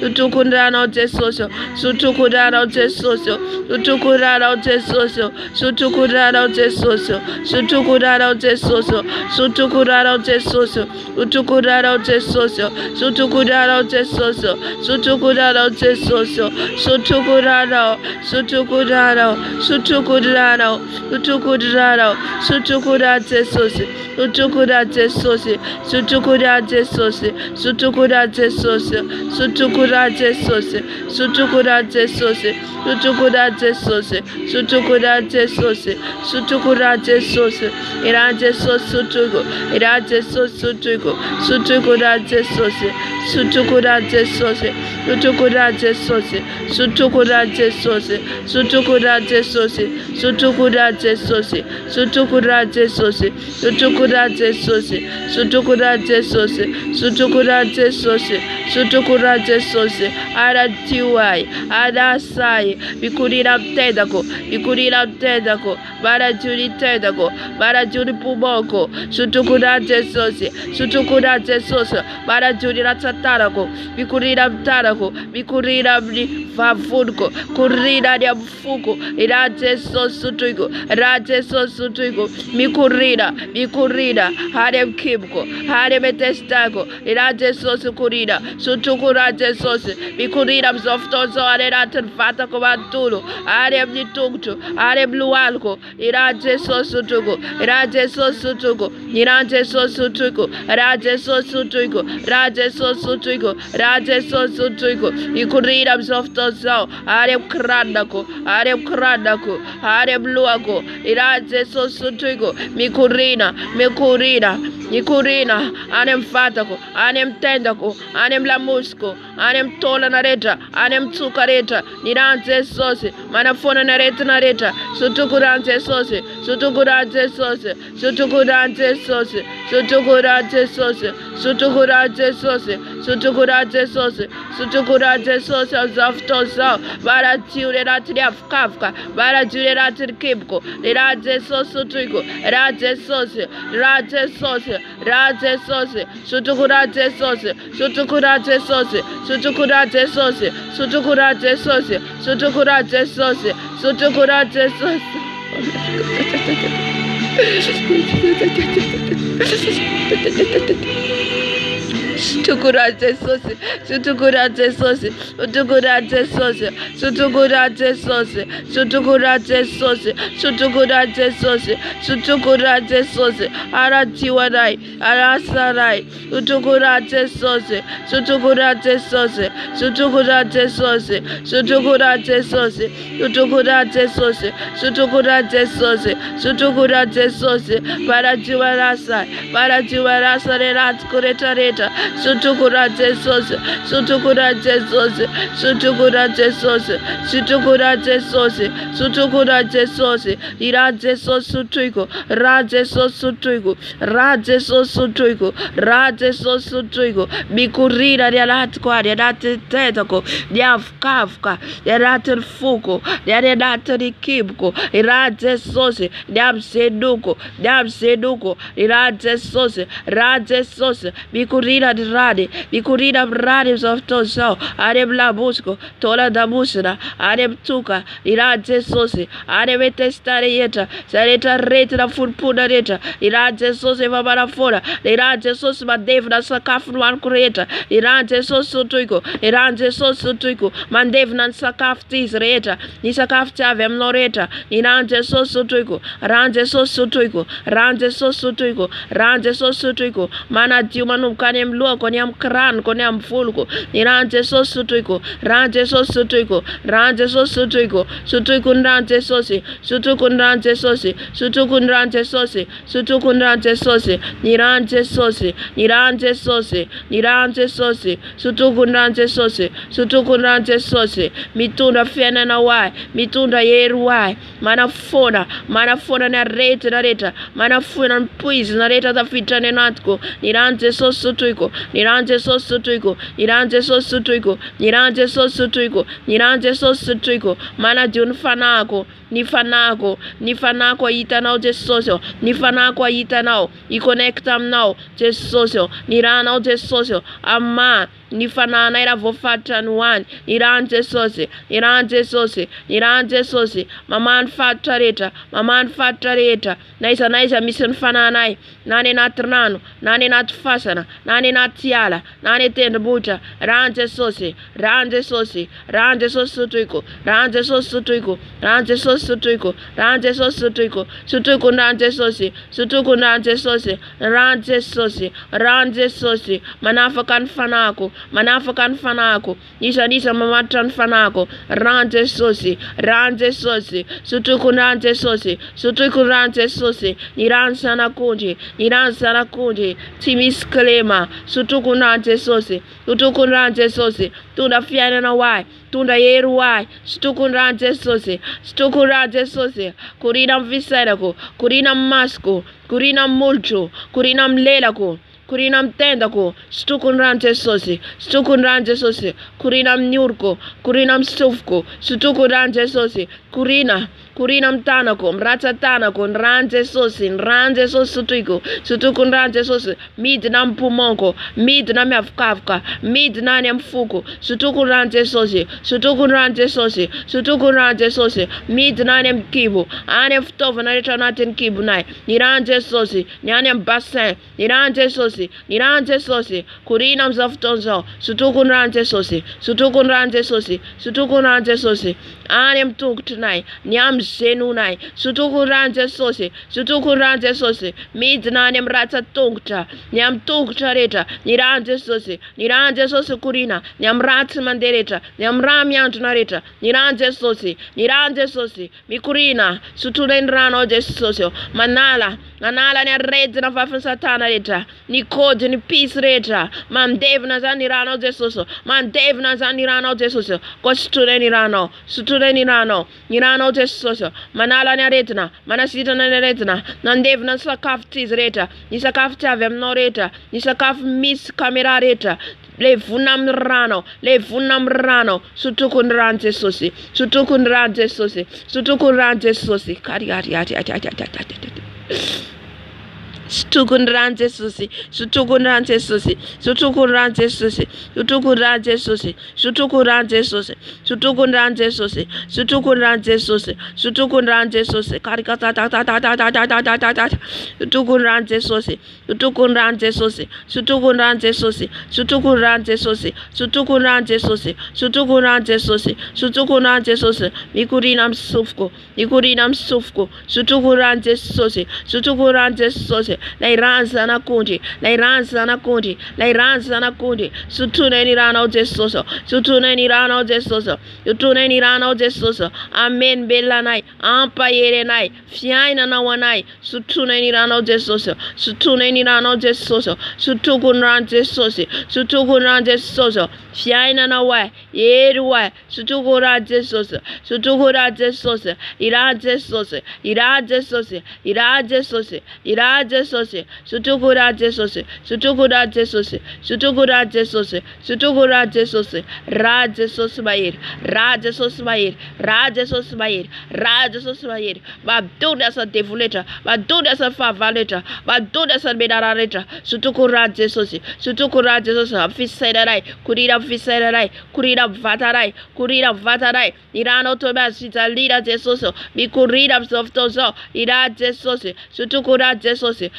Sotroko ny rano Jesosy. Sotroko ny rano Jesosy. Sotroko ny rano Jesosy. Sotroko ny rano Jesosy. Sotroko ny rano Jesosy. Sotroko ny rano Jesosy. Sotroko ny rano Jesosy. Sotroko ny rano Jesosy. Sotroko ny rano Jesosy. Sotroko ny rano. Sotroko ny rano. Sotroko ny rano. Sotroko ny rano. Sotroko ny Jesosy. Sotroko ny Jesosy. Sotroko ny Jesosy. Sotroko ny Jesosy. Sotroko ny Jesosy. Sotroko ny Jesosy. Sotroko ny Jesosy. Sotroko ny Jesosy. Sotroko ny Jesosy. Ira Jesosy sotroko. Ira Jesosy sotroko. Sotroko ny Jesosy. Sotroko ny Jesosy. Sotroko ny Jesosy. Sotroko ny Jesosy. Sotroko ny Jesosy. Sotroko ny Jesosy. Sotroko ny Jesosy. Sotroko ny Jesosy. Sotroko ny Jesosy. Sotroko ny Jesosy. Sotroko ny Jesosy. Ara tiwai. Ara sai. Bikurira mtendako. Bikurira mtendako. Bara juni tendako. Bara juni pumoko. Sotroko ny Jesosy. Sotroko ny Jesosy. Bara juni ratsatarako. Bikurira mtarako. Bikurira mni vavunko. Kurira ni mfuko. Ira Jesosy sotriko. Ira Jesosy sotriko. Mikurira. Mikurira. Hare mkimko. Hare metestako. Ira Jesosy kurira. Sotroko ny Jesosy. Bikurira mzoftozo. Hare raten vata komantulu. Hare mnitungtu. Hare mlualko. Ira Jesosy sotriko. Ira Jesosy sotriko. Ira Jesosy sotriko. Ira Jesosy sotriko. Ira Jesosy sotriko. Ira Jesosy sotriko. Ikurira mzoftozo. Hare mkrandako. Hare mkrandako. Hare mluako. Ira Jesosy sotriko. Mikurina. Mikurina. Nikurina, anem fatako, anem tendako, anem lamusko, anem tola nareta, anem tsukareta, niranze sose, manafona nareta nareta, sutukuranze sose, sutukuranze sose, sutukuranze sose, sutukuranze sose, sutukuranze sose, sutukuranze sose, sutukuranze sose, zaftosa, baratiure ratiaf kafka, baratiure ratir kipko, raze sose tuiko, raze sose, raze sose, raze sose, sutukuranze sose, sutukuranze sose, sutukuranze sose, sutukuranze sose, sutukuranze sose, sutukuranze sose. Sutukuranze sose, sutukuranze sose, sutukuranze sose, sutukuranze sose, sutukuranze sose, sutukuranze sose, sutukuranze sose, aratiwarai, arasarai, sutukuranze sose, sutukuranze sose, sutukuranze sose, sutukuranze sose, sutukuranze sose, sutukuranze sose, sutukuranze sose, paratiwarasa, paratiwarasa reratkuretareta. Sutukuranze sose, sutukuranze sose, sutukuranze sose, sutukuranze sose, sutukuranze sose, iranze sose sutuiko, raze sose sutuiko, raze sose sutuiko, raze sose sutuiko, bikurira rialatqua, rialatetako, diafkafka, rialaterfuko, rialaterikibko, iraze sose, diabseduko, diabseduko, iraze sose, raze sose, bikurira rade, bikurira rades of toso, areb labusco, tola da busra, areb tuka, iraze sose, arebe testarieta, sareta rete da furpuna reta, iraze sose vabara fora, iraze sose madevna sakafnuan kureta, iraze sose tuiko, iraze sose tuiko, mandevna sakaftis reta, ni sakafta vem loreta, iraze sose tuiko, ranze sose tuiko, ranze sose tuiko, ranze sose tuiko, mana diumanu kanem luo konyam kran konyam fulko, iraze sose tuiko, ranze sose tuiko, ranze sose tuiko, sutuiko ranze sose, sutuiko ranze sose, sutuiko ranze sose, sutuiko ranze sose, niranze sose, niranze sose, niranze sose, sutuiko ranze sose, sutuiko ranze sose, mitunda fena na wai, mitunda yeru wai, manafona na rete na reta, manafona puis na reta da fitane natko, niranze sose tuiko, niranze sose tuiko, niranze sose tuiko, niranze sose tuiko, niranze sose tuiko, mana jun fanako, ni fanako itanao jesosio, ni fanako itanao, I connectam nao jesosio, niranao jesosio, amma, ni fanana era vofatan wan, niranze sose, niranze sose, niranze sose, maman fatareta, naisa mission fananai, nane natrano, nane natfasana, nane natiala, nane tenbuta, ranze sose, ranze sose, ranze sose tuiko, ranze sose tuiko, ranze sose tuiko, ranze sose tuiko, sutuiko ranze sose, sutuiko ranze sose, ranze sose, ranze sose, manafakan fanako, nisa mamatan fanako, ranze sose, sutuiko ranze sose, sutuiko ranze sose, niransana kunje, timis klema, sutuiko ranze sose, tunda fiana na wai, tunda yeru wai, sutuiko ranze sose, kurinam viserako, kurinam masko, kurinam mulcho, kurinam lelako, kurinam tendako, stukun ranze sose, kurinam nyurko, kurinam stufko, stukun ranze sose, kurinam tanako, mrata tanako, ranze sose tuiko, stukun ranze sose, mid nam pumonko, mid nam afkafka, mid nam fuko, stukun ranze sose, mid nam kibu, anem ftova na retanaten kibu nai, niranze sose, nyanem bassin, niranze sose, kurinam zaftonzo, sutukun ranze sose, anem tuk tonight, nyam senunai sutukuranje sosi sutukuranje sosi midnani mrata tungta nyam tungta reta niranje sosi kurina nyam rat mandereta nyam ramyantuna reta niranje sosi mikurina sutulen rano je sosi manala ne red na vafen satana reta ni code ni peace reta man dev na zani rano je sosi man dev na zani rano je sosi ko sutulen rano nirano je sosi manala ne retna manasita ne retna nan dev na sakaf tis reta ni sakaf tavem no reta ni sakaf miss camera reta le vunam rano sutukunranje sosi kari Sutukunranje sosi karikata sutukunranje sosi mikurinam sufko sutukunranje sosi Lairanza na kundi sutuneni rano jesoso amen belanai ampayere nai fiaina na wanai sutuneni rano jesoso sutukunranje soso fiaina na wa yeru wa sutukunranje soso iraje sosi sutukuraje sosi raje sosi bayir baduda sa devuleta baduda sa favaleta baduda sa bedarareta sutukuraje sosi fiserai kurira vatarai irano toba sita lira jesoso bikurira softoso iraje sosi sutukuraje sosi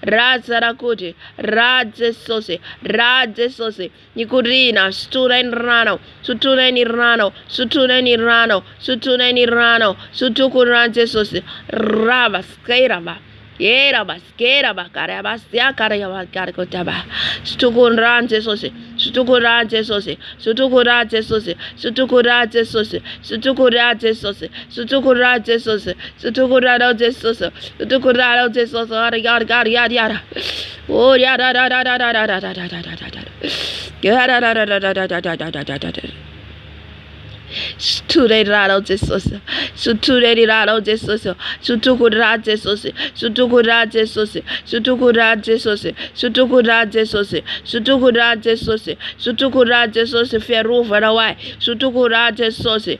razarakuti raje sosi nikurina sutuneni rano sutukuranje sosi rabaskeraba karabas ya karikotaba sutukuranje sosi yara oh yara Suturerado jesoso, sutukuraje sosi, feruva rawai, sutukuraje sosi,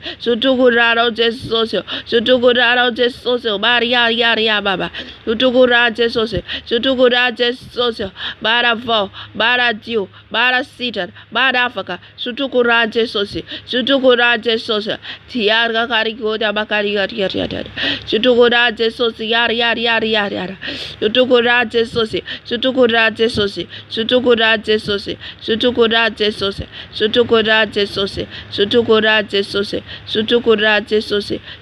baria baba, sutukuraje sosi, baravo, baradio, barasitar, barafaka, sutukuraje sosi, sosa tiarga karikoda bakariga sutukuraje sosi yar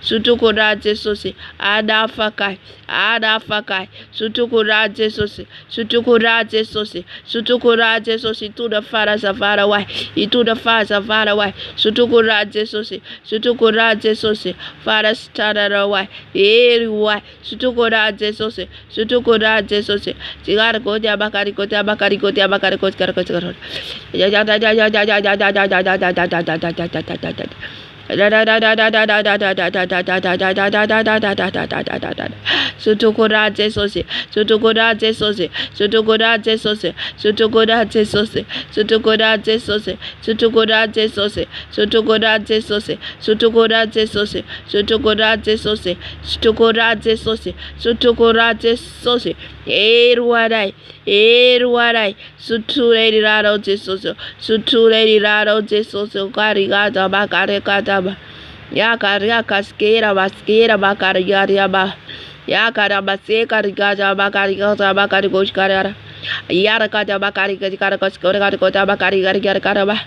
sutukuraje sosi adafakai sutukuraje sosi to the far away itu the far away sutukuraje sosi fara stara away eriwa sutukuraje sosi cigar kotia bakari sutukuraje sosi Erwarai sutureri raro jesoso karigata bakare kataba yakaria kaskera baskera bakare yariaba yakara baseka rigata bakari goshkarara Yara kata bakari kara kota bakari karaba.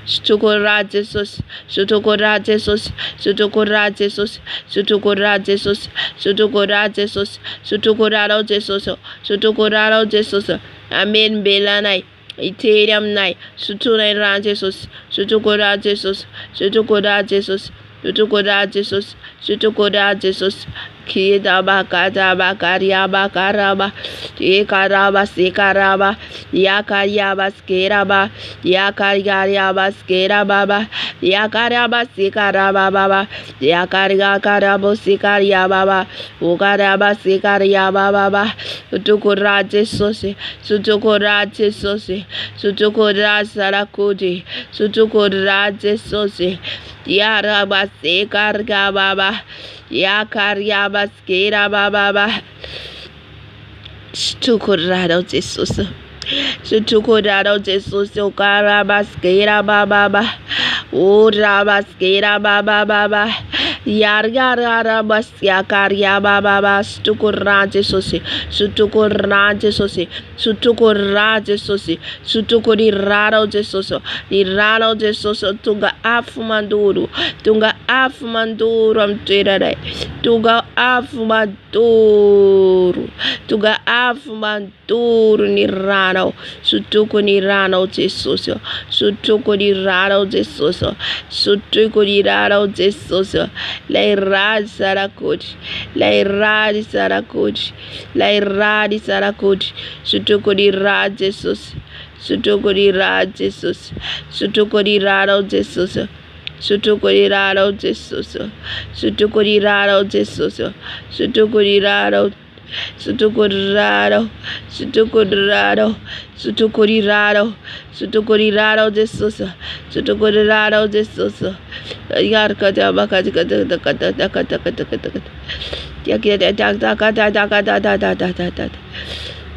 Sutukora Jesus, Sutukora Jesus, Sutukora Jesus, Sutukora Jesus, Sutukora Jesus, Sutukora Jesus, Sutukora Jesus. Amen belanai. Ethereum nai. Sutunai ran Jesus, Sutukora Jesus, Sutukora Jesus, Sutukora Jesus, Sutukora Jesus. Kita bakata bakaria bakaraba, ekaraba sekaraba, yakaraba skeraba, yakaraba skeraba, yakaraba sekaraba baba, yakarga karabo sekaria baba, ukaraba sekaria baba, sutukura Jesus, sutukura Jesus, sutukura sarakuti, sutukura Jesus, yaraba sekarga baba. Yakarya baskera baba. Stukurado Jesus. Stukurado Jesus. Ukara baskera baba. Ura baskera baba. Yargara basya karya baba. Stukurra Jesus. Stukurra Jesus. Stukurra Jesus. Stukurirado Jesus. Irado Jesus. Tunga afumanduru. Tunga afumanduru amtirare. Tunga afumanduru. Tunga afumanduru nirano. Sutuku nirano Jesus. Sutuku nirano Jesus. Sutuku nirano Jesus. Lairad sarakut. Lairad sarakut. Lairad sarakut. Sutuku nirano Jesus. Sutuku nirano Jesus. Sutuku nirano Jesus. Sutukuriraro Jesus. Sutukuriraro Jesus. Sutukuriraro. Sutukuriraro. Sutukuriraro. Sutukuriraro. Sutukuriraro Jesus. Sutukuriraro Jesus. Yar kata bakati kata kata kata kata kata. Ya kata kata kata kata kata kata.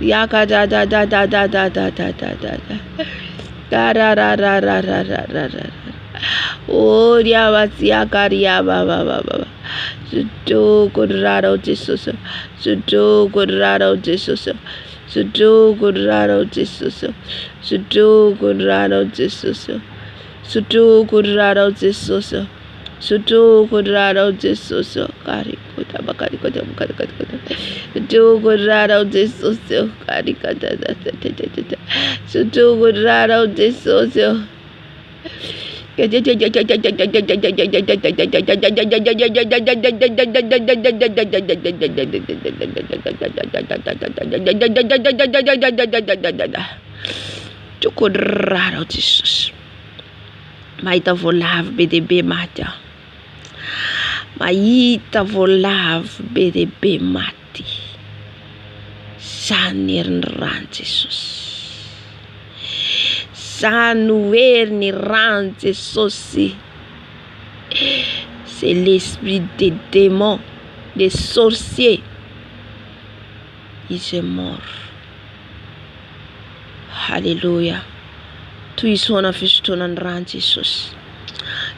Ya kata da da da da da da da da da. Da ra ra ra ra ra ra ra. Oh, Yavasia Karia Baba. Sutu Kurado Jesus. Sutu Kurado Jesus. Sutu Kurado Jesus. Sutu Kurado Jesus. Sutu Kurado Jesus. Sutu Kurado Jesus. Kari Kota Bakari Kota Bakari Kota. Sutu Kurado Jesus. Kari Kata. Sutu Kurado Jesus. Tukudraro Jesus. Maita volav bede mata. Maita volav bede mati. Sanir ran Jesus. Sanuer ni ran Jesus. C'est l'esprit des démons, des sorciers. Il est mort. Alléluia. Tu es son affiche ton ran Jesus.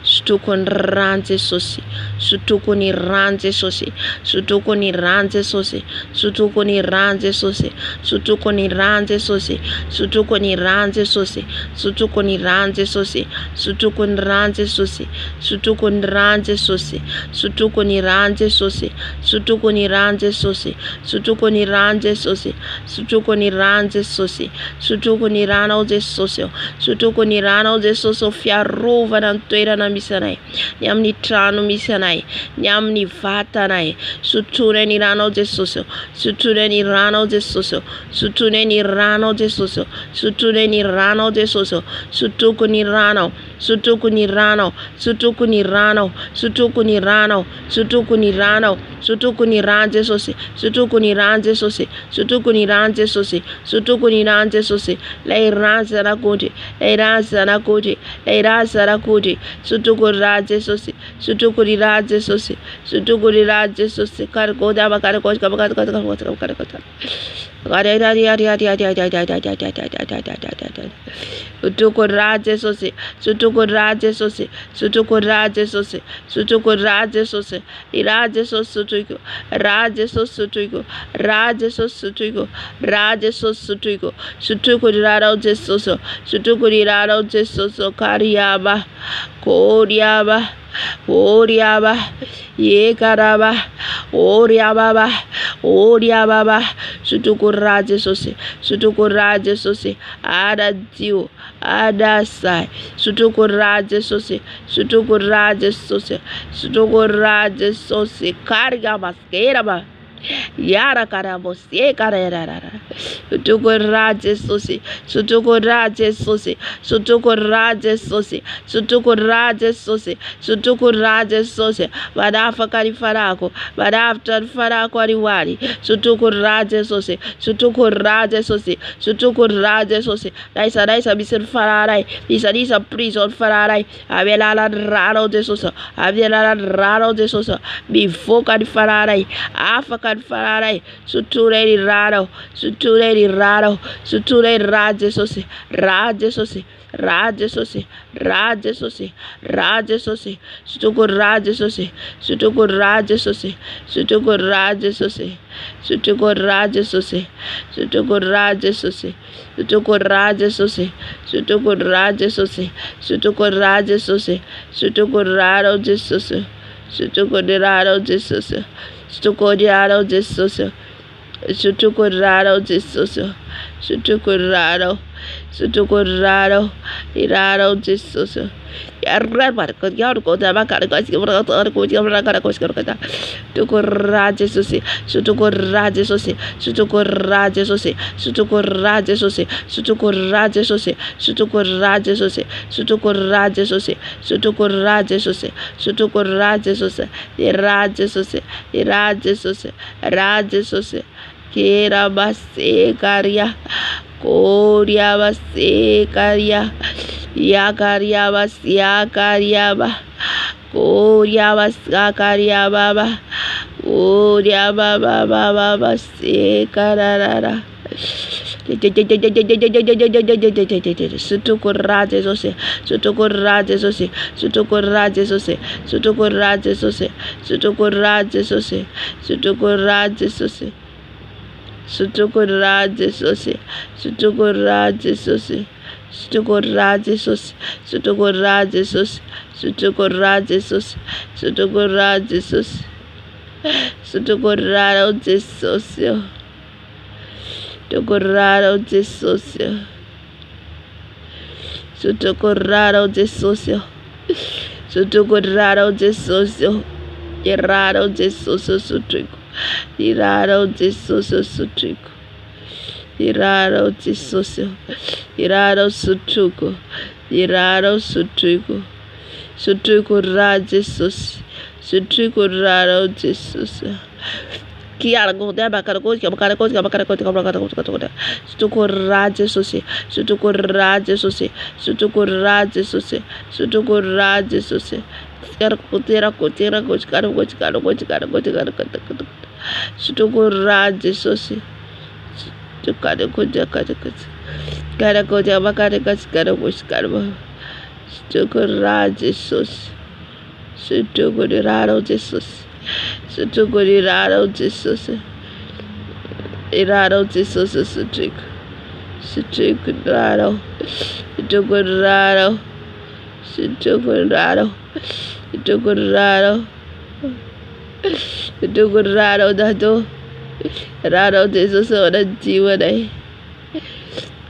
Sutukon rante sosi, sutukoni rante sosi, sutukoni rante sosi, sutukoni rante sosi, sutukoni rante sosi, sutukoni rante sosi, sutukoni rante sosi, sutukoni rante sosi, sutukoni rante sosi, sutukoni rante sosi, sutukoni rante sosi, sutukoni rante sosi, sutukoni rante sosi, sutukoni rano de socio, sutukoni rano de socio fiarruva nantoira na misanai, nyam ni trano misanai, nyam ni vatanai, suture ni rano de socio, suture ni rano de socio, suture ni rano de socio, suture ni rano de socio, sutuku ni rano, sutuku ni rano, sutuku ni rano, sutuku ni rano, sutuku ni rano, sutuku ni ranje sosi, sutuku ni ranje sosi, sutuku ni ranje sosi, sutuku ni ranje sosi, lei ranza na kuti, lei ranza na kuti, lei ranza na kuti, sutuku ranje sosi, sutuku ni ranje sosi, sutuku ni ranje sosi, kar koda ba kar koda ba kar koda. Sutukoraje sose, sutukoraje sose, sutukoraje sose, sutukoraje sose, iraje sos sutuiko, raje sos sutuiko, raje sos sutuiko, raje sos sutuiko, sutukoraro jesoso, sutukoraro jesoso, kariaba, koriaba, oriaba, ye karaba, oriababa, oriababa, sutukoraje sose, sutukoraje sose, adadio, adasai, sutukoraje sose, sutukoraje sose, sutukoraje sose, karga maskeraba. Yara karamos, ye karera, sutukoraje sose, sutukoraje sose, sutukoraje sose, sutukoraje sose, sutukoraje sose, badafa karifarako, badafta farako ariwari, sutukoraje sose, sutukoraje sose, sutukoraje sose, daisa bisir fararai, bisa prison fararai, abela raro de sosa, abela raro de sosa, bifo karifararai, afa fararai, suture raro, suture raro, suture raje sose, raje sose, raje sose, raje sose, raje sose, sutukoraje sose, sutukoraje sose, sutukoraje sose, sutukoraje sose, sutukoraje sose, sutukoraje sose, sutukoraje sose, sutukoraje sose, sutukoraro jesose, sutukoraro jesose, sutukoraro jesose, sutukoraro jesose, sutukoraro, sutukoraro, iraro jesose. Sutukoraje sose, sutukoraje sose, sutukoraje sose, sutukoraje sose, sutukoraje sose, sutukoraje sose, sutukoraje sose, sutukoraje sose, sutukoraje sose, iraje sose, iraje sose, raje sose, kera base karia, koria base karia, ya karia bas, ya karia ba, koria bas, ya karia baba, koria baba baba base kararara. Sutukoraje sose, sutukoraje sose, sutukoraje sose, sutukoraje sose, sutukoraje sose, sutukoraje sose, sutukoraje sose, sutukoraje sose, sutukoraje sose, sutukoraje sose, sutukoraje sose, sutukoraje sose, sutukoraje sose, sutukoraro de socio, sutukoraro de socio, sutukoraro de socio, iraro de socio sutrico, iraro de socio sutrico, iraro de socio, iraro sutrico, iraro sutrico, sutricorade socio, sutricoraro de socio. Kiara go da bakara go bakara go bakara go bakara go sutukoraje sose, sutukoraje sose, sutukoraje sose, sutukoraje sose, tera go karo go sutukoraje sose, sutukare go kara go bakara go sutukoraje sose, sutukoraro Jesus. Sutukoraro Jesus. Iraro Jesus sutuk. Sutukoraro. Sutukoraro. Sutukoraro. Sutukoraro. Sutukoraro dado. Raro Jesus ora jiwa dai.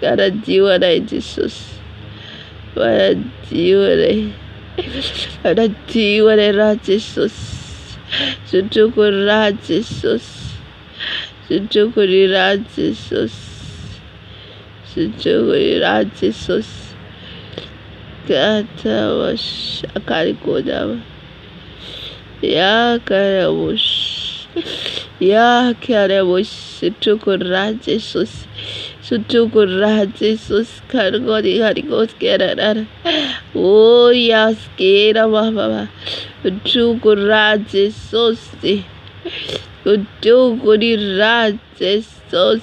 Cara jiwa dai Jesus. Para jiwa dai. Para jiwa dai ra Jesus. Sutukorara Jesus, sutukorara Jesus, sutukorara Jesus. Kata wash akari kodama, ya karabush, ya karabush. Sutukorara Jesus, sutukorara Jesus. Kargodi harigos kerara. Oh yes, kera baba. Sutukorara Jesus, sutukorara Jesus,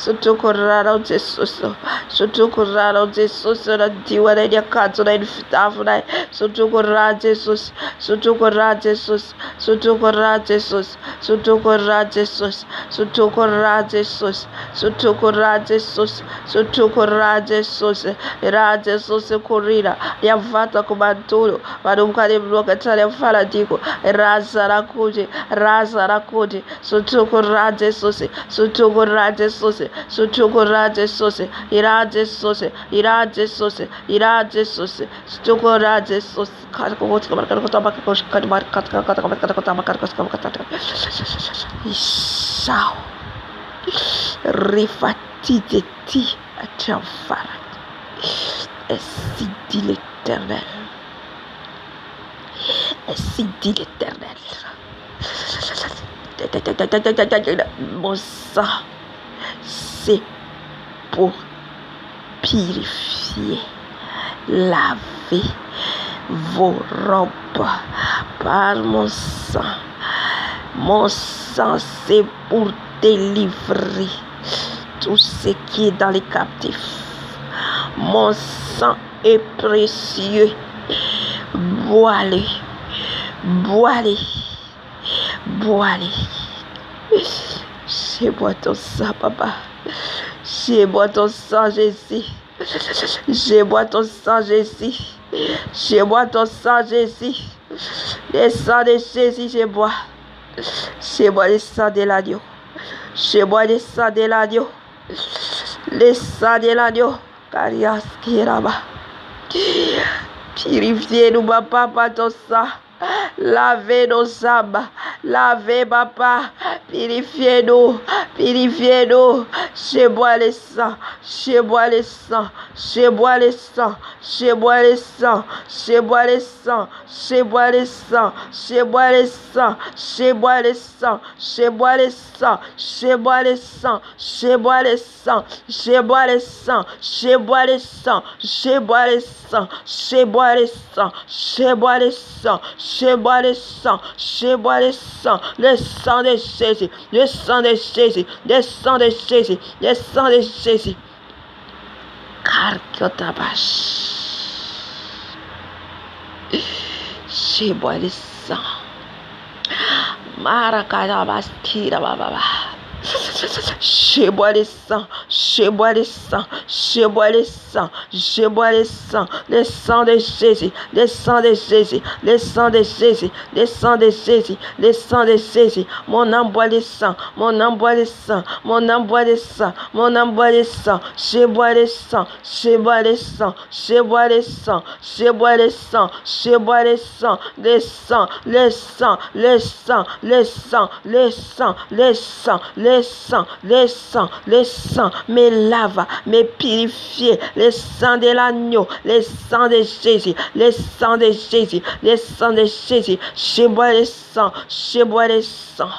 Sotocorrara o Jesus, Sotocorrara o Jesus, na diwa na dia kato na infitafu na, Sotocorrara Jesus, Sotocorrara Jesus, Sotocorrara Jesus, Sotocorrara Jesus, Sotocorrara Jesus, Sotocorrara Jesus, Sotocorrara Jesus, Ra Jesus corrida, ya vata kubantulo, badumkade bloka tale fala diko, raza rakuje, Sotocorrara Jesus, Sotocorrara Jesus, Sotocorrara Jesus, Ira Jesus, Sotocorrara Jesus, Isau, rifatite ti à Tchamfara, ainsi dit l'Éternel, ainsi dit l'Éternel. Mon sang, c'est pour purifier, laver vos robes par mon sang. Mon sang, c'est pour délivrer tout ce qui est dans les captifs. Mon sang est précieux. Bois-le, bois-le, bois-le. Je bois ton sang, papa. Je bois ton sang, Jésus. Je bois ton sang, Jésus. Je bois ton sang, Jésus. Le sang de Jésus, je bois. Je bois le sang de l'agneau. Je bois le sang de l'agneau. Le sang de l'agneau. Carias qui là-bas. Purifiez-nous, papa, par ton sang. Lavez nos âmes, lavez papa, purifiez-nous, purifiez-nous. Je bois le sang, je bois le sang, je bois le sang, je bois le sang, je bois le sang, je bois le sang, je bois le sang, je bois le sang, je bois le sang, je bois le sang, je bois le sang, je bois le sang, je bois le sang, je bois le sang, je bois le sang, je bois le sang. Je bois le sang, je bois le sang de Jésus, le sang de Jésus, le sang de Jésus, le sang de Jésus. Karkiotabash. Je bois le sang. Marakadabaskira baba. Je bois le sang, je bois le sang, je bois le sang, je bois le sang de Jésus, le sang de Jésus, le sang de Jésus, le sang de Jésus, le sang de Jésus. Mon âme boit le sang, mon âme boit le sang, mon âme boit le sang, mon âme boit le sang. Je bois le sang, je bois le sang, je bois le sang, je bois le sang, je bois le sang, le sang, le sang, le sang, le sang, le sang, le sang, le sang, le sang, le sang, me lave, me purifie, le sang de l'agneau, le sang de Jésus, le sang de Jésus, le sang de Jésus. Je bois le sang, je bois le sang.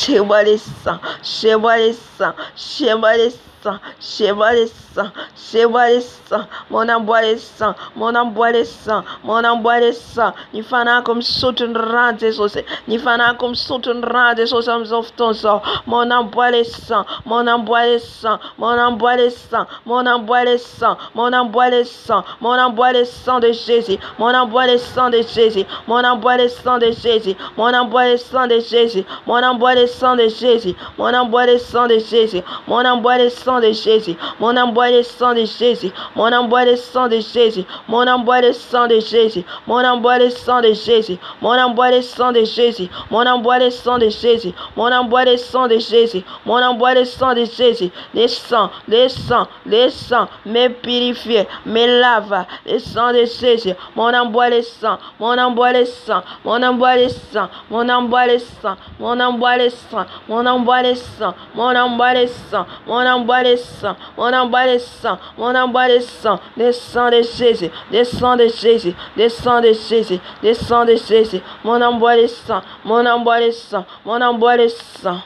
Je bois le sang, je bois le sang, je bois le sang, je bois le sang, je bois le sang, mon âme boit le sang, mon âme boit le sang, mon âme boit le sang. Ni fana comme soutun rande sose, ni fana comme soutun rande sose am ton sang. Mon âme boit le sang, mon âme boit le sang, mon âme boit le sang, mon âme boit le sang, mon âme boit le sang, mon âme boit le sang de Jésus, mon âme boit le sang de Jésus, mon âme boit le sang de Jésus, mon âme boit le sang de Jésus, mon âme boit le sang de Jésus, mon âme boit le sang de Jésus, mon âme boit le sang de Jésus, mon âme boit le sang de Jésus, mon âme boit le sang de Jésus, mon âme boit le sang de Jésus, mon âme boit le sang de Jésus, mon âme boit le sang de Jésus, mon âme boit le sang de Jésus, mon âme boit le sang de Jésus, mon âme boit le sang de Jésus, le sang, le sang, le sang, me purifie, me lave, le sang de Jésus, mon âme boit le sang, mon âme boit le sang, mon âme boit le sang, mon âme boit le sang, mon âme boit le sang, mon âme boit le sang, mon âme boit le sang, mon âme boit le sang, mon âme boit le sang, mon âme boit le sang, le sang de Jésus, le sang de Jésus, le sang de Jésus, le sang de Jésus, mon âme boit le sang, mon âme boit le sang, mon âme boit le sang.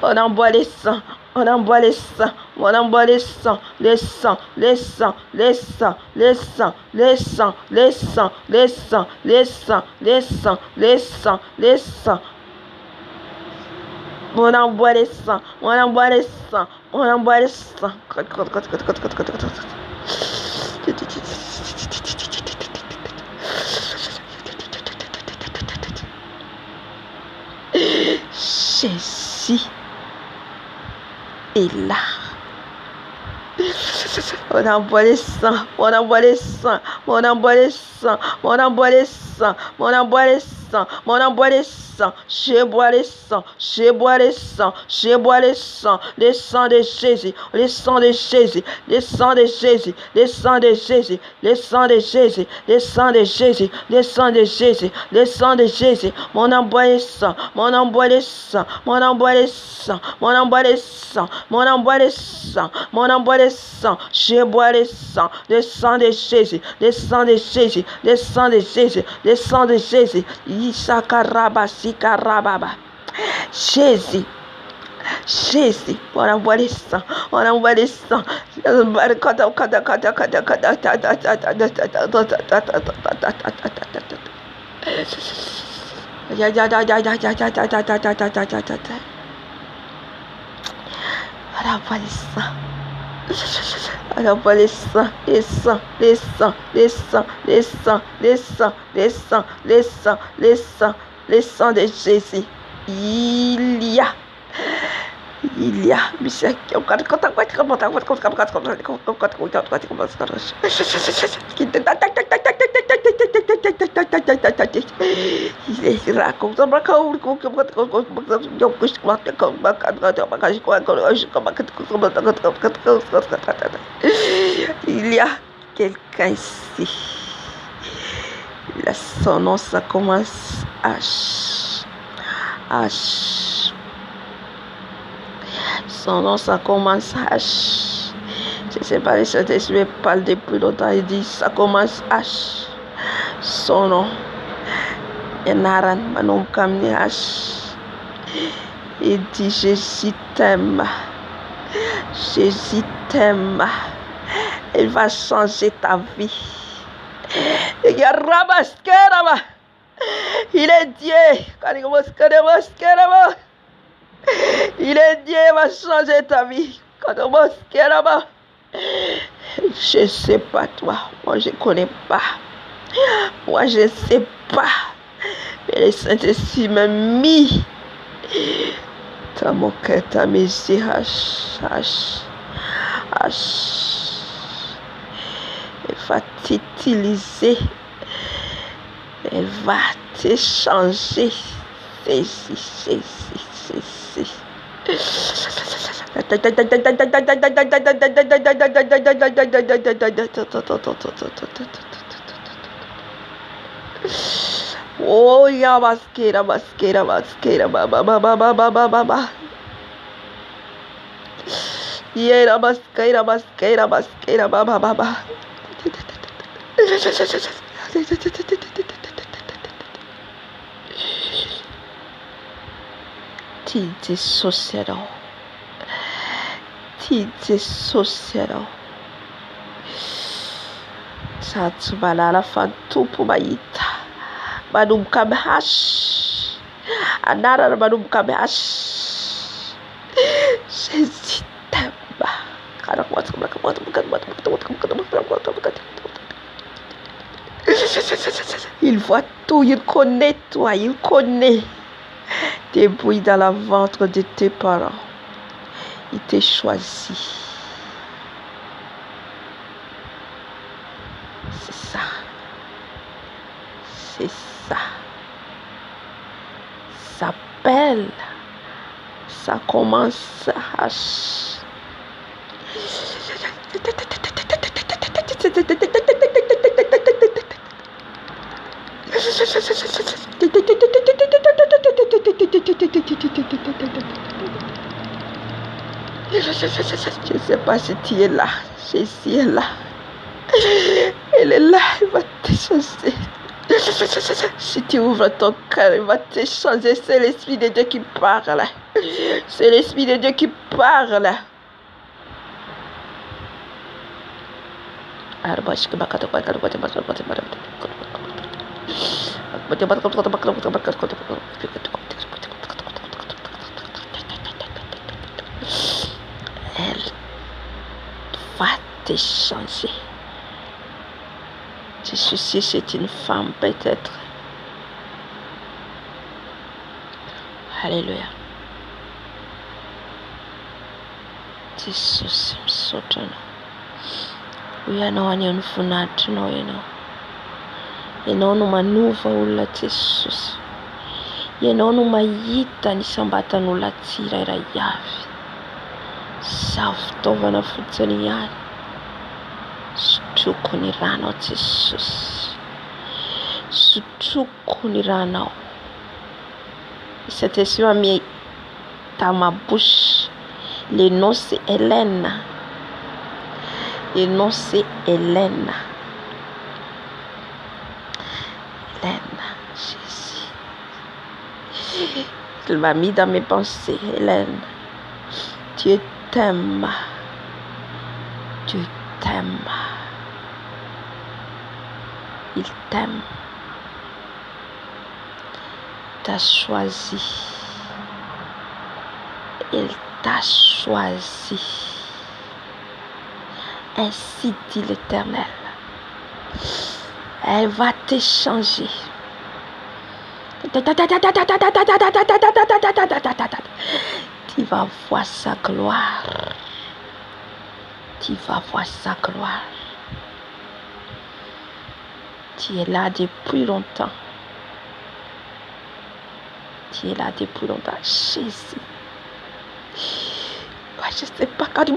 On envoie les sangs, on envoie les sangs, Mon envoie les sangs, les sangs, les sangs, les sangs, les sangs, les sangs, les sangs, les sangs, les sangs, les sangs, les sangs, les sangs. Mon envoie les sangs, mon envoie les sangs, mon envoie les sangs. Jésus est là. On envoie les sangs, on envoie les sangs, on envoie les sangs, on envoie les sangs, on envoie les sangs, on envoie les sangs, je bois les sangs, je bois les sangs, je bois les sangs de Jésus, les sangs de Jésus, les sangs de Jésus, les sangs de Jésus, les sangs de Jésus, les sangs de Jésus, les sangs de Jésus, les sangs de Jésus, mon envoie les sangs, mon envoie les sangs, mon envoie les sangs, mon envoie les sangs, mon envoie les sangs, mon envoie les sangs, je bois les sangs de Jésus, les sangs de Jésus, les sangs de Jésus, les sangs de Jésus, Isakaraba, Sikarababa, Jésus. Jésus, on envoie les sangs, on envoie les sangs. On envoie les sangs, les sangs, les sangs, les sangs, les sangs, les sangs, les sangs, les sangs, les sangs, les sangs de Jésus. Il y a, il y a quelqu'un ici. Son nom, ça commence H. H. Son nom, ça commence H. Je ne sais pas, le Saint-Esprit parle depuis longtemps. Il dit, ça commence H. Son nom. Enaran, Manom Kamni H. Il dit, Jésus t'aime. Jésus t'aime. Il va changer ta vie. Il est Dieu. Il est Dieu, il va changer ta vie. Je ne sais pas toi. Moi, je ne connais pas. Moi, je ne sais pas. Mais le Saint-Esprit m'a mis dans mon cœur, dans mes yeux. Elle va t'utiliser. Elle va te changer. C'est. Oh, ya basquera, ba. Yera basquera, ba. Ti dissocierò. Satu balala fantupu baita. Badum kabash. Anara badum kabash. Jésus t'aime. Il voit tout, il connaît toi, il connaît tes bruits dans la ventre de tes parents. Il t'a choisi. C'est ça. Ça s'appelle. Ça commence à... Je ne sais pas si tu es là. Jésus est là. Elle est là. Elle va te changer. Si tu ouvres ton cœur, il va te changer. C'est l'Esprit de Dieu qui parle. C'est l'Esprit de Dieu qui parle. Elle va te changer. Je suis sûre que c'est une femme peut-être. Alléluia. Jesus msotona. Uyana unfunatno Yena manuva olona Jesus. Ianao no mahita ny sambatan'olona tsirairay avy. Zaho fitaovana fotsiny ihany. Sotroko ny ranao Jesus. Sotroko ny ranao. Cette esprit m'a mis dans ma bouche. Le nom c'est Hélène. Le nom c'est Hélène. Hélène, Jésus. Il m'a mis dans mes pensées, Hélène. Dieu t'aime. Dieu t'aime. Il t'aime. T'a choisi. Il t'a choisi. Ainsi dit l'Éternel. Elle va t'échanger. Tu vas voir sa gloire. Tu vas voir sa gloire. Tu es là depuis longtemps. Tu es là depuis longtemps. Jésus. Je sais pas quand je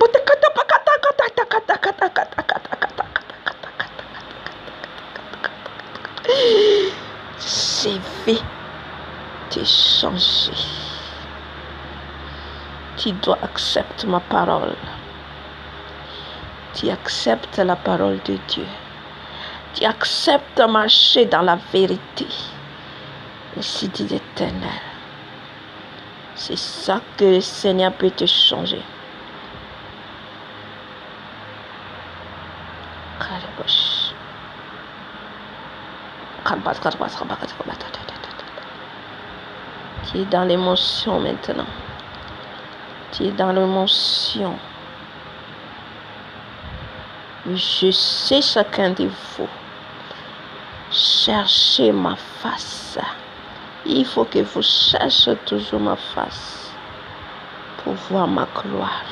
vais te changer. Tu dois accepter ma parole. Tu acceptes la parole de Dieu. Tu acceptes de marcher dans la vérité. Ainsi dit l'Éternel. C'est ça que le Seigneur peut te changer. Tu es dans l'émotion maintenant. Tu es dans l'émotion. Je sais chacun de vous. Cherchez ma face. Il faut que vous cherchiez toujours ma face pour voir ma gloire.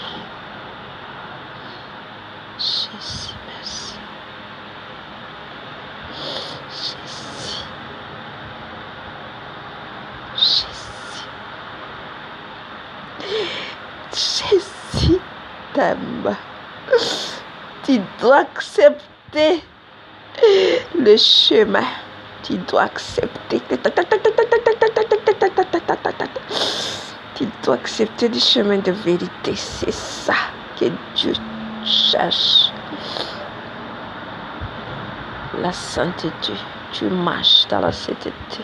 Jésus, merci. Jésus. Jésus. Jésus t'aime. Tu dois accepter le chemin. Tu dois accepter. Tu dois accepter le chemin de vérité. C'est ça que Dieu cherche. La sainteté. Tu marches dans la sainteté.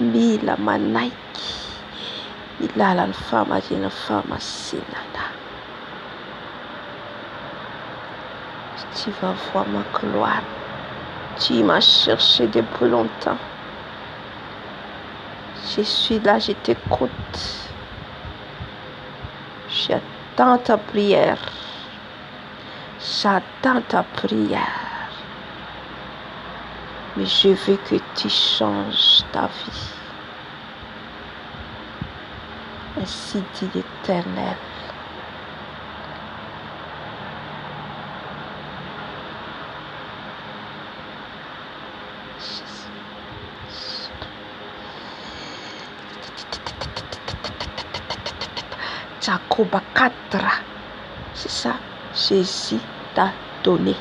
Mila manaiki ilala ny famarina famasinana. Tu vas voir ma gloire. Tu m'as cherché depuis longtemps. Je suis là, je t'écoute. J'attends ta prière. J'attends ta prière. Mais je veux que tu changes ta vie. Ainsi dit l'Éternel. Jacob 4. C'est ça, Jésus t'a donné.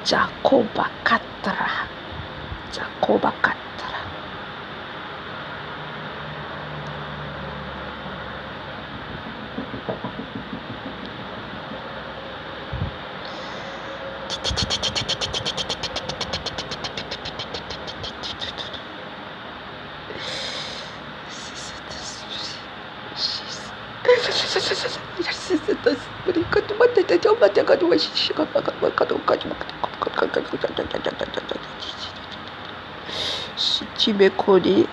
Jacob 4. Jacob 4. Si tu me connais,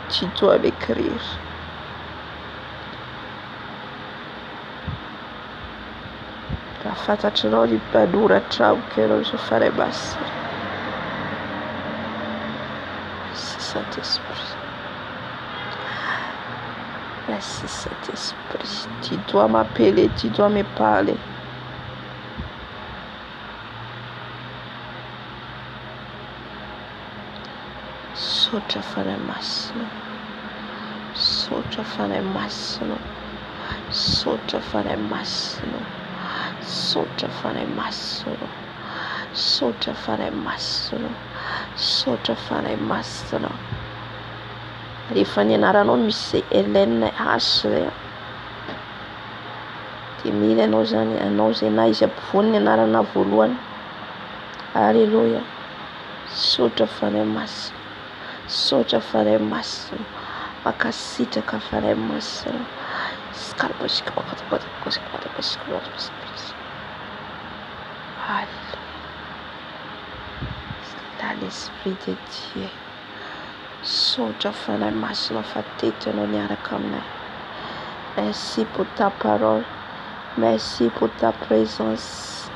tu dois m'écrire. La fantatrarao ny mpanoratra amiko ianao zo faray masina. Merci Saint-Esprit. Merci Saint-Esprit. Tu dois m'appeler, tu dois me parler. Sotra faray masina. Sotra faray masina. Sotra faray masina. Sotra faray masina. Sotra faray masina. Sotra faray masina. Rehefa ny anaranao misy Hélène H zay dia mila anao zany na izy ampovoany ny anarana voalohany. Alléluia. Sotra faray masina. Sotra faray masina. Makasitraka faray masina. Alléluia. Là l'Esprit de Dieu. Sotra faray masina fa teto ianao niaraka aminay. Merci pour ta parole. Merci pour ta présence.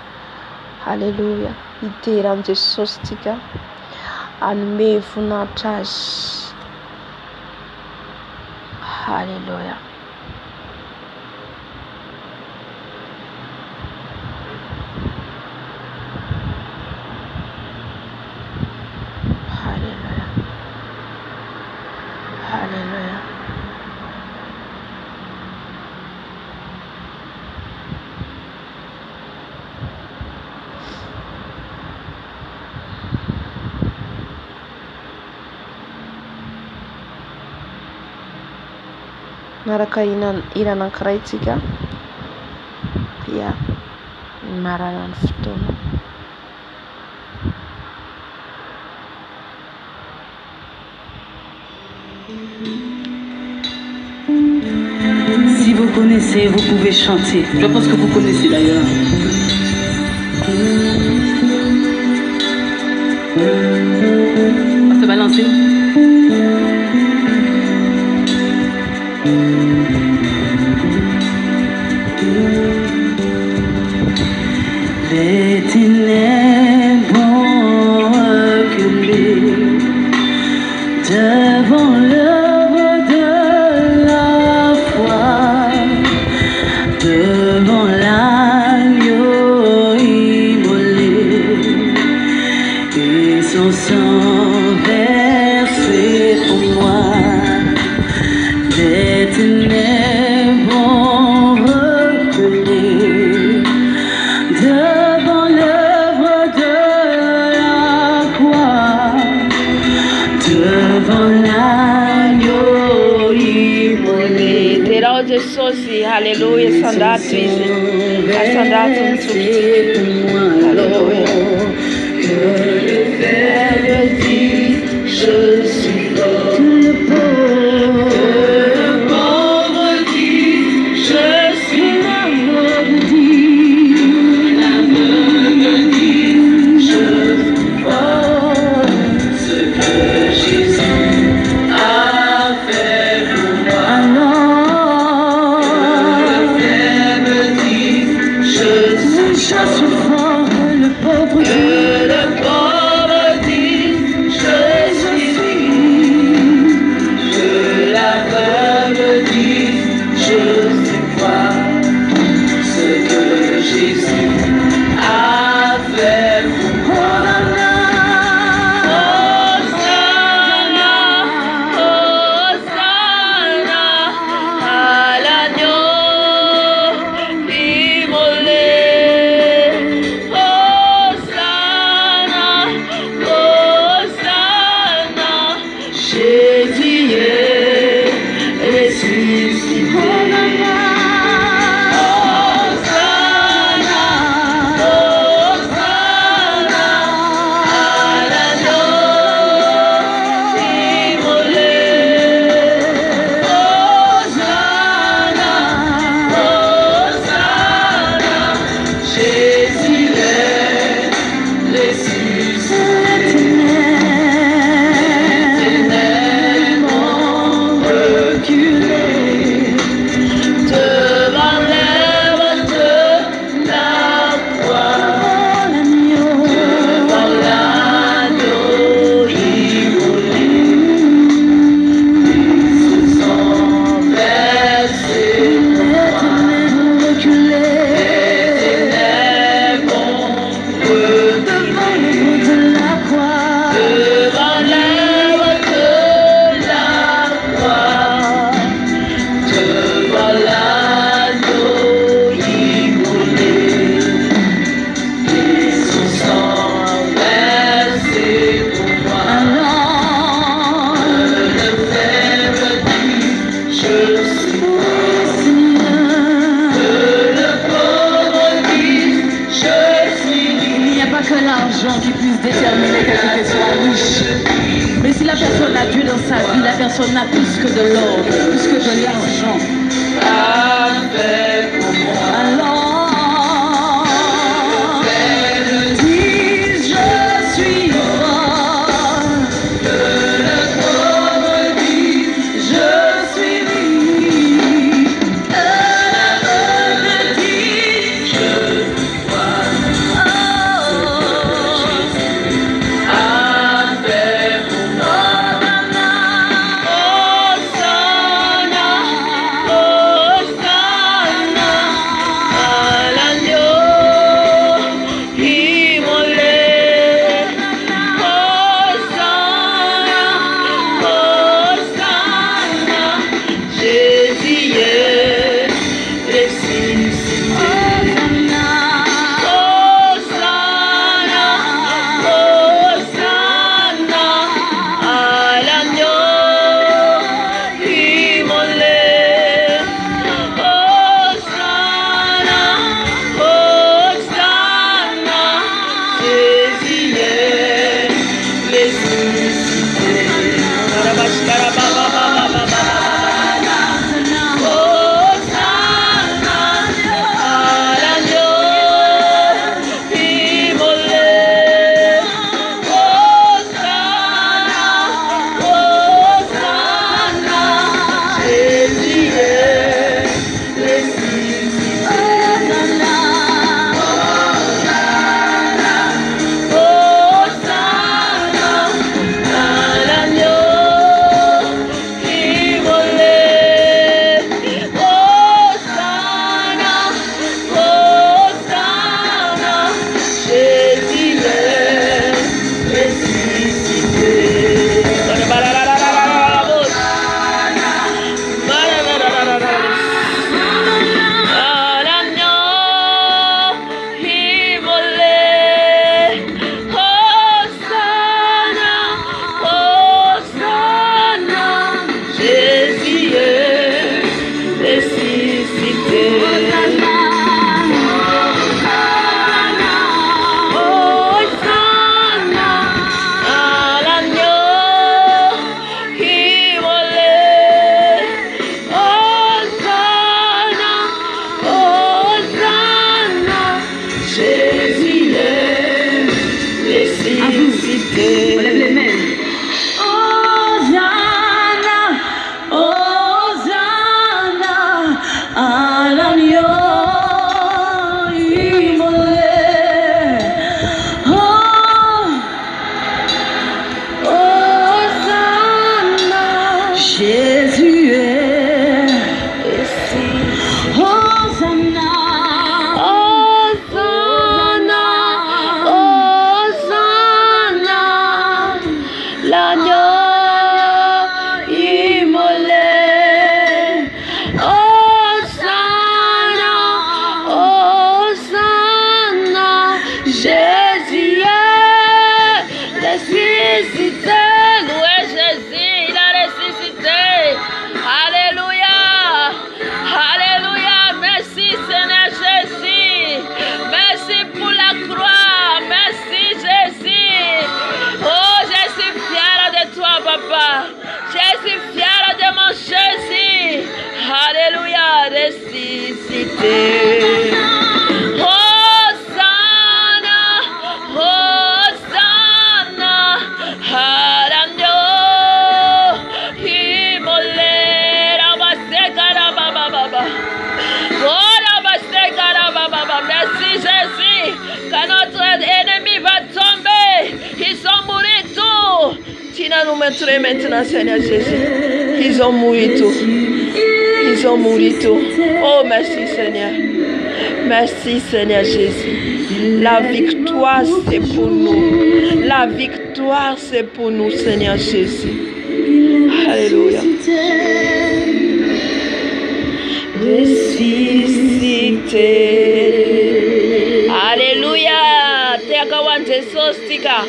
Alléluia. Iteran Jesosy tika anome voninahitra azy. Alléluia. Alléluia. Alléluia. Naraka hira anankiray tsika dia marana ny fotoana. Si vous connaissez, vous pouvez chanter. Je pense que vous connaissez d'ailleurs. On va se balancer. Les ténèbres ont reculé devant l'œuvre de la foi, devant l'agneau immolé et son sang versé pour moi. Les ténèbres ont reculé devant l'œuvre de la croix, devant l'agneau immolé. Terao Jesosy, haleluya, asante hizi. Asante mtukufu. Haleluya. Que le Verbe dit, je suis fort. Le pauvre dit, je suis l'aveugle dit. L'aveugle dit, je suis fort. Ce que Jésus a fait pour moi. Alors, le Verbe dit, je suis fort. Le pauvre L'éternel m'ont reculé devant l'œuvre de la croix, devant l'agneau immolé. Ils se sont versés pour moi. L'éternel m'ont reculé devant l'œuvre de la croix, devant l'agneau immolé. Et son sang versé pour moi. Alors, le faible dit, je suis pauvre. Que le pauvre dise, je suis riche. Il n'y a pas que l'argent qui puisse déterminer que quelqu'un soit riche. Mais si la personne a Dieu dans sa vie, la personne a plus que de l'or, plus que de l'argent. Avec moi. Alors, elle dit, je suis fort. Que le pauvre dit, je suis riche. L'aveugle dit, je vois. A fait pour moi. Hosanna, Hosanna, commettrez maintenant, Seigneur Jésus. Ils ont mouru tout. Ils ont mouru tout. Oh, merci, Seigneur. Merci, Seigneur Jésus. La victoire, c'est pour nous. La victoire, c'est pour nous, Seigneur Jésus. Alléluia. Ressuscité. Alléluia. Teka wanje sostika.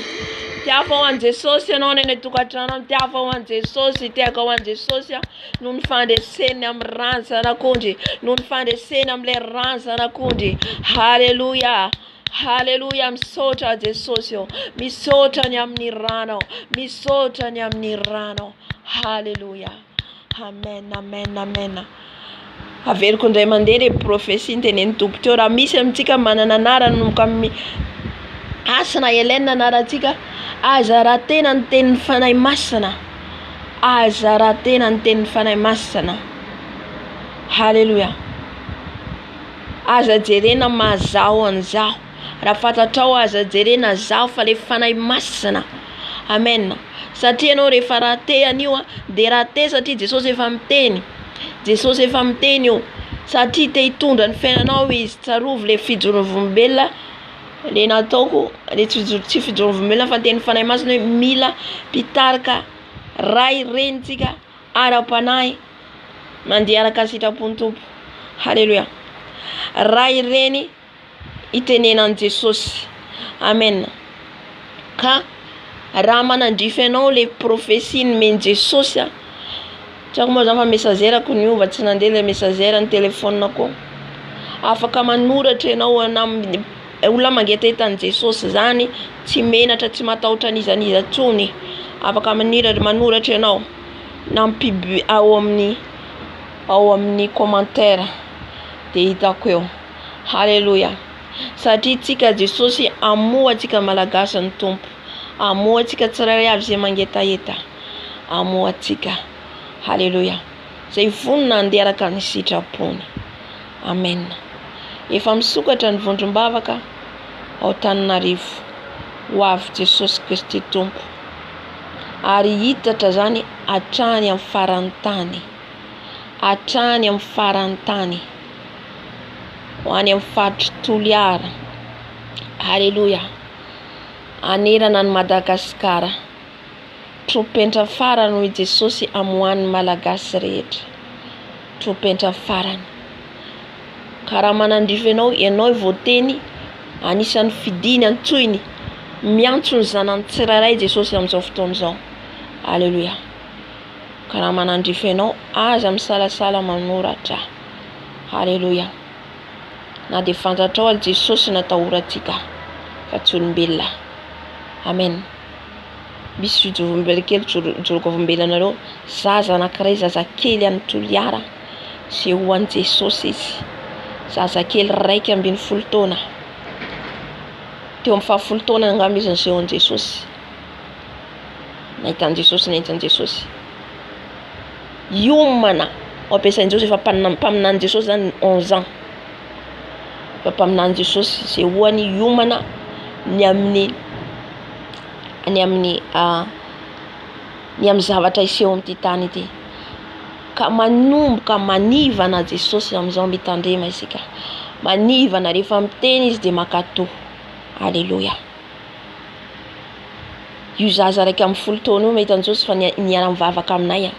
Tiafa wanje sosia non ne tukatana. Tiafa wanje sosi. Teka wanje sosia. Nun fande senam ransa na kundi. Nun fande senam le ransa na kundi. Hallelujah. Hallelujah. Msota je sosio. Misota nyamnirano. Misota nyamnirano. Hallelujah. Amen. Amen. Amen. Averiko indray mandeha le profesia tenen'ny tompo teo raha misy amintsika manana anarana nomboka amin'ny asana Hélène anarantsika aza raha tena ny tenin'ny fanahy masina aza raha tena ny tenin'ny fanahy masina. Halleluja. Aza jerena mazaho an'izaho raha fantatrao aza jerena zaho fa le fanahy masina. Amen. Satria anao rehefa raha te anio dia raha te satria Jesosy efa miteny. Jesosy efa miteny io satria te hitondra ny fiainanao izy tsarovy le fijorovam-belona le nataoko le tsy fijorovam-belona fa teny fanahy masina hoe mila pitarika ray renitsika ara-panahy mandeha araka sitrapony tompo. Halleluja. Ray reny itenenan'i Jesosy. Amen. Ka raha manandrify ianao le profesia nomeny Jesosy Tiako moa zany fa messagerako niova tsy nandeha le messager ny telefonako. Afaka manoratra ianao amin'ny olona mangetetan'i Jesosy zany tsy menatra tsy matahotra an'izaniza tsony. Afaka manoratra ianao na ao amin'ny commentaire dia hitako eo. Halleluja. Satria tsika Jesosy amoatsika malagasy ny tompo. Amoatsika tsirairay avy izay mangetaheta. Amoatsika. Halleluja. Zay vonina andeha araka ny sitrapony. Amen. Efa misokatra ny vondrom-bavaka ao Antananarivo ho avy Jesosy Kristy tompo. Ary hitatra zany hatrany amin'ny farany tany. Hatrany amin'ny farany tany. Ho any amin'ny faritry Toliara. Halleluja. Anerana ny Madagasikara. Tropentra farany hoy Jesosy amohan'ny malagasy rehetra. Tropentra farany. Karaha manandrify ianao voateny anisan'ny fidiny antsoiny miantso ny zanany tsirairay Jesosy amin'izao fotoana izao. Halleluja. Karaha manandrify ianao aza misalasala manoratra. Halleluja. Na dia fantatrao al Jesosy natahorantsika fa tsy olombelona. Amen. Misy jorovombelona kely jorovombelonareo zaza anankiray zazakely any Toliara sy ho an'i Jesosy izy. Zazakely 12 taona. Teo amin'ny 10 taona angamba izy niseho an'i Jesosy. Nahitan'i Jesosy nentan'i Jesosy. Iomana ao ampiasain'i Jesosy efa mpaminany Jesosy zany 11 ans. Efa mpaminany Jesosy izay hoany iomana ny amin'ny zavatra iseho amin'ity tany ity. Ka manomboka manivana Jesosy amin'izao mitandrema isika. Manivana rehefa miteny izy dia makatoa. Halleluja. Io zaza raika amin'ny 10 taona io mahita Jesosy fa niara mivavaka aminay.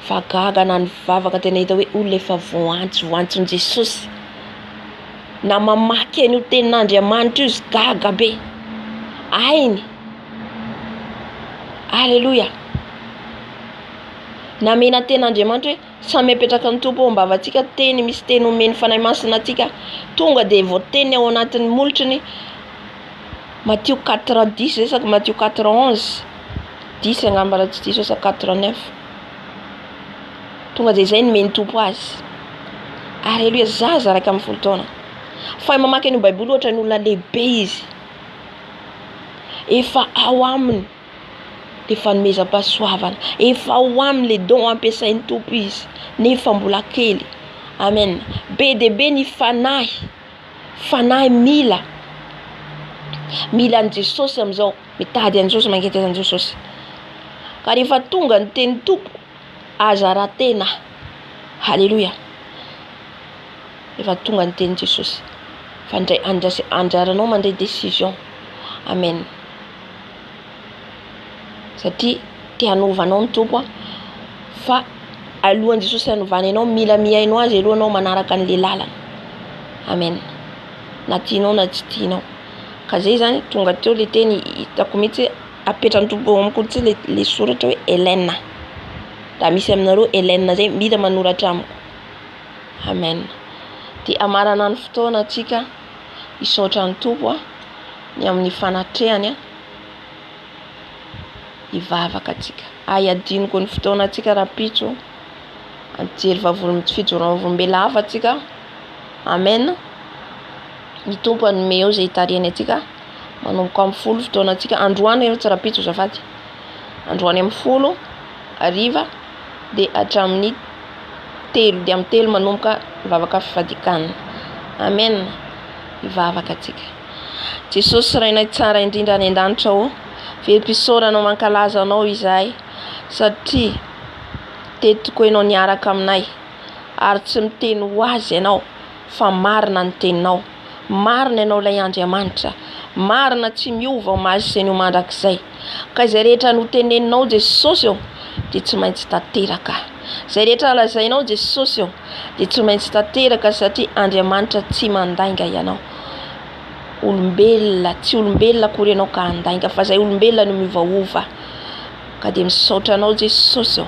Fa gaga na ny vavaka tena hita hoe olona efa voantson'i Jesosy. Na mamaky an'io tenin'Andriamanitra io izy gaga be. Ainy. Halleluja. Namena tenin'Andriamanitra hoe samy apetraka ny tompo ao ambavatsika teny misy teny omeny fanahy masina atsika tonga dia voateny ao anatin'ny molotriny Matthieu 4:10 resaka Matthieu 4:11 10 angamba raha tsy diso sa 4:9 tonga dia izay nomeny tompo azy. Halleluja. Zaza raika amin'ny 10 taona fa mamaky an'io baiboly ohatra ny olona lehibe izy efa ao aminy le fanomezam-pahasoavana, efa ao aminy le don ampiasain'ny tompo izy nefa mbola kely. Amen. Be dia be ny fanahy mila an'i Jesosy amin'izao mitady an'i Jesosy mangeteza an'i Jesosy. Ka rehefa tonga ny teny tompo aza rahatena. Halleluja. Rehefa tonga ny teny Jesosy fa anjaranao mandray décision. Amen. Satria te hanovanao ny tompo fa alohan'i Jesosy hanovany anao mila mihainao azy alohanao manaraka an'le lalana. Amen. Na tianao na tsy tianao. Ka zay zany tonga teo le teny hitako mitsy apetran'ny tompo amiko tsy le soratra hoe Hélène. Da misy aminareo Hélène zay mila manoratra amiko. Amen. Dia amarana ny fotoana atsika hisaotra ny tompo ny amin'ny fanatrehany hivavaka atsika. Adiniko ny fotoana atsika rapitso anjery fijoroana volombela hafa atsika. Amen. Ny tompo anome eo zay hitarihany atsika manomboka amin'ny 10 fotoana atsika androany eo tsy rapitso zafady. Androany amin'ny 10 ariva dia hatramin'ny 3 dia amin'ny 3 manomboka vavaka fifadikanana. Amen. Hivavaka atsika. Jesosy rainay tsara indrindra any an-danitra ao. Verimpisaoranao mankalaza anao izahay satria tetiko ianao niaraka aminay ary tsy miteny ho azy ianao fa marina ny teninao. Marina ianao ilay Andriamanitra. Marina tsy miova omazy izay mandrakizay. Ka izay rehetra noteneninao Jesosy eo dia tsy maintsy tanteraka. Izay rehetra lazainao Jesosy eo dia tsy maintsy tanteraka satria Andriamanitra tsy mandainga ianao. Olombelona, tsy olombelona akory ianao ka handainga fa izay olombelona no miovaova. Ka dia misaotra anao Jesosy eo.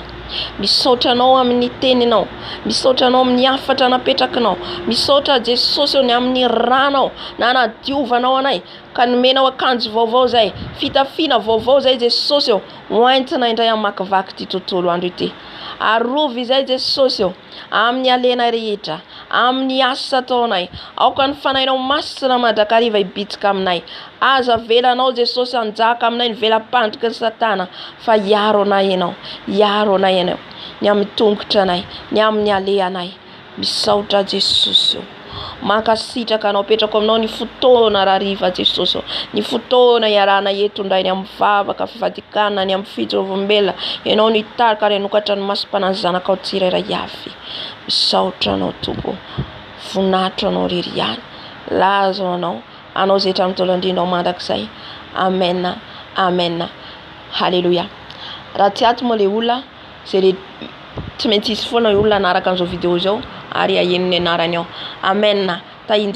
Misaotra anao amin'ny teninao. Misaotra anao amin'ny hafatra napetrakinao. Misaotra Jesosy eo ny amin'ny ranao na nadiovanao anay ka nomenao akanjo vaovao zay, fitafiana vaovao zay Jesosy eo. Hoentina indray amakivaky ty tontolo andro ity. Arovy izay Jesosy eo amin'ny alena rehetra, amin'ny asa ataonay. Aoka ny fanahinao masina mandrakariva hibitsika aminay. Aza velanao Jesosy hanjaka aminay ny velam-pandriky ny Satana fa hiaro anay ianao. Hiaro anay ianao ny amin'ny tongotra anay, ny amin'ny alehanay. Misaotra Jesosy eo. Mankasitraka anao petrako aminao ny fotoana rariva Jesosy eo. Ny fotoana iarana eto indray ny amin'ny vavaka fifadikana ny amin'ny fijorovam-belona. Ianao ny tarika ary hanokatra ny masom-panany zanakao tsirairay avy. Misaotra anao Tompo. Voninahitra anao rery ihany. Laza anao. Anao zay hatramin'ny taona indrindra mandrakizay. Amen. Amen. Halleluja. Raha tsy ato moa le olona zay tsy maintsy hisy foana olona anaraka an'izao vidéo zao ary ahenony anarany ao. Amen. Tahiny Jesosy.